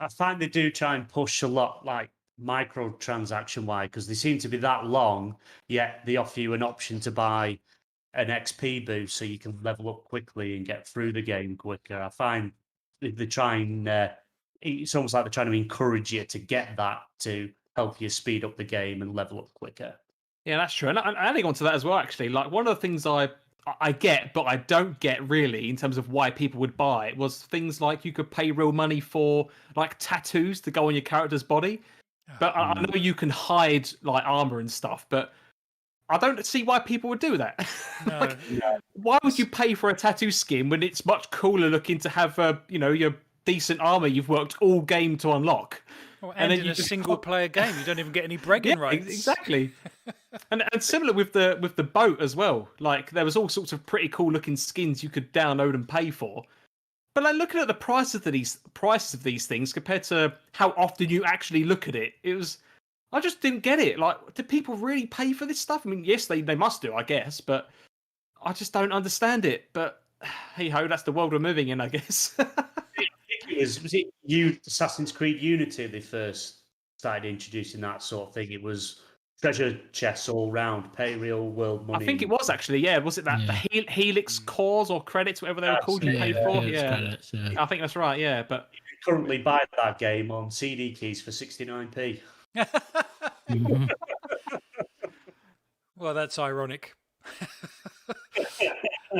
I find they do try and push a lot, like microtransaction-wise, because they seem to be that long, yet they offer you an option to buy an XP boost so you can level up quickly and get through the game quicker. I find they're trying. It's almost like they're trying to encourage you to get that to help you speed up the game and level up quicker. Yeah, that's true. And adding on to that as well, actually, like one of the things I get, but I don't get really in terms of why people would buy it was things like you could pay real money for like tattoos to go on your character's body. But I know you can hide like armor and stuff, but I don't see why people would do that. No. Like, why would you pay for a tattoo skin when it's much cooler looking to have your decent armor you've worked all game to unlock? Well, and in a single-player game, you don't even get any bragging rights. Exactly. and similar with the boat as well. Like there was all sorts of pretty cool-looking skins you could download and pay for. But like looking at the prices of these things compared to how often you actually look at it, I just didn't get it. Like, do people really pay for this stuff? I mean, yes, they must do, I guess, but I just don't understand it. But hey ho, that's the world we're moving in, I guess. Was it Assassin's Creed Unity they first started introducing that sort of thing? It was treasure chests all round, pay real world money. I think it was actually, yeah. Was it that the Helix cores or credits, whatever they were called, you paid for? Yeah. Credits, yeah, I think that's right. Yeah, but you can currently buy that game on CD keys for 69p. Well, that's ironic.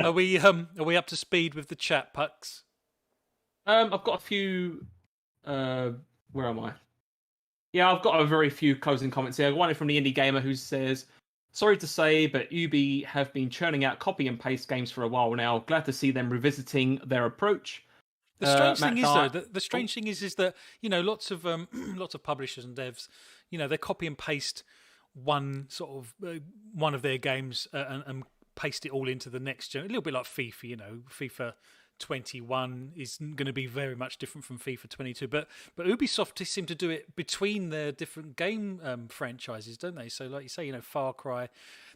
Are we up to speed with the chat, Pucks? I've got a few. Where am I? Yeah, I've got a very few closing comments here. One from the Indie Gamer who says, "Sorry to say, but Ubi have been churning out copy and paste games for a while now. Glad to see them revisiting their approach." The strange thing is, though, the strange thing is that lots of publishers and devs, they copy and paste one of their games and paste it all into the next gen. A little bit like FIFA, FIFA 21 is going to be very much different from FIFA 22, but Ubisoft seem to do it between their different game franchises, don't they? So, like you say, Far Cry.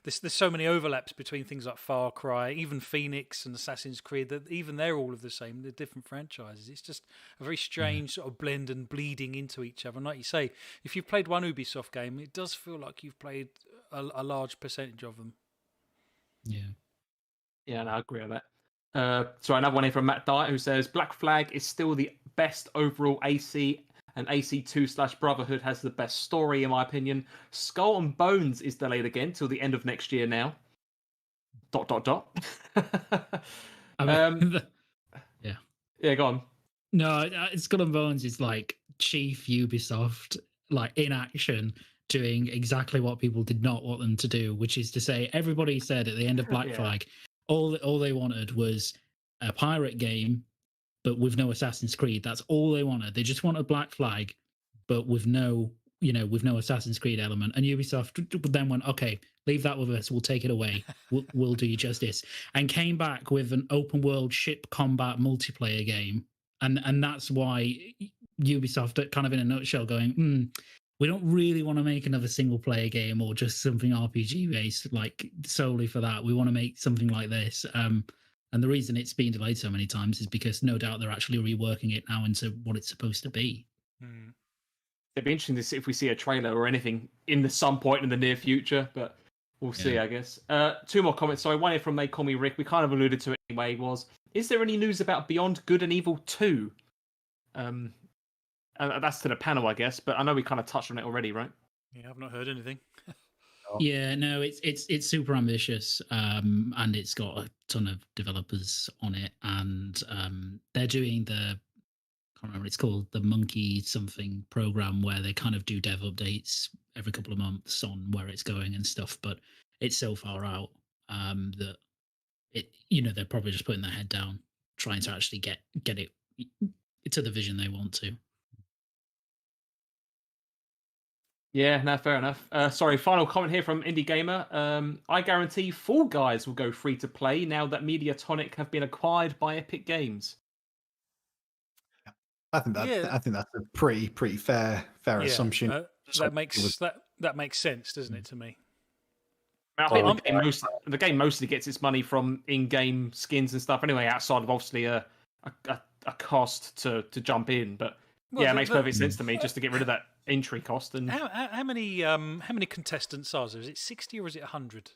There's so many overlaps between things like Far Cry, even Phoenix and Assassin's Creed, that even they're all of the same. They're different franchises. It's just a very strange sort of blend and bleeding into each other. And like you say, if you've played one Ubisoft game, it does feel like you've played a large percentage of them. Yeah, no, I agree with that. Sorry, another one here from Matt Dyer who says Black Flag is still the best overall AC, and AC2/Brotherhood has the best story in my opinion. Skull and Bones is delayed again till the end of next year now. ... Yeah, go on. No, Skull and Bones is like Chief Ubisoft, like in action, doing exactly what people did not want them to do, which is to say, everybody said at the end of Black Flag, all they wanted was a pirate game, but with no Assassin's Creed. That's all they wanted. They just wanted Black Flag, but with no Assassin's Creed element. And Ubisoft then went, okay, leave that with us. We'll take it away. We'll do you justice. And came back with an open world ship combat multiplayer game. And that's why Ubisoft, kind of in a nutshell, going, we don't really want to make another single player game or just something RPG based, like solely for that. We want to make something like this. And the reason it's been delayed so many times is because no doubt they're actually reworking it now into what it's supposed to be. It'd be interesting to see if we see a trailer or anything in some point in the near future, but we'll see, I guess. Two more comments. Sorry, one here from They Call Me Rick. We kind of alluded to it anyway. Is there any news about Beyond Good and Evil 2? And that's to the panel, I guess, but I know we kind of touched on it already, right? Yeah, I've not heard anything. Yeah, no, it's super ambitious, and it's got a ton of developers on it, and they're doing I can't remember what it's called, the Monkey something program, where they kind of do dev updates every couple of months on where it's going and stuff. But it's so far out that they're probably just putting their head down, trying to actually get it to the vision they want to. Yeah, no, fair enough. Sorry, final comment here from Indie Gamer. I guarantee Fall Guys will go free to play now that Mediatonic have been acquired by Epic Games. I think that's a pretty fair assumption. That makes sense, doesn't it, to me? I think the game mostly gets its money from in-game skins and stuff anyway, outside of obviously a cost to jump in. But it makes perfect sense to me just to get rid of that entry cost. And how many contestants are there? Is it 60 or is it 100?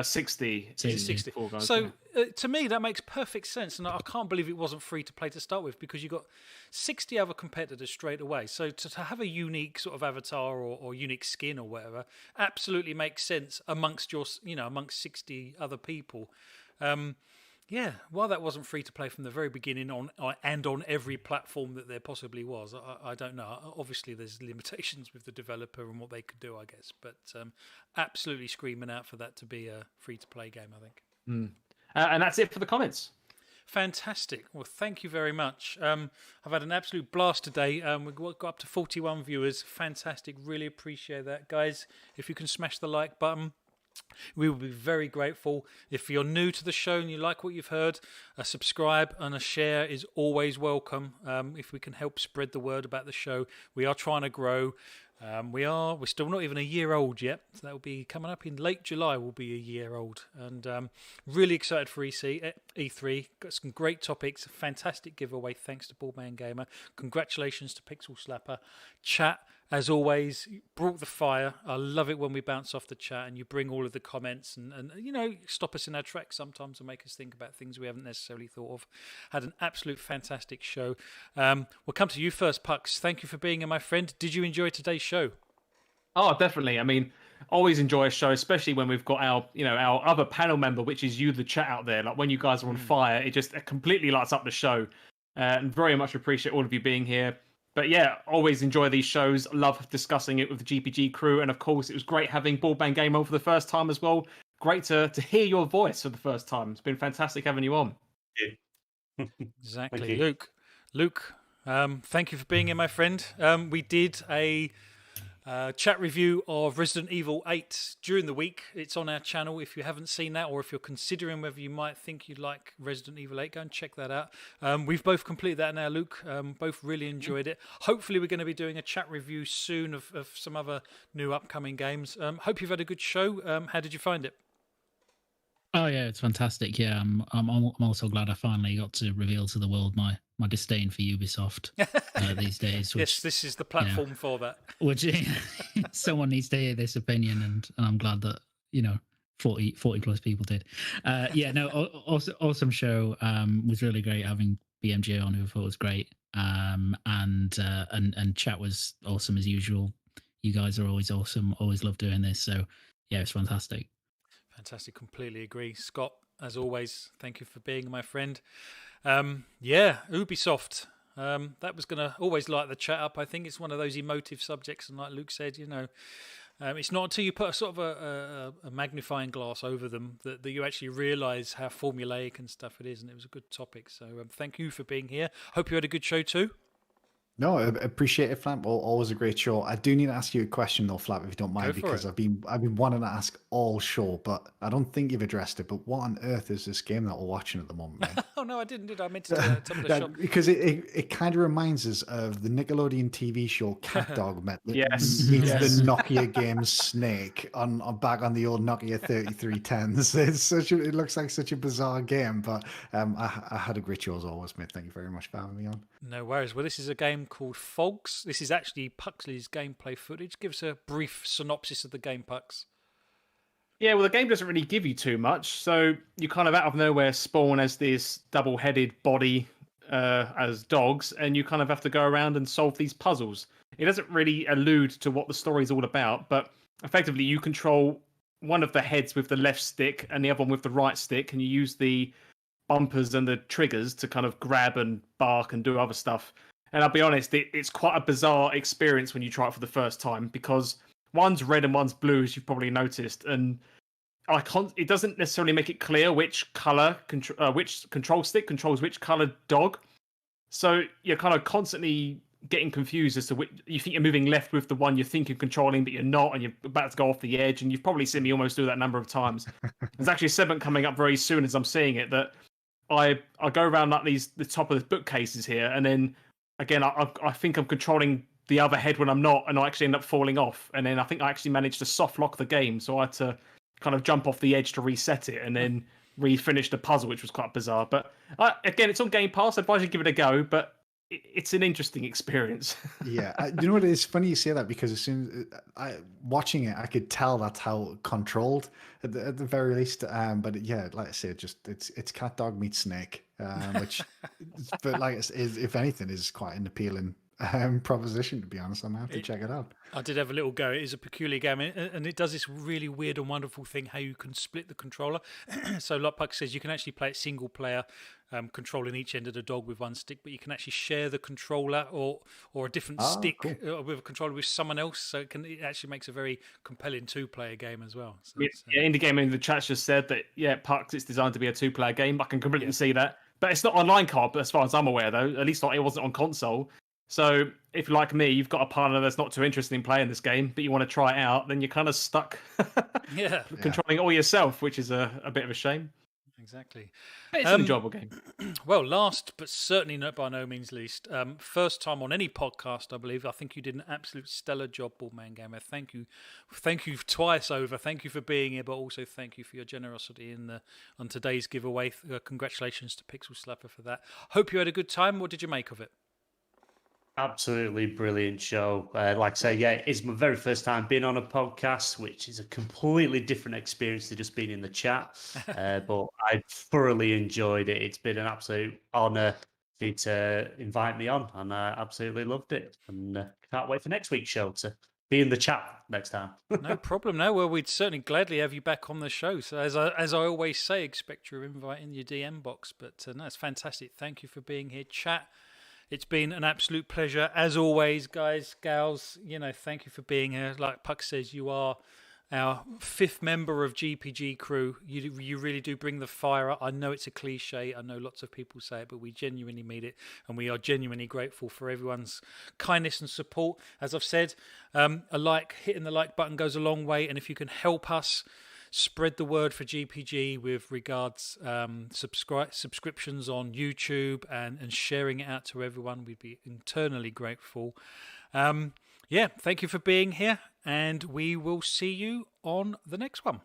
60. 60. So to me, that makes perfect sense, and I can't believe it wasn't free to play to start with, because you got 60 other competitors straight away. So to have a unique sort of avatar or unique skin or whatever absolutely makes sense amongst amongst 60 other people. Yeah, while that wasn't free to play from the very beginning on every platform that there possibly was, I don't know. Obviously, there's limitations with the developer and what they could do, I guess. But absolutely screaming out for that to be a free to play game, I think. And that's it for the comments. Fantastic. Well, thank you very much. I've had an absolute blast today. We've got up to 41 viewers. Fantastic. Really appreciate that, guys. If you can smash the like button, we will be very grateful. If you're new to the show and you like what you've heard, a subscribe and a share is always welcome. If we can help spread the word about the show, we are trying to grow. We're still not even a year old yet, so that will be coming up in late July. We'll be a year old, and really excited for E3. Got some great topics, a fantastic giveaway. Thanks to Ballman Gamer. Congratulations to Pixel Slapper. Chat, as always, brought the fire. I love it when we bounce off the chat and you bring all of the comments and stop us in our tracks sometimes and make us think about things we haven't necessarily thought of. Had an absolute fantastic show. We'll come to you first, Pucks. Thank you for being here, my friend. Did you enjoy today's show? Oh, definitely. I mean, always enjoy a show, especially when we've got our other panel member, which is you, the chat out there. Like when you guys are on fire, it just completely lights up the show. And very much appreciate all of you being here. But yeah, always enjoy these shows. Love discussing it with the GPG crew. And of course, it was great having Ballbang Game on for the first time as well. Great to hear your voice for the first time. It's been fantastic having you on. Exactly. Luke, thank you for being here, my friend. We did a chat review of Resident Evil 8 during the week. It's on our channel. If you haven't seen that, or if you're considering whether you might think you'd like Resident Evil 8, go and check that out. We've both completed that now, Luke. Both really enjoyed it. Hopefully we're going to be doing a chat review soon of some other new upcoming games. Hope you've had a good show. How did you find it? Oh yeah, it's fantastic. Yeah, I'm also glad I finally got to reveal to the world my disdain for Ubisoft these days. Yes, this is the platform for that. Which someone needs to hear this opinion, and I'm glad that 40 plus people did. Awesome show. Was really great having BMG on, who I thought was great. And chat was awesome as usual. You guys are always awesome. Always love doing this. So yeah, it's fantastic. Fantastic, completely agree. Scott, as always, thank you for being my friend. Ubisoft. That was going to always light the chat up. I think it's one of those emotive subjects, and like Luke said, it's not until you put a sort of a magnifying glass over them that you actually realise how formulaic and stuff it is, and it was a good topic. So thank you for being here. Hope you had a good show too. No, I appreciate it, Flap. Always a great show. I do need to ask you a question though, Flap, if you don't mind, because I've been wanting to ask all show, but I don't think you've addressed it. But what on earth is this game that we're watching at the moment, man? Oh no, I didn't. Did I? meant to do it top of the shop. Because it kind of reminds us of the Nickelodeon TV show Cat Dog meets the Nokia game Snake on back on the old Nokia 3310s. It looks like such a bizarre game, but I had a great show as always, mate. Thank you very much for having me on. No worries. Well, this is a game called Fogs. This is actually Puxley's gameplay footage. Give us a brief synopsis of the game, Pux. Yeah, well, the game doesn't really give you too much. So you kind of out of nowhere spawn as this double-headed body as dogs, and you kind of have to go around and solve these puzzles. It doesn't really allude to what the story's all about, but effectively you control one of the heads with the left stick and the other one with the right stick, and you use the bumpers and the triggers to kind of grab and bark and do other stuff. And I'll be honest, it's quite a bizarre experience when you try it for the first time, because one's red and one's blue, as you've probably noticed, and it doesn't necessarily make it clear which color, which control stick controls which colored dog. So you're kind of constantly getting confused as to which you think you're moving left with the one you think you're controlling, but you're not, and you're about to go off the edge. And you've probably seen me almost do that a number of times. There's actually a segment coming up very soon as I'm seeing it that I go around like the top of the bookcases here, and then again I think I'm controlling the other head when I'm not, and I actually end up falling off. And then I think I actually managed to soft lock the game, so I had to kind of jump off the edge to reset it and then refinish the puzzle, which was quite bizarre. But again, it's on Game Pass. I advise you give it a go. But it's an interesting experience. Yeah, you know what? It's funny you say that because as soon as watching it, I could tell that's how controlled at the very least. But yeah, like I said, just it's cat dog meets snake, which, but like is if anything, is quite an appealing proposition. To be honest, I'm gonna have to check it out. I did have a little go. It is a peculiar game, and it does this really weird and wonderful thing how you can split the controller. So, like Puck says, you can actually play it single player, controlling each end of the dog with one stick, but you can actually share the controller or a different stick cool. with a controller with someone else. So it actually makes a very compelling 2-player game as well. So Yeah, Indie Game in the chat just said that, yeah, Pucks, it's designed to be a 2-player game. I can completely see that. But it's not online co-op, as far as I'm aware, though. At least it wasn't on console. So if you're like me, you've got a partner that's not too interested in playing this game, but you want to try it out, then you're kind of stuck controlling it all yourself, which is a bit of a shame. Exactly. But it's an enjoyable game. Well, last but certainly not by no means least, first time on any podcast, I believe. I think you did an absolute stellar job, Boardman Gamer. Thank you twice over. Thank you for being here, but also thank you for your generosity on today's giveaway. Congratulations to Pixel Slapper for that. Hope you had a good time. What did you make of it? Absolutely brilliant show. Like I say, yeah, it's my very first time being on a podcast, which is a completely different experience to just being in the chat. But I thoroughly enjoyed it. It's been an absolute honour for you to invite me on, and I absolutely loved it. And can't wait for next week's show to be in the chat next time. No problem. No, well, we'd certainly gladly have you back on the show. So as I always say, expect your invite in your DM box. But no, it's fantastic. Thank you for being here, chat. It's been an absolute pleasure, as always, guys, gals. Thank you for being here. Like Puck says, you are our 5th member of GPG Crew. You really do bring the fire up. I know it's a cliche. I know lots of people say it, but we genuinely mean it, and we are genuinely grateful for everyone's kindness and support. As I've said, hitting the like button goes a long way, and if you can help us spread the word for GPG with regards subscriptions on YouTube and sharing it out to everyone, we'd be eternally grateful. Thank you for being here, and we will see you on the next one.